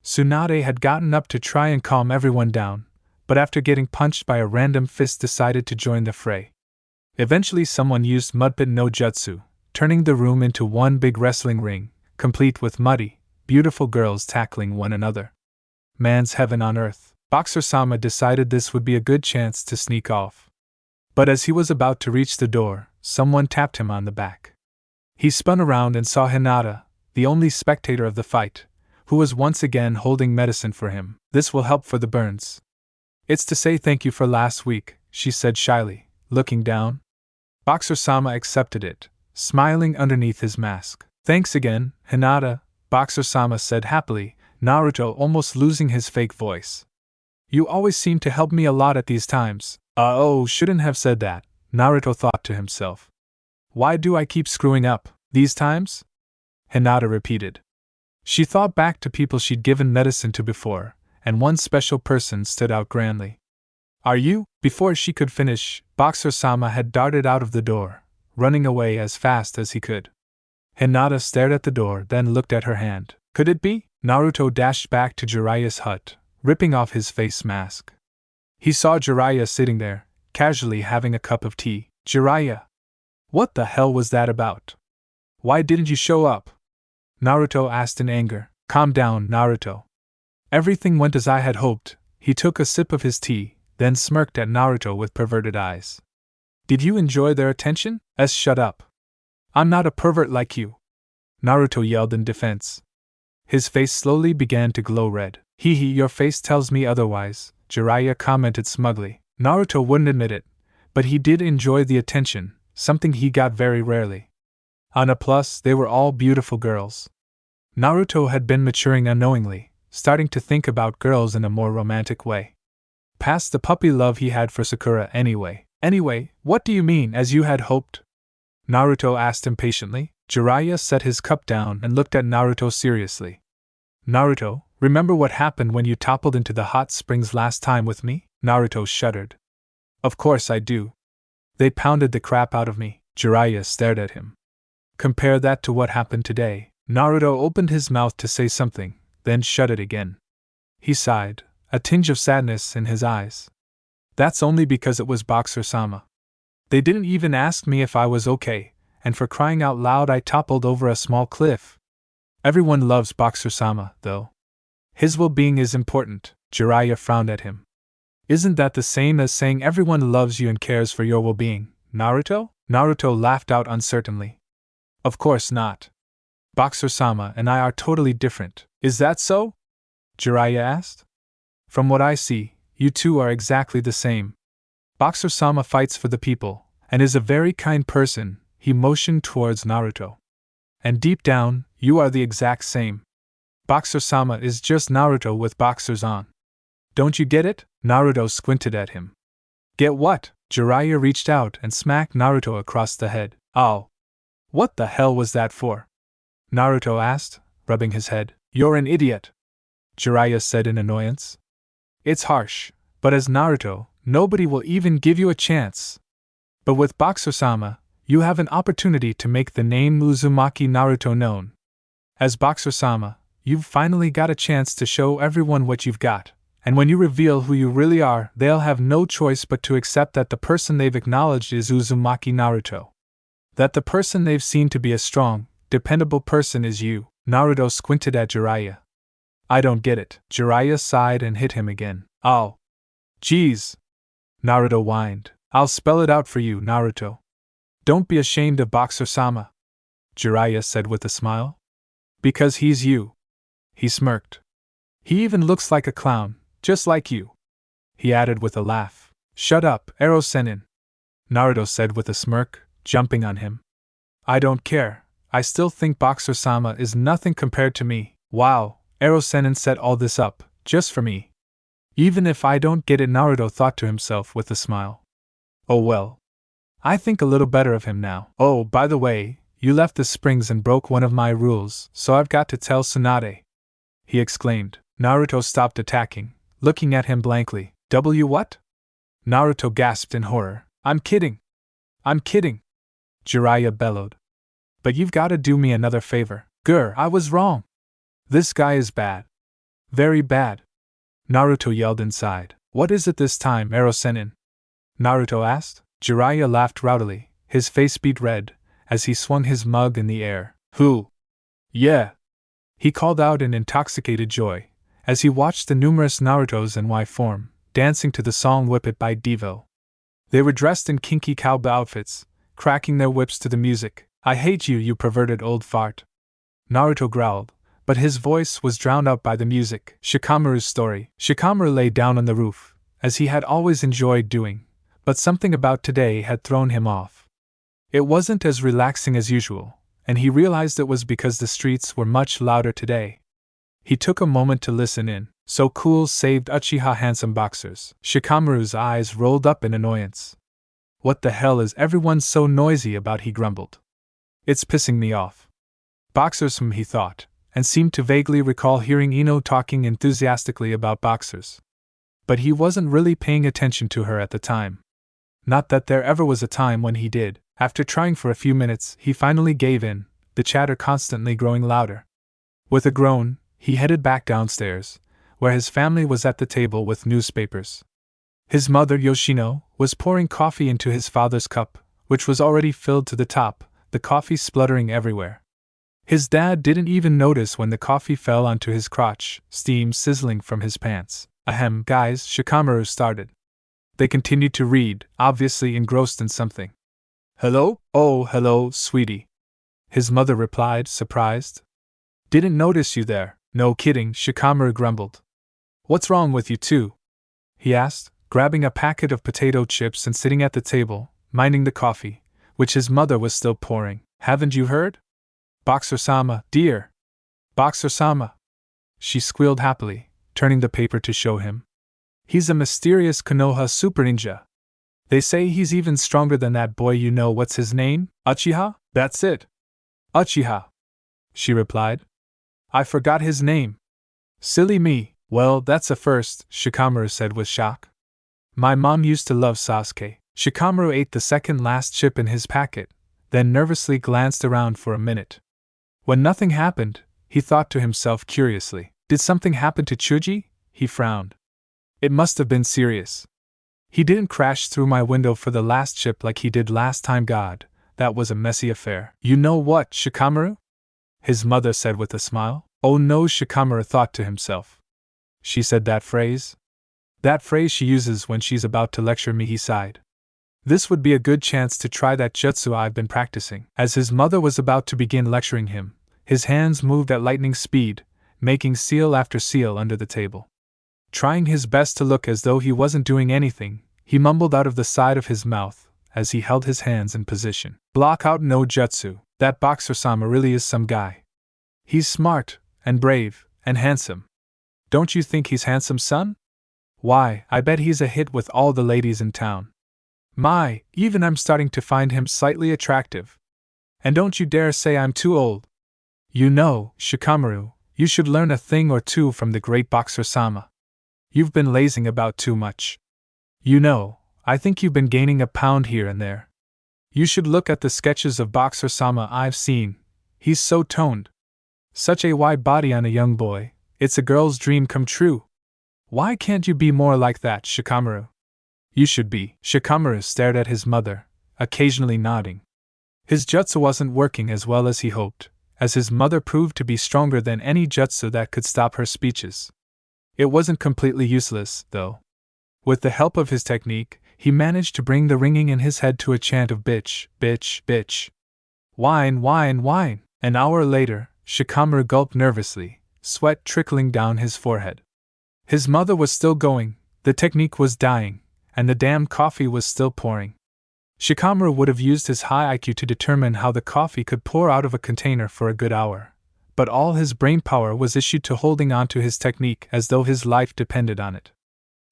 Tsunade had gotten up to try and calm everyone down, but after getting punched by a random fist decided to join the fray. Eventually someone used Mudpit no Jutsu, turning the room into one big wrestling ring, complete with muddy, beautiful girls tackling one another. Man's heaven on earth. Boxer-sama decided this would be a good chance to sneak off. But as he was about to reach the door, someone tapped him on the back. He spun around and saw Hinata, the only spectator of the fight, who was once again holding medicine for him. This will help for the burns. It's to say thank you for last week, she said shyly, looking down. Boxer-sama accepted it, smiling underneath his mask. Thanks again, Hinata, Boxer-sama said happily, Naruto almost losing his fake voice. You always seem to help me a lot at these times. Shouldn't have said that, Naruto thought to himself. Why do I keep screwing up, these times? Hinata repeated. She thought back to people she'd given medicine to before, and one special person stood out grandly. Are you? Before she could finish, Boxer-sama had darted out of the door, running away as fast as he could. Hinata stared at the door, then looked at her hand. Could it be? Naruto dashed back to Jiraiya's hut, ripping off his face mask. He saw Jiraiya sitting there, casually having a cup of tea. Jiraiya! What the hell was that about? Why didn't you show up? Naruto asked in anger. Calm down, Naruto. Everything went as I had hoped. He took a sip of his tea, then smirked at Naruto with perverted eyes. Did you enjoy their attention? Shut up. I'm not a pervert like you, Naruto yelled in defense. His face slowly began to glow red. Your face tells me otherwise, Jiraiya commented smugly. Naruto wouldn't admit it, but he did enjoy the attention, something he got very rarely. On a plus, they were all beautiful girls. Naruto had been maturing unknowingly, starting to think about girls in a more romantic way. Past the puppy love he had for Sakura anyway. Anyway, what do you mean, as you had hoped? Naruto asked impatiently. Jiraiya set his cup down and looked at Naruto seriously. Naruto, remember what happened when you toppled into the hot springs last time with me? Naruto shuddered. Of course I do. They pounded the crap out of me. Jiraiya stared at him. Compare that to what happened today. Naruto opened his mouth to say something, then shut it again. He sighed, a tinge of sadness in his eyes. That's only because it was Boxer-sama. They didn't even ask me if I was okay, and for crying out loud I toppled over a small cliff. Everyone loves Boxer-sama, though. His well-being is important. Jiraiya frowned at him. Isn't that the same as saying everyone loves you and cares for your well-being, Naruto? Naruto laughed out uncertainly. Of course not. Boxer-sama and I are totally different. Is that so? Jiraiya asked. From what I see, you two are exactly the same. Boxer-sama fights for the people, and is a very kind person, he motioned towards Naruto. And deep down, you are the exact same. Boxer-sama is just Naruto with boxers on. Don't you get it? Naruto squinted at him. Get what? Jiraiya reached out and smacked Naruto across the head. Ow! What the hell was that for? Naruto asked, rubbing his head. You're an idiot, Jiraiya said in annoyance. It's harsh, but as Naruto, nobody will even give you a chance. But with Boxer-sama, you have an opportunity to make the name Uzumaki Naruto known. As Boxer-sama, you've finally got a chance to show everyone what you've got, and when you reveal who you really are, they'll have no choice but to accept that the person they've acknowledged is Uzumaki Naruto. That the person they've seen to be a strong, dependable person is you. Naruto squinted at Jiraiya. I don't get it. Jiraiya sighed and hit him again. Oh. Geez. Naruto whined. I'll spell it out for you, Naruto. Don't be ashamed of Boxer-sama, Jiraiya said with a smile. Because he's you. He smirked. He even looks like a clown, just like you. He added with a laugh. Shut up, Ero-sennin, Naruto said with a smirk, jumping on him. I don't care. I still think Boxer-sama is nothing compared to me. Wow, Ero-sennin set all this up, just for me. Even if I don't get it, Naruto thought to himself with a smile. Oh well. I think a little better of him now. Oh, by the way, you left the springs and broke one of my rules, so I've got to tell Tsunade, he exclaimed. Naruto stopped attacking, looking at him blankly. What? Naruto gasped in horror. I'm kidding. I'm kidding, Jiraiya bellowed. But you've got to do me another favor. Grr, I was wrong. This guy is bad. Very bad. Naruto yelled inside. What is it this time, Ero-sennin? Naruto asked. Jiraiya laughed rowdily, his face beet red, as he swung his mug in the air. Who? Yeah! He called out in intoxicated joy, as he watched the numerous Narutos in Y form, dancing to the song Whip It by Devo. They were dressed in kinky cowboy outfits, cracking their whips to the music. I hate you, you perverted old fart, Naruto growled, but his voice was drowned out by the music. Shikamaru's story. Shikamaru lay down on the roof, as he had always enjoyed doing, but something about today had thrown him off. It wasn't as relaxing as usual, and he realized it was because the streets were much louder today. He took a moment to listen in. So cool, saved Uchiha handsome boxers. Shikamaru's eyes rolled up in annoyance. What the hell is everyone so noisy about, he grumbled. It's pissing me off. Boxers, he thought, and seemed to vaguely recall hearing Ino talking enthusiastically about boxers. But he wasn't really paying attention to her at the time. Not that there ever was a time when he did. After trying for a few minutes, he finally gave in, the chatter constantly growing louder. With a groan, he headed back downstairs, where his family was at the table with newspapers. His mother, Yoshino, was pouring coffee into his father's cup, which was already filled to the top, the coffee spluttering everywhere. His dad didn't even notice when the coffee fell onto his crotch, steam sizzling from his pants. Ahem, guys, Shikamaru started. They continued to read, obviously engrossed in something. Hello? Oh, hello, sweetie, his mother replied, surprised. Didn't notice you there. No kidding, Shikamaru grumbled. What's wrong with you two? He asked, grabbing a packet of potato chips and sitting at the table, minding the coffee, which his mother was still pouring. Haven't you heard? Boxer-sama, dear. Boxer-sama. She squealed happily, turning the paper to show him. He's a mysterious Konoha super ninja. They say he's even stronger than that boy you know. What's his name? Uchiha? That's it. Uchiha, she replied. I forgot his name. Silly me. Well, that's a first, Shikamaru said with shock. My mom used to love Sasuke. Shikamaru ate the second last chip in his packet, then nervously glanced around for a minute. When nothing happened, he thought to himself curiously. Did something happen to Choji? He frowned. It must have been serious. He didn't crash through my window for the last chip like he did last time. God, that was a messy affair. You know what, Shikamaru? His mother said with a smile. Oh no, Shikamaru thought to himself. She said that phrase? That phrase she uses when she's about to lecture me, he sighed. This would be a good chance to try that jutsu I've been practicing. As his mother was about to begin lecturing him, his hands moved at lightning speed, making seal after seal under the table. Trying his best to look as though he wasn't doing anything, he mumbled out of the side of his mouth, as he held his hands in position. Block out no jutsu, that Boxer-sama really is some guy. He's smart, and brave, and handsome. Don't you think he's handsome, son? Why, I bet he's a hit with all the ladies in town. My, even I'm starting to find him slightly attractive. And don't you dare say I'm too old. You know, Shikamaru, you should learn a thing or two from the great Boxer-sama. You've been lazing about too much. You know, I think you've been gaining a pound here and there. You should look at the sketches of Boxer-sama I've seen. He's so toned. Such a wide body on a young boy. It's a girl's dream come true. Why can't you be more like that, Shikamaru? You should be. Shikamaru stared at his mother, occasionally nodding. His jutsu wasn't working as well as he hoped, as his mother proved to be stronger than any jutsu that could stop her speeches. It wasn't completely useless, though. With the help of his technique, he managed to bring the ringing in his head to a chant of bitch, bitch, bitch. Whine, whine, whine. An hour later, Shikamaru gulped nervously, sweat trickling down his forehead. His mother was still going, the technique was dying, and the damn coffee was still pouring. Shikamaru would have used his high IQ to determine how the coffee could pour out of a container for a good hour, but all his brain power was issued to holding on to his technique as though his life depended on it.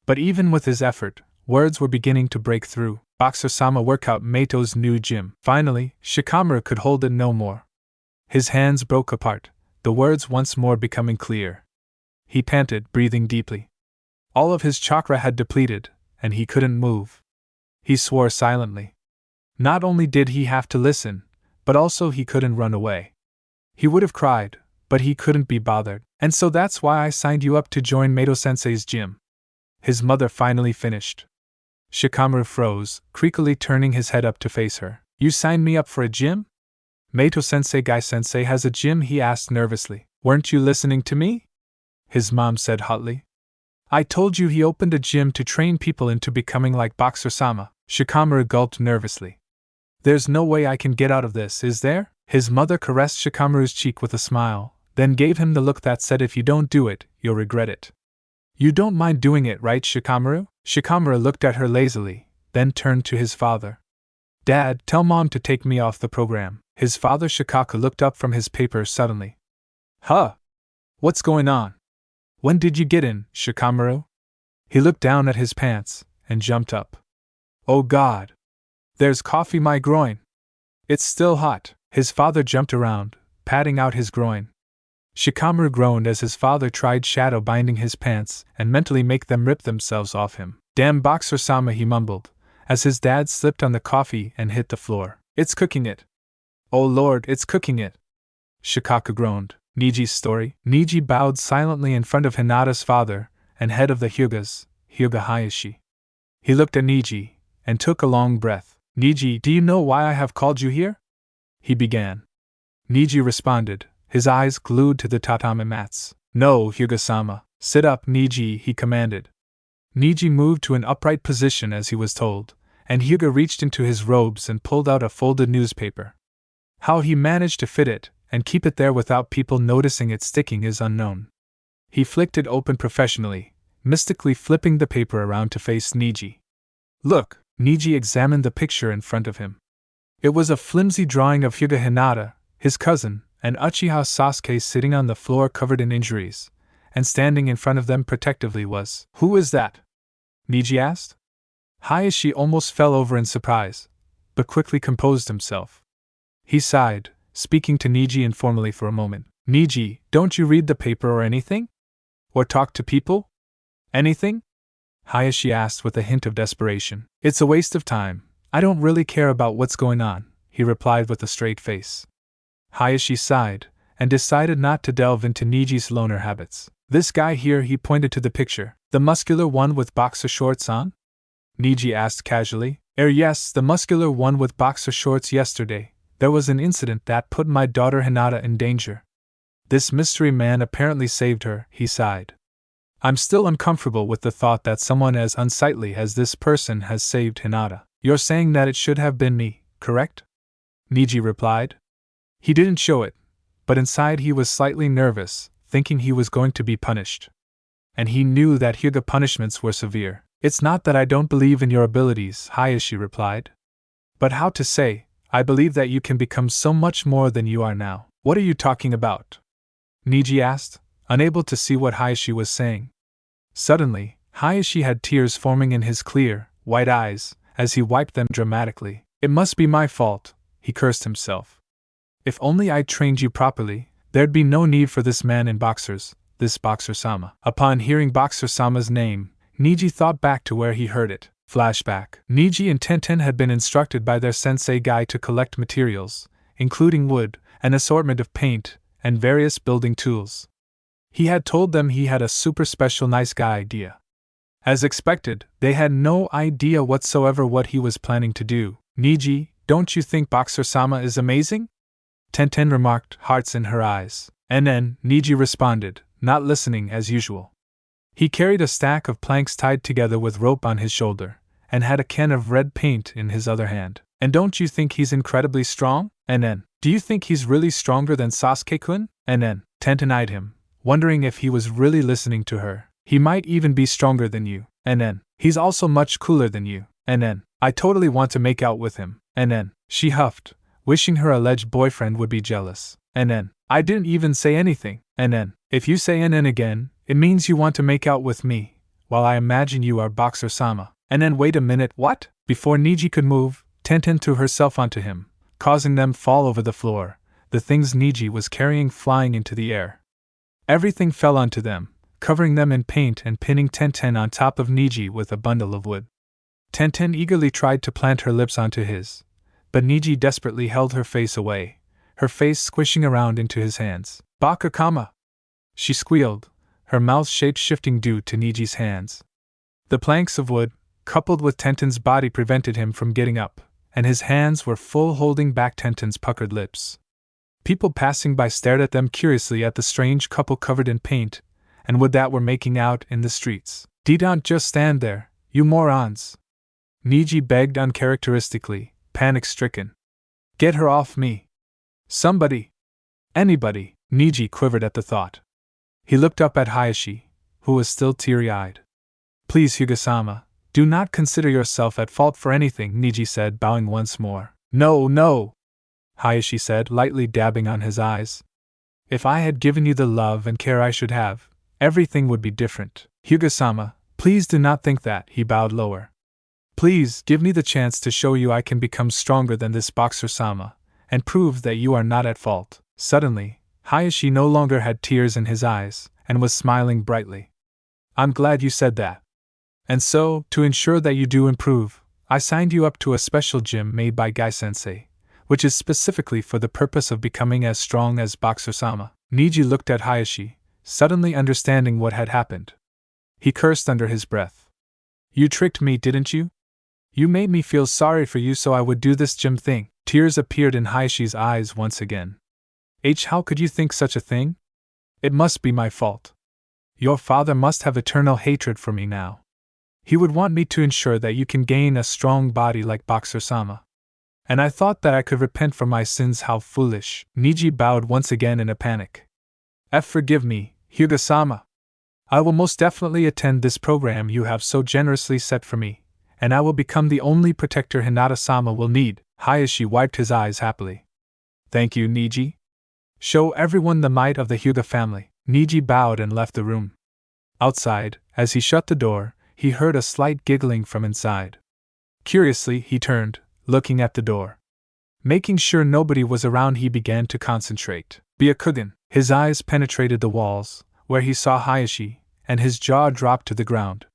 But even with his effort, words were beginning to break through. Boxer-sama workout Mato's new gym. Finally, Shikamaru could hold it no more. His hands broke apart, the words once more becoming clear. He panted, breathing deeply. All of his chakra had depleted, and he couldn't move. He swore silently. Not only did he have to listen, but also he couldn't run away. He would have cried, but he couldn't be bothered, and so that's why I signed you up to join Mato-sensei's gym. His mother finally finished. Shikamaru froze, creakily turning his head up to face her. You signed me up for a gym? Mato-sensei Gai-sensei has a gym, he asked nervously. Weren't you listening to me? His mom said hotly. I told you he opened a gym to train people into becoming like Boxer-sama. Shikamaru gulped nervously. There's no way I can get out of this, is there? His mother caressed Shikamaru's cheek with a smile, then gave him the look that said if you don't do it, you'll regret it. You don't mind doing it, right, Shikamaru? Shikamaru looked at her lazily, then turned to his father. Dad, tell Mom to take me off the program. His father Shikaku looked up from his paper suddenly. Huh? What's going on? When did you get in, Shikamaru? He looked down at his pants, and jumped up. Oh God! There's coffee my groin! It's still hot. His father jumped around, patting out his groin. Shikamaru groaned as his father tried shadow binding his pants and mentally make them rip themselves off him. Damn Boxer-sama, he mumbled, as his dad slipped on the coffee and hit the floor. It's cooking it. Oh Lord, it's cooking it. Shikaku groaned. Neji's story. Neji bowed silently in front of Hinata's father and head of the Hyugas, Hyuga Hayashi. He looked at Neji and took a long breath. Neji, do you know why I have called you here? He began. Neji responded, his eyes glued to the tatami mats. No, Hyuga-sama. Sit up, Neji, he commanded. Neji moved to an upright position as he was told, and Hyuga reached into his robes and pulled out a folded newspaper. How he managed to fit it and keep it there without people noticing it sticking is unknown. He flicked it open professionally, mystically flipping the paper around to face Neji. Look! Neji examined the picture in front of him. It was a flimsy drawing of Hyuga Hinata, his cousin, and Uchiha Sasuke sitting on the floor covered in injuries, and standing in front of them protectively was. Who is that? Neji asked. Hayashi almost fell over in surprise, but quickly composed himself. He sighed, speaking to Neji informally for a moment. Neji, don't you read the paper or anything? Or talk to people? Anything? Hayashi asked with a hint of desperation. It's a waste of time. I don't really care about what's going on, he replied with a straight face. Hayashi sighed, and decided not to delve into Neji's loner habits. This guy here, he pointed to the picture. The muscular one with boxer shorts on? Neji asked casually. Yes, the muscular one with boxer shorts. Yesterday, there was an incident that put my daughter Hinata in danger. This mystery man apparently saved her, he sighed. I'm still uncomfortable with the thought that someone as unsightly as this person has saved Hinata. You're saying that it should have been me, correct? Neji replied. He didn't show it, but inside he was slightly nervous, thinking he was going to be punished. And he knew that Hyuga punishments were severe. It's not that I don't believe in your abilities, Hayashi replied. But how to say, I believe that you can become so much more than you are now. What are you talking about? Neji asked, unable to see what Hayashi was saying. Suddenly, Hayashi had tears forming in his clear, white eyes, as he wiped them dramatically. It must be my fault, he cursed himself. If only I'd trained you properly, there'd be no need for this man in boxers, this Boxer-sama. Upon hearing Boxer-sama's name, Neji thought back to where he heard it. Flashback. Neji and Tenten had been instructed by their sensei Guy to collect materials, including wood, an assortment of paint, and various building tools. He had told them he had a super special nice guy idea. As expected, they had no idea whatsoever what he was planning to do. Neji, don't you think Boxer-sama is amazing? Tenten remarked, hearts in her eyes. And then, Neji responded, not listening as usual. He carried a stack of planks tied together with rope on his shoulder, and had a can of red paint in his other hand. And don't you think he's incredibly strong? And then, do you think he's really stronger than Sasuke-kun? And then, Tenten eyed him, wondering if he was really listening to her. He might even be stronger than you. And then, he's also much cooler than you. And then, I totally want to make out with him. And then, she huffed, wishing her alleged boyfriend would be jealous. And then, I didn't even say anything. And then, if you say "and then" again, it means you want to make out with me, while I imagine you are Boxer-sama. And then wait a minute, what? Before Neji could move, Tenten threw herself onto him, causing them fall over the floor, the things Neji was carrying flying into the air. Everything fell onto them, covering them in paint and pinning Tenten on top of Neji with a bundle of wood. Tenten eagerly tried to plant her lips onto his, but Neji desperately held her face away, her face squishing around into his hands. Bakakama! She squealed, her mouth shape shifting due to Neji's hands. The planks of wood, coupled with Tenten's body, prevented him from getting up, and his hands were full holding back Tenten's puckered lips. People passing by stared at them curiously at the strange couple covered in paint and wood that were making out in the streets. Don't just stand there, you morons! Neji begged uncharacteristically, panic-stricken. Get her off me! Somebody! Anybody! Neji quivered at the thought. He looked up at Hayashi, who was still teary-eyed. Please, Hyuga-sama, do not consider yourself at fault for anything, Neji said, bowing once more. No, no! Hayashi said, lightly dabbing on his eyes. If I had given you the love and care I should have, everything would be different. Hyuga-sama, please do not think that, he bowed lower. Please, give me the chance to show you I can become stronger than this Boxer-sama, and prove that you are not at fault. Suddenly, Hayashi no longer had tears in his eyes, and was smiling brightly. I'm glad you said that. And so, to ensure that you do improve, I signed you up to a special gym made by Guy-sensei, which is specifically for the purpose of becoming as strong as Boxer-sama. Neji looked at Hayashi, suddenly understanding what had happened. He cursed under his breath. You tricked me, didn't you? You made me feel sorry for you so I would do this gym thing. Tears appeared in Hayashi's eyes once again. How could you think such a thing? It must be my fault. Your father must have eternal hatred for me now. He would want me to ensure that you can gain a strong body like Boxer-sama. And I thought that I could repent for my sins. How foolish. Neji bowed once again in a panic. Forgive me, Hyuga-sama. I will most definitely attend this program you have so generously set for me, and I will become the only protector Hinata-sama will need. Hayashi wiped his eyes happily. Thank you, Neji. Show everyone the might of the Hyuga family. Neji bowed and left the room. Outside, as he shut the door, he heard a slight giggling from inside. Curiously, he turned, looking at the door. Making sure nobody was around, he began to concentrate. Byakugan. His eyes penetrated the walls, where he saw Hayashi, and his jaw dropped to the ground.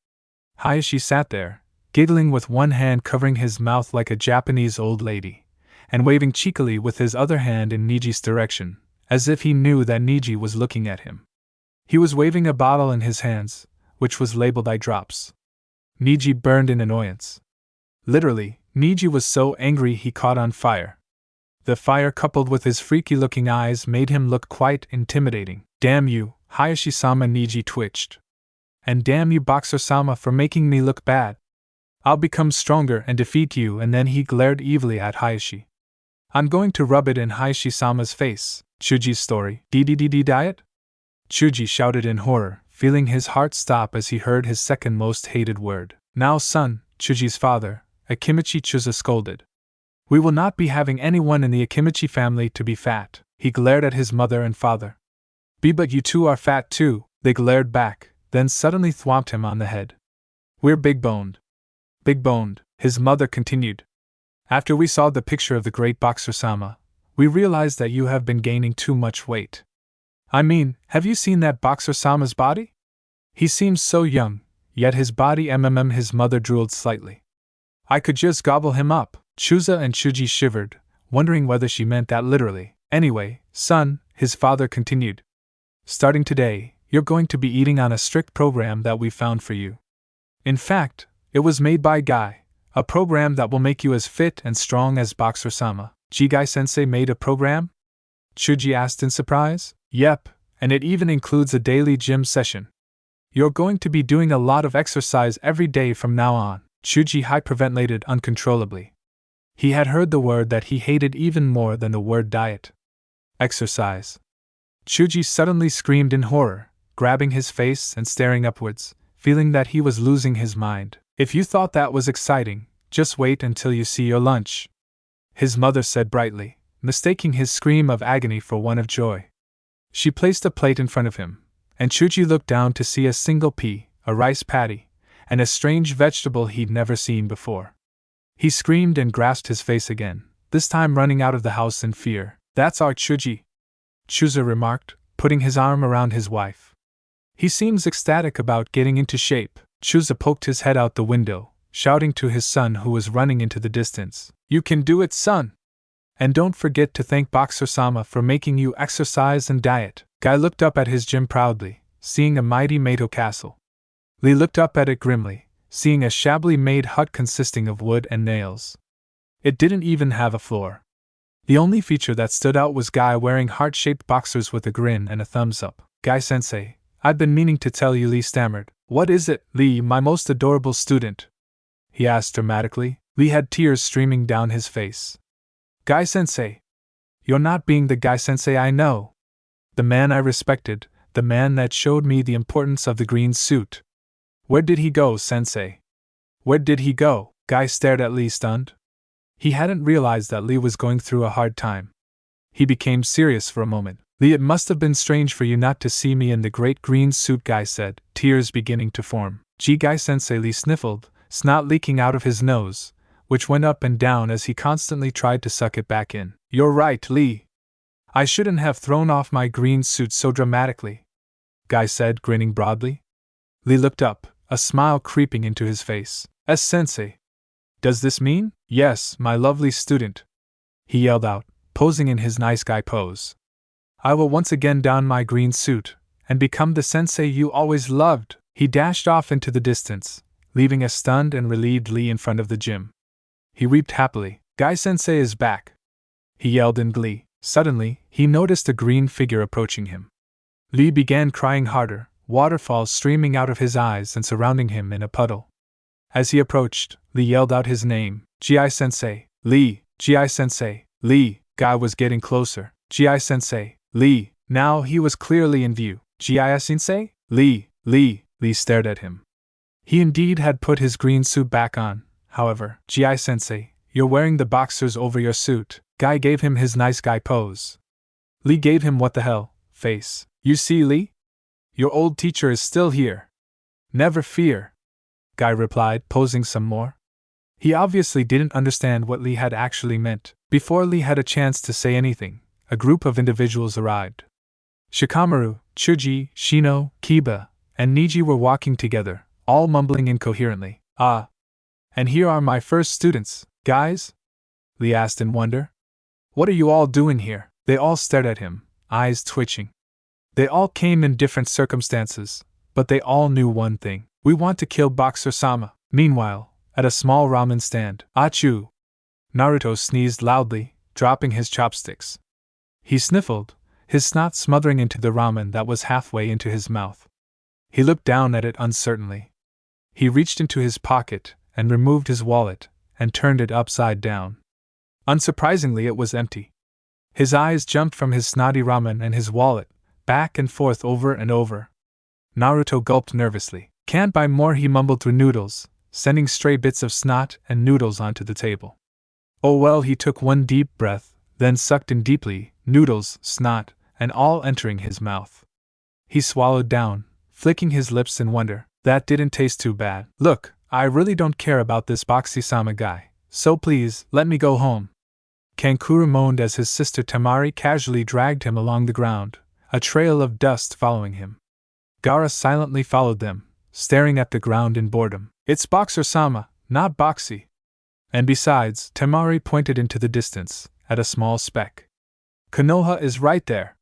Hayashi sat there, giggling with one hand covering his mouth like a Japanese old lady, and waving cheekily with his other hand in Neji's direction, as if he knew that Neji was looking at him. He was waving a bottle in his hands, which was labeled eye drops. Neji burned in annoyance. Literally, Neji was so angry he caught on fire. The fire coupled with his freaky-looking eyes made him look quite intimidating. Damn you, Hayashi-sama, Neji twitched. And damn you, Boxer-sama, for making me look bad. I'll become stronger and defeat you. And then he glared evilly at Hayashi. I'm going to rub it in Hayashi-sama's face. Choji's story. Diet? Choji shouted in horror, feeling his heart stop as he heard his second most hated word. Now son, Choji's father, Akimichi Chusa scolded. We will not be having anyone in the Akimichi family to be fat. He glared at his mother and father. But you two are fat too, they glared back, then suddenly thwomped him on the head. We're big-boned. Big-boned, his mother continued. After we saw the picture of the great Boxer-sama, we realized that you have been gaining too much weight. I mean, have you seen that Boxer-sama's body? He seems so young, yet his body his mother drooled slightly. I could just gobble him up. Chusa and Choji shivered, wondering whether she meant that literally. Anyway, son, his father continued. Starting today, you're going to be eating on a strict program that we found for you. In fact, it was made by Guy, a program that will make you as fit and strong as Boxer-sama. Jigai-sensei made a program? Choji asked in surprise. Yep, and it even includes a daily gym session. You're going to be doing a lot of exercise every day from now on. Choji hyperventilated uncontrollably. He had heard the word that he hated even more than the word diet. Exercise. Choji suddenly screamed in horror, grabbing his face and staring upwards, feeling that he was losing his mind. If you thought that was exciting, just wait until you see your lunch, his mother said brightly, mistaking his scream of agony for one of joy. She placed a plate in front of him, and Choji looked down to see a single pea, a rice patty, and a strange vegetable he'd never seen before. He screamed and grasped his face again, this time running out of the house in fear. That's our Choji, Chusa remarked, putting his arm around his wife. He seems ecstatic about getting into shape. Chusa poked his head out the window, shouting to his son who was running into the distance. You can do it, son! And don't forget to thank Boxer-sama for making you exercise and diet. Guy looked up at his gym proudly, seeing a mighty Mato castle. Lee looked up at it grimly, seeing a shabbily made hut consisting of wood and nails. It didn't even have a floor. The only feature that stood out was Guy wearing heart-shaped boxers with a grin and a thumbs up. Guy-sensei, I've been meaning to tell you, Lee stammered. What is it, Lee, my most adorable student? He asked dramatically. Lee had tears streaming down his face. Guy-sensei. You're not being the Guy-sensei I know. The man I respected, the man that showed me the importance of the green suit. Where did he go, sensei? Where did he go? Guy stared at Lee stunned. He hadn't realized that Lee was going through a hard time. He became serious for a moment. Lee, it must have been strange for you not to see me in the great green suit, Guy said, tears beginning to form. Gee, Guy-sensei, Lee sniffled, snot leaking out of his nose, which went up and down as he constantly tried to suck it back in. You're right, Lee. I shouldn't have thrown off my green suit so dramatically, Guy said, grinning broadly. Lee looked up, a smile creeping into his face. Sensei. Does this mean? Yes, my lovely student, he yelled out, posing in his nice guy pose. I will once again don my green suit, and become the sensei you always loved. He dashed off into the distance, leaving a stunned and relieved Lee in front of the gym. He wept happily. Guy-sensei is back, he yelled in glee. Suddenly, he noticed a green figure approaching him. Lee began crying harder, waterfalls streaming out of his eyes and surrounding him in a puddle. As he approached, Lee yelled out his name. Gi-sensei, Lee, Gi-sensei, Lee. Guy was getting closer. Gi-sensei, Lee. Now he was clearly in view. Gi-sensei, Lee, Lee. Lee stared at him. He indeed had put his green suit back on, however. Gi-sensei, you're wearing the boxers over your suit. Guy gave him his nice guy pose. Lee gave him what the hell face. You see, Lee? Your old teacher is still here. Never fear, Guy replied, posing some more. He obviously didn't understand what Lee had actually meant. Before Lee had a chance to say anything, a group of individuals arrived. Shikamaru, Choji, Shino, Kiba, and Neji were walking together, all mumbling incoherently. Ah. And here are my first students, guys? Lee asked in wonder. What are you all doing here? They all stared at him, eyes twitching. They all came in different circumstances, but they all knew one thing. We want to kill Boxer-sama. Meanwhile, at a small ramen stand, achoo! Naruto sneezed loudly, dropping his chopsticks. He sniffled, his snot smothering into the ramen that was halfway into his mouth. He looked down at it uncertainly. He reached into his pocket and removed his wallet and turned it upside down. Unsurprisingly, it was empty. His eyes jumped from his snotty ramen and his wallet, back and forth over and over. Naruto gulped nervously. Can't buy more, he mumbled through noodles, sending stray bits of snot and noodles onto the table. Oh well, he took one deep breath, then sucked in deeply, noodles, snot, and all entering his mouth. He swallowed down, flicking his lips in wonder. That didn't taste too bad. Look, I really don't care about this Boxy-sama guy, so please, let me go home. Kankuro moaned as his sister Tamari casually dragged him along the ground, a trail of dust following him. Gaara silently followed them, staring at the ground in boredom. It's Boxer-sama, not Boxy, And besides, Temari pointed into the distance, at a small speck. Konoha is right there.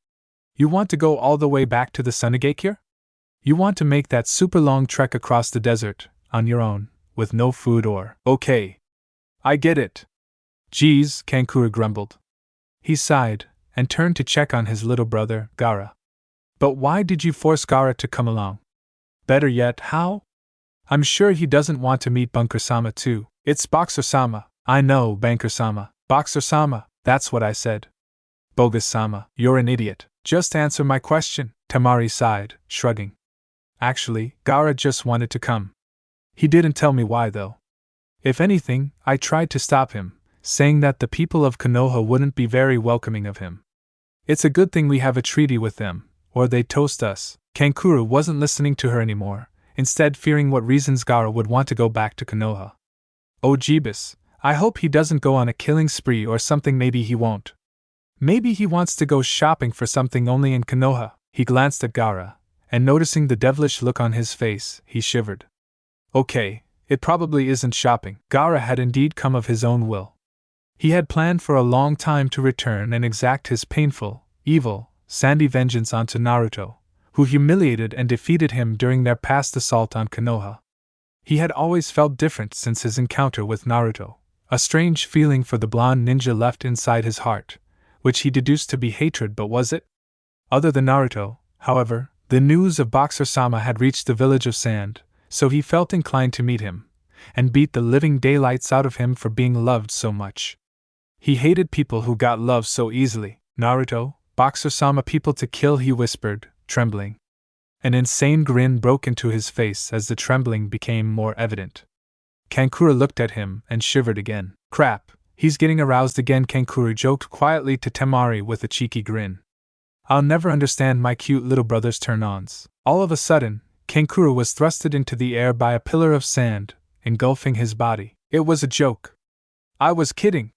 You want to go all the way back to the Tsunade here? You want to make that super long trek across the desert, on your own, with no food or… Okay. I get it. Geez, Kankura grumbled. He sighed, and turned to check on his little brother, Gaara. But why did you force Gaara to come along? Better yet, how? I'm sure he doesn't want to meet Bunker-sama too. It's Boxer-sama. I know, Banker-sama. Boxer-sama, that's what I said. Bogus-sama, you're an idiot. Just answer my question, Temari sighed, shrugging. Actually, Gaara just wanted to come. He didn't tell me why though. If anything, I tried to stop him, saying that the people of Konoha wouldn't be very welcoming of him. It's a good thing we have a treaty with them, or they'd toast us. Kankura wasn't listening to her anymore, instead fearing what reasons Gaara would want to go back to Konoha. Oh Jeebus, I hope he doesn't go on a killing spree or something. Maybe he won't. Maybe he wants to go shopping for something only in Konoha. He glanced at Gaara, and noticing the devilish look on his face, he shivered. Okay, it probably isn't shopping. Gaara had indeed come of his own will. He had planned for a long time to return and exact his painful, evil, sandy vengeance onto Naruto, who humiliated and defeated him during their past assault on Konoha. He had always felt different since his encounter with Naruto. A strange feeling for the blonde ninja left inside his heart, which he deduced to be hatred, but was it? Other than Naruto, however, the news of Boxer-sama had reached the village of Sand, so he felt inclined to meet him, and beat the living daylights out of him for being loved so much. He hated people who got loved so easily. Naruto, Boxer-sama people to kill, he whispered, trembling. An insane grin broke into his face as the trembling became more evident. Kankura looked at him and shivered again. Crap, he's getting aroused again, Kankura joked quietly to Temari with a cheeky grin. I'll never understand my cute little brother's turn-ons. All of a sudden, Kankura was thrusted into the air by a pillar of sand, engulfing his body. It was a joke. I was kidding,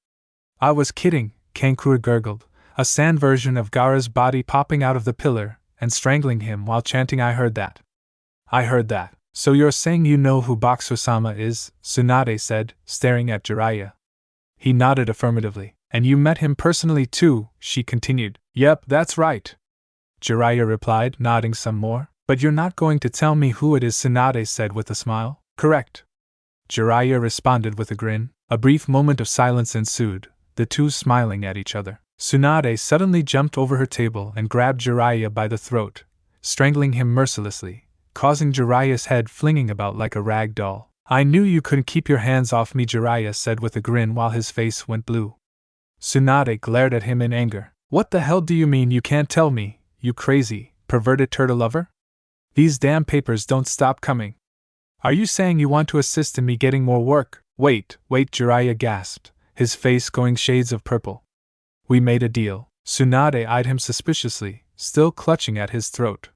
Kankura gurgled, a sand version of Gaara's body popping out of the pillar and strangling him while chanting, I heard that. I heard that. So you're saying you know who Boxer-sama is? Tsunade said, staring at Jiraiya. He nodded affirmatively. And you met him personally too, she continued. Yep, that's right, Jiraiya replied, nodding some more. But you're not going to tell me who it is, Tsunade said with a smile. Correct, Jiraiya responded with a grin. A brief moment of silence ensued, the two smiling at each other. Tsunade suddenly jumped over her table and grabbed Jiraiya by the throat, strangling him mercilessly, causing Jiraiya's head flinging about like a rag doll. I knew you couldn't keep your hands off me, Jiraiya said with a grin while his face went blue. Tsunade glared at him in anger. What the hell do you mean you can't tell me, you crazy, perverted turtle lover? These damn papers don't stop coming. Are you saying you want to assist in me getting more work? Wait, Jiraiya gasped, his face going shades of purple. We made a deal. Tsunade eyed him suspiciously, still clutching at his throat.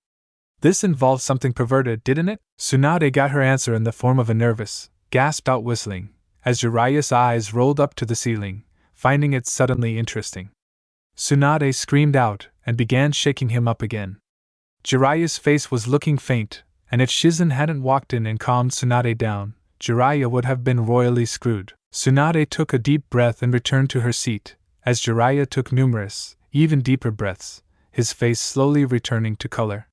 This involved something perverted, didn't it? Tsunade got her answer in the form of a nervous, gasped-out whistling, as Jiraiya's eyes rolled up to the ceiling, finding it suddenly interesting. Tsunade screamed out and began shaking him up again. Jiraiya's face was looking faint, and if Shizen hadn't walked in and calmed Tsunade down, Jiraiya would have been royally screwed. Tsunade took a deep breath and returned to her seat, as Jiraiya took numerous, even deeper breaths, his face slowly returning to color.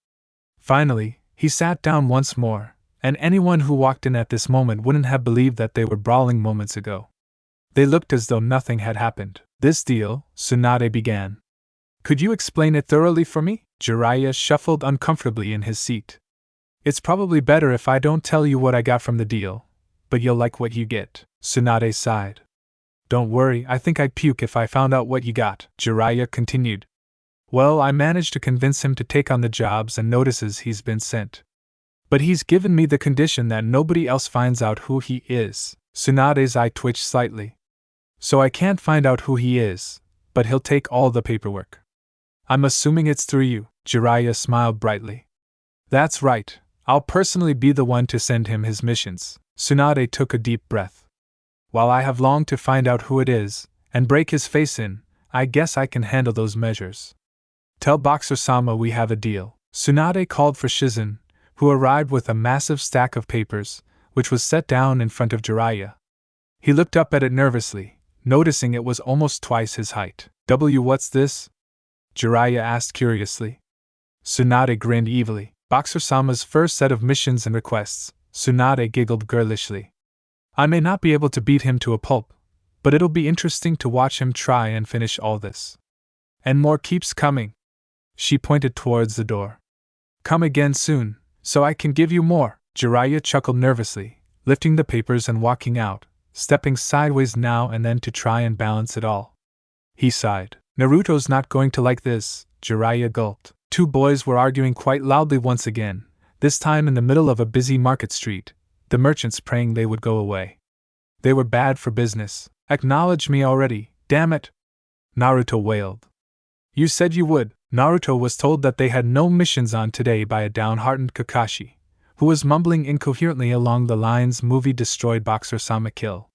Finally, he sat down once more, and anyone who walked in at this moment wouldn't have believed that they were brawling moments ago. They looked as though nothing had happened. This deal, Tsunade began. Could you explain it thoroughly for me? Jiraiya shuffled uncomfortably in his seat. It's probably better if I don't tell you what I got from the deal, but you'll like what you get, Tsunade sighed. Don't worry, I think I'd puke if I found out what you got, Jiraiya continued. Well, I managed to convince him to take on the jobs and notices he's been sent. But he's given me the condition that nobody else finds out who he is. Tsunade's eye twitched slightly. So I can't find out who he is, but he'll take all the paperwork. I'm assuming it's through you, Jiraiya smiled brightly. That's right, I'll personally be the one to send him his missions. Tsunade took a deep breath. While I have longed to find out who it is, and break his face in, I guess I can handle those measures. Tell Boxer-sama we have a deal. Tsunade called for Shizen, who arrived with a massive stack of papers, which was set down in front of Jiraiya. He looked up at it nervously, noticing it was almost twice his height. What's this? Jiraiya asked curiously. Tsunade grinned evilly. Boxer-sama's first set of missions and requests. Tsunade giggled girlishly. I may not be able to beat him to a pulp, but it'll be interesting to watch him try and finish all this. And more keeps coming. She pointed towards the door. Come again soon, so I can give you more. Jiraiya chuckled nervously, lifting the papers and walking out, stepping sideways now and then to try and balance it all. He sighed. Naruto's not going to like this, Jiraiya gulped. Two boys were arguing quite loudly once again, this time in the middle of a busy market street, the merchants praying they would go away. They were bad for business. Acknowledge me already, damn it! Naruto wailed. You said you would. Naruto was told that they had no missions on today by a downhearted Kakashi, who was mumbling incoherently along the lines movie destroyed Boxer-sama kill.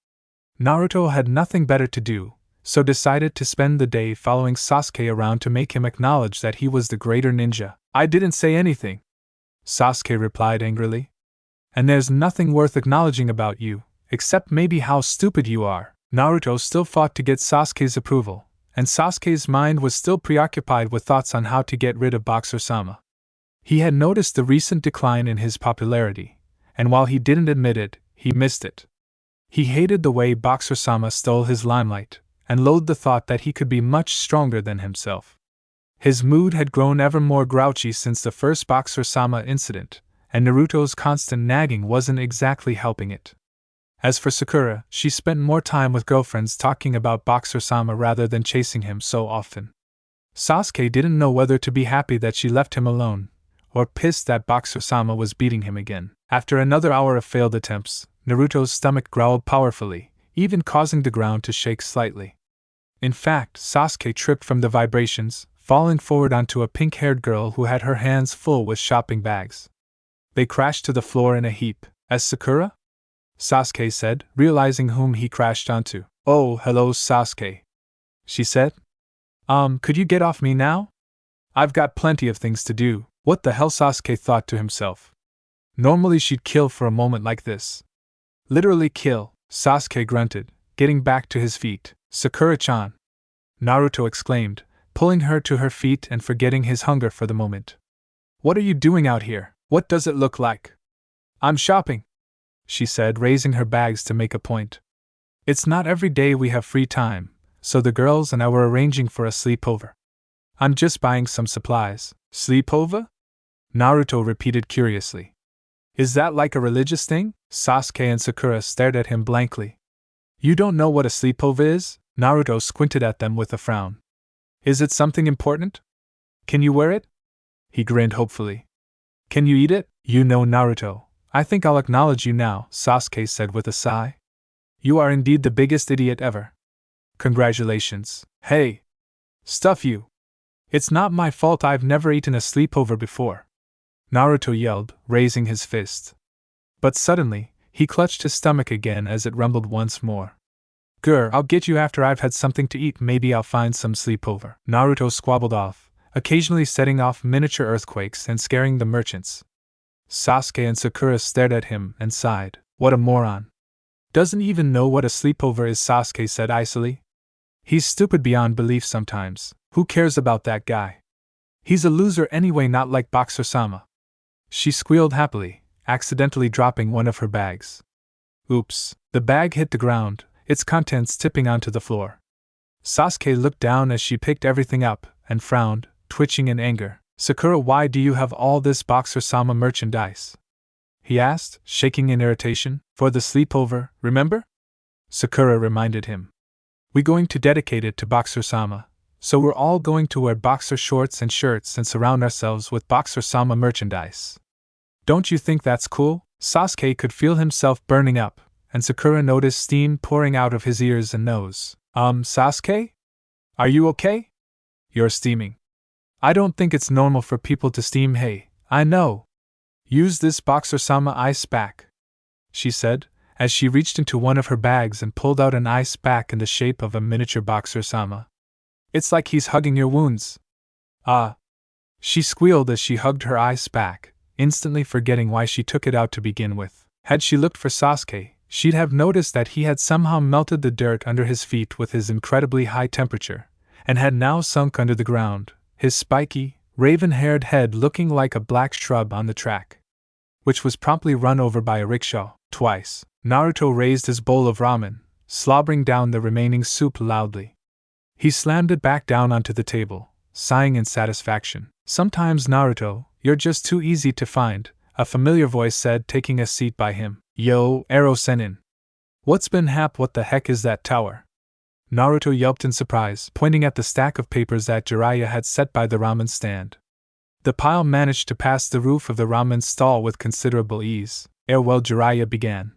Naruto had nothing better to do, so decided to spend the day following Sasuke around to make him acknowledge that he was the greater ninja. I didn't say anything, Sasuke replied angrily. And there's nothing worth acknowledging about you, except maybe how stupid you are. Naruto still fought to get Sasuke's approval, and Sasuke's mind was still preoccupied with thoughts on how to get rid of Boxer-sama. He had noticed the recent decline in his popularity, and while he didn't admit it, he missed it. He hated the way Boxer-sama stole his limelight, and loathed the thought that he could be much stronger than himself. His mood had grown ever more grouchy since the first Boxer-sama incident, and Naruto's constant nagging wasn't exactly helping it. As for Sakura, she spent more time with girlfriends talking about Boxer-sama rather than chasing him so often. Sasuke didn't know whether to be happy that she left him alone, or pissed that Boxer-sama was beating him again. After another hour of failed attempts, Naruto's stomach growled powerfully, even causing the ground to shake slightly. In fact, Sasuke tripped from the vibrations, falling forward onto a pink-haired girl who had her hands full with shopping bags. They crashed to the floor in a heap. As Sakura? Sasuke said, realizing whom he crashed onto. Oh, hello Sasuke, she said. Could you get off me now? I've got plenty of things to do. What the hell, Sasuke thought to himself. Normally she'd kill for a moment like this. Literally kill, Sasuke grunted, getting back to his feet. Sakura-chan! Naruto exclaimed, pulling her to her feet and forgetting his hunger for the moment. What are you doing out here? What does it look like? I'm shopping, she said, raising her bags to make a point. It's not every day we have free time, so the girls and I were arranging for a sleepover. I'm just buying some supplies. Sleepover? Naruto repeated curiously. Is that like a religious thing? Sasuke and Sakura stared at him blankly. You don't know what a sleepover is? Naruto squinted at them with a frown. Is it something important? Can you wear it? He grinned hopefully. Can you eat it? You know, Naruto, I think I'll acknowledge you now, Sasuke said with a sigh. You are indeed the biggest idiot ever. Congratulations. Hey! Stuff you! It's not my fault I've never eaten a sleepover before, Naruto yelled, raising his fist. But suddenly, he clutched his stomach again as it rumbled once more. Grr, I'll get you after I've had something to eat, maybe I'll find some sleepover. Naruto squabbled off, occasionally setting off miniature earthquakes and scaring the merchants. Sasuke and Sakura stared at him and sighed. What a moron. Doesn't even know what a sleepover is, Sasuke said icily. He's stupid beyond belief sometimes. Who cares about that guy? He's a loser anyway, not like Boxer-sama. She squealed happily, accidentally dropping one of her bags. Oops, the bag hit the ground, its contents tipping onto the floor. Sasuke looked down as she picked everything up, and frowned, twitching in anger. Sakura, why do you have all this Boxer-sama merchandise? He asked, shaking in irritation. For the sleepover, remember? Sakura reminded him. We're going to dedicate it to Boxer-sama, so we're all going to wear boxer shorts and shirts and surround ourselves with Boxer-sama merchandise. Don't you think that's cool? Sasuke could feel himself burning up, and Sakura noticed steam pouring out of his ears and nose. Sasuke? Are you okay? You're steaming. I don't think it's normal for people to steam. Hey, I know. Use this Boxer-sama ice pack, she said, as she reached into one of her bags and pulled out an ice pack in the shape of a miniature Boxer-sama. It's like he's hugging your wounds. Ah! She squealed as she hugged her ice pack, instantly forgetting why she took it out to begin with. Had she looked for Sasuke, she'd have noticed that he had somehow melted the dirt under his feet with his incredibly high temperature, and had now sunk under the ground, his spiky, raven-haired head looking like a black shrub on the track, which was promptly run over by a rickshaw. Twice, Naruto raised his bowl of ramen, slobbering down the remaining soup loudly. He slammed it back down onto the table, sighing in satisfaction. "Sometimes, Naruto, you're just too easy to find," a familiar voice said, taking a seat by him. "Yo, Ero Senin. What the heck is that tower?" Naruto yelped in surprise, pointing at the stack of papers that Jiraiya had set by the ramen stand. The pile managed to pass the roof of the ramen stall with considerable ease. "Well," Jiraiya began,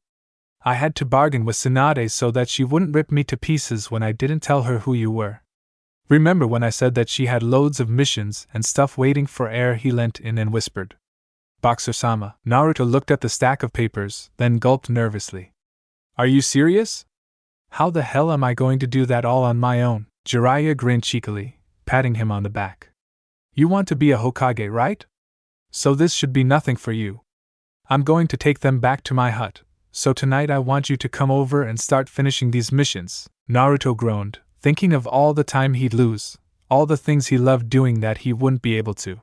"I had to bargain with Tsunade so that she wouldn't rip me to pieces when I didn't tell her who you were. Remember when I said that she had loads of missions and stuff waiting for air?" He leant in and whispered. "Boxer-sama." Naruto looked at the stack of papers, then gulped nervously. "Are you serious? How the hell am I going to do that all on my own?" Jiraiya grinned cheekily, patting him on the back. "You want to be a Hokage, right? So this should be nothing for you. I'm going to take them back to my hut, so tonight I want you to come over and start finishing these missions." Naruto groaned, thinking of all the time he'd lose, all the things he loved doing that he wouldn't be able to.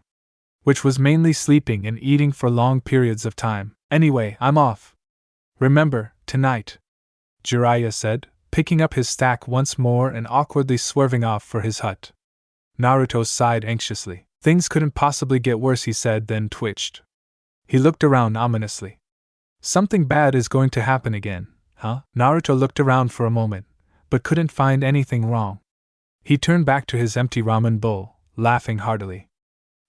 Which was mainly sleeping and eating for long periods of time. "Anyway, I'm off. Remember, tonight," Jiraiya said, picking up his stack once more and awkwardly swerving off for his hut. Naruto sighed anxiously. "Things couldn't possibly get worse," he said, then twitched. He looked around ominously. "Something bad is going to happen again, huh?" Naruto looked around for a moment, but couldn't find anything wrong. He turned back to his empty ramen bowl, laughing heartily.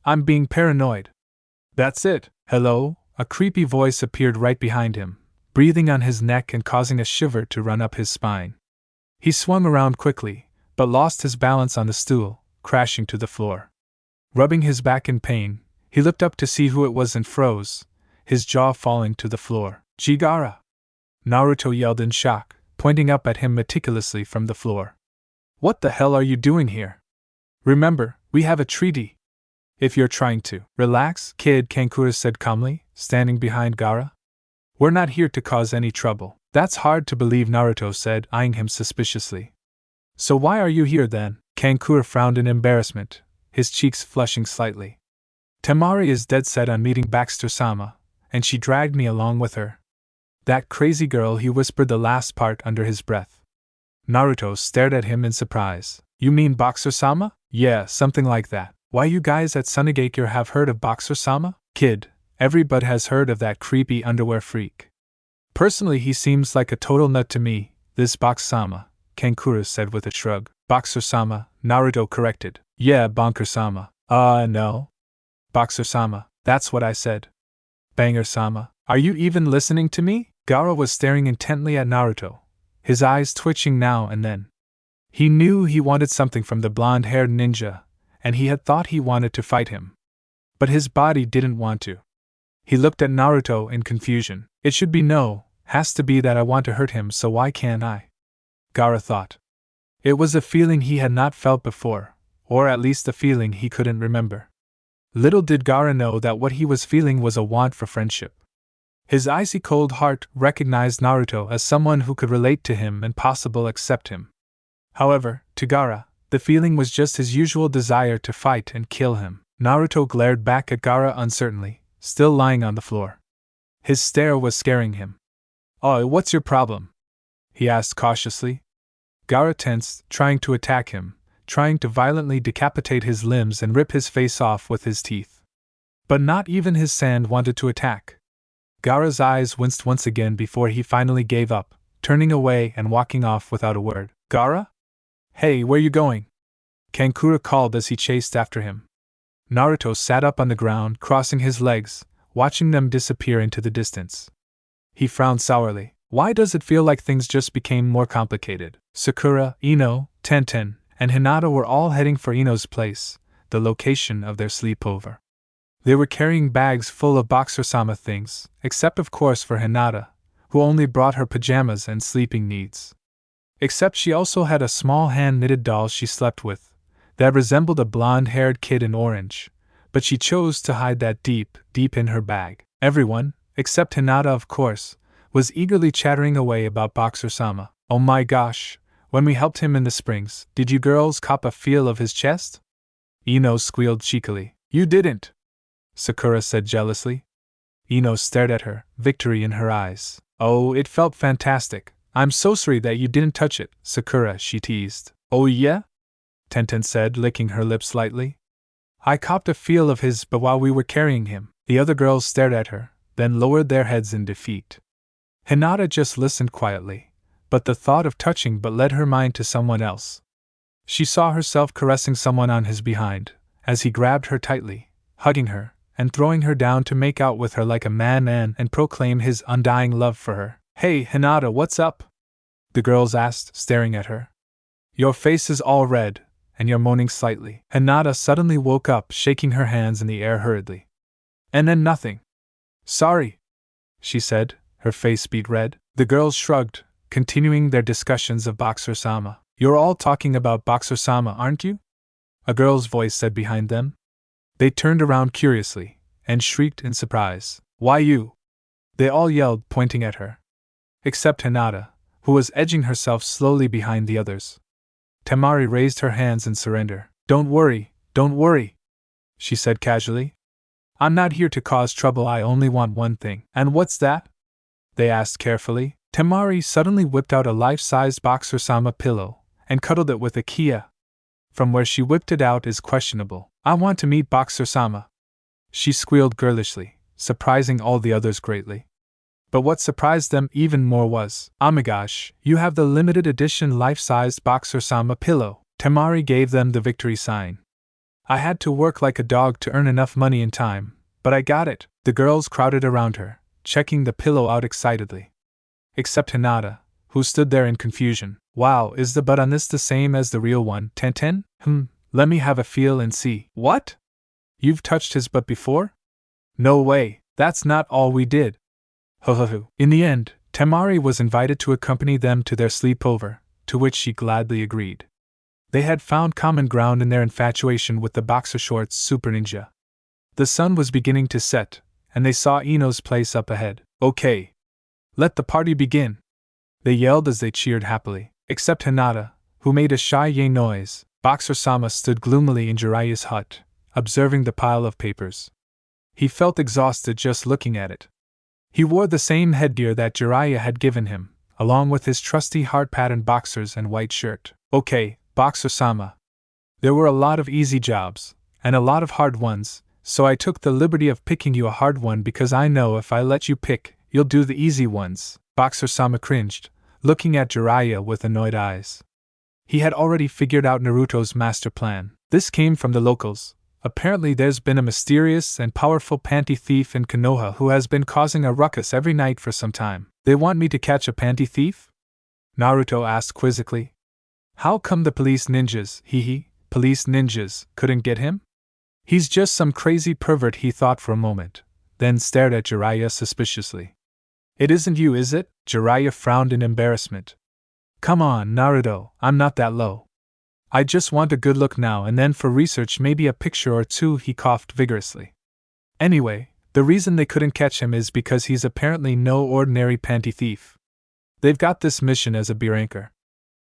"I'm being paranoid." "That's it." "Hello?" A creepy voice appeared right behind him, breathing on his neck and causing a shiver to run up his spine. He swung around quickly, but lost his balance on the stool, crashing to the floor. Rubbing his back in pain, he looked up to see who it was and froze, his jaw falling to the floor. "Gaara!" Naruto yelled in shock, pointing up at him meticulously from the floor. "What the hell are you doing here? Remember, we have a treaty." "If you're trying to relax, kid," Kankura said calmly, standing behind Gaara. "We're not here to cause any trouble." "That's hard to believe," Naruto said, eyeing him suspiciously. "So why are you here then?" Kankura frowned in embarrassment, his cheeks flushing slightly. "Temari is dead set on meeting Baxter-sama, and she dragged me along with her." "That crazy girl," he whispered the last part under his breath. Naruto stared at him in surprise. "You mean Boxer-sama?" "Yeah, something like that." "Why, you guys at Tsunade have heard of Boxer-sama?" "Kid, everybody has heard of that creepy underwear freak. Personally, he seems like a total nut to me, this Box-sama," Kankura said with a shrug. "Boxer-sama," Naruto corrected. "Yeah, Bonker-sama." No. Boxer-sama, that's what I said." "Banger-sama, are you even listening to me?" Gaara was staring intently at Naruto, his eyes twitching now and then. He knew he wanted something from the blonde-haired ninja, and he had thought he wanted to fight him. But his body didn't want to. He looked at Naruto in confusion. "It should be no, has to be that I want to hurt him, so why can't I?" Gaara thought. It was a feeling he had not felt before, or at least a feeling he couldn't remember. Little did Gaara know that what he was feeling was a want for friendship. His icy cold heart recognized Naruto as someone who could relate to him and possibly accept him. However, to Gaara, the feeling was just his usual desire to fight and kill him. Naruto glared back at Gaara uncertainly, still lying on the floor. His stare was scaring him. "Oh, what's your problem?" he asked cautiously. Gaara tensed, trying to attack him, trying to violently decapitate his limbs and rip his face off with his teeth. But not even his sand wanted to attack. Gaara's eyes winced once again before he finally gave up, turning away and walking off without a word. "Gaara? Hey, where you going?" Kankura called as he chased after him. Naruto sat up on the ground, crossing his legs, watching them disappear into the distance. He frowned sourly. Why does it feel like things just became more complicated? Sakura, Ino, Tenten, and Hinata were all heading for Ino's place, the location of their sleepover. They were carrying bags full of Boxer-sama things, except of course for Hinata, who only brought her pajamas and sleeping needs. Except she also had a small hand-knitted doll she slept with, that resembled a blonde-haired kid in orange, but she chose to hide that deep in her bag. Everyone, except Hinata of course, was eagerly chattering away about Boxer-sama. Oh my gosh, when we helped him in the springs, did you girls cop a feel of his chest? Ino squealed cheekily. You didn't, Sakura said jealously. Ino stared at her, victory in her eyes. Oh, it felt fantastic. I'm so sorry that you didn't touch it, Sakura, she teased. Oh yeah? Tenten said, licking her lips lightly. I copped a feel of his, but while we were carrying him. The other girls stared at her, then lowered their heads in defeat. Hinata just listened quietly, but the thought of touching but led her mind to someone else. She saw herself caressing someone on his behind, as he grabbed her tightly, hugging her, and throwing her down to make out with her like a madman and proclaim his undying love for her. Hey, Hinata, what's up? The girls asked, staring at her. Your face is all red, and you're moaning slightly. Hinata suddenly woke up, shaking her hands in the air hurriedly. And then nothing. Sorry, she said, her face beet red. The girls shrugged, continuing their discussions of Boxer-sama. You're all talking about Boxer-sama, aren't you? A girl's voice said behind them. They turned around curiously, and shrieked in surprise. Why you? They all yelled, pointing at her. Except Hinata, who was edging herself slowly behind the others. Temari raised her hands in surrender. Don't worry, she said casually. I'm not here to cause trouble, I only want one thing. And what's that? They asked carefully. Temari suddenly whipped out a life-sized Boxer-sama pillow, and cuddled it with a Kia. From where she whipped it out is questionable. I want to meet Boxer-sama, she squealed girlishly, surprising all the others greatly. But what surprised them even more was, oh my gosh, you have the limited edition life-sized Boxer-sama pillow. Temari gave them the victory sign. I had to work like a dog to earn enough money in time, but I got it. The girls crowded around her, checking the pillow out excitedly. Except Hinata, who stood there in confusion. Wow, is the butt on this the same as the real one, Tenten? Let me have a feel and see. What? You've touched his butt before? No way, that's not all we did. In the end, Temari was invited to accompany them to their sleepover, to which she gladly agreed. They had found common ground in their infatuation with the boxer shorts super ninja. The sun was beginning to set, and they saw Ino's place up ahead. Okay. Let the party begin, they yelled as they cheered happily. Except Hinata, who made a shy yay noise, Boxer-sama stood gloomily in Jiraiya's hut, observing the pile of papers. He felt exhausted just looking at it. He wore the same headgear that Jiraiya had given him, along with his trusty heart-patterned boxers and white shirt. Okay, Boxer-sama. There were a lot of easy jobs, and a lot of hard ones, so I took the liberty of picking you a hard one because I know if I let you pick, you'll do the easy ones. Boxer-sama cringed, looking at Jiraiya with annoyed eyes. He had already figured out Naruto's master plan. This came from the locals. Apparently there's been a mysterious and powerful panty thief in Konoha who has been causing a ruckus every night for some time. They want me to catch a panty thief? Naruto asked quizzically. How come the police ninjas, police ninjas, couldn't get him? He's just some crazy pervert, he thought for a moment, then stared at Jiraiya suspiciously. It isn't you, is it? Jiraiya frowned in embarrassment. Come on, Naruto, I'm not that low. I just want a good look now and then for research, maybe a picture or two, he coughed vigorously. Anyway, the reason they couldn't catch him is because he's apparently no ordinary panty thief. They've got this mission as a beer anchor.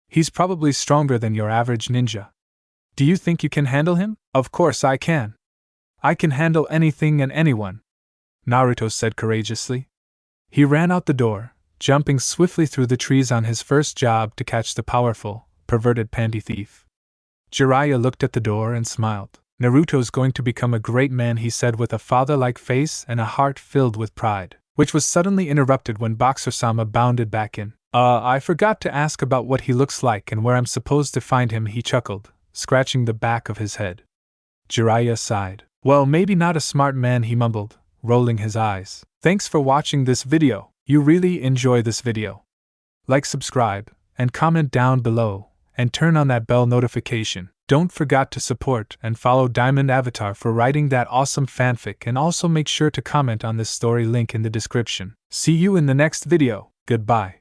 He's probably stronger than your average ninja. Do you think you can handle him? Of course I can. I can handle anything and anyone, Naruto said courageously. He ran out the door, jumping swiftly through the trees on his first job to catch the powerful, perverted panty thief. Jiraiya looked at the door and smiled. Naruto's going to become a great man, he said with a father-like face and a heart filled with pride, which was suddenly interrupted when Boxer-sama bounded back in. I forgot to ask about what he looks like and where I'm supposed to find him, he chuckled, scratching the back of his head. Jiraiya sighed. Well, maybe not a smart man, he mumbled, rolling his eyes. Thanks for watching this video. You really enjoy this video. Like, subscribe, and comment down below, and turn on that bell notification. Don't forget to support and follow Diamond Avatar for writing that awesome fanfic, and also make sure to comment on this story, link in the description. See you in the next video. Goodbye.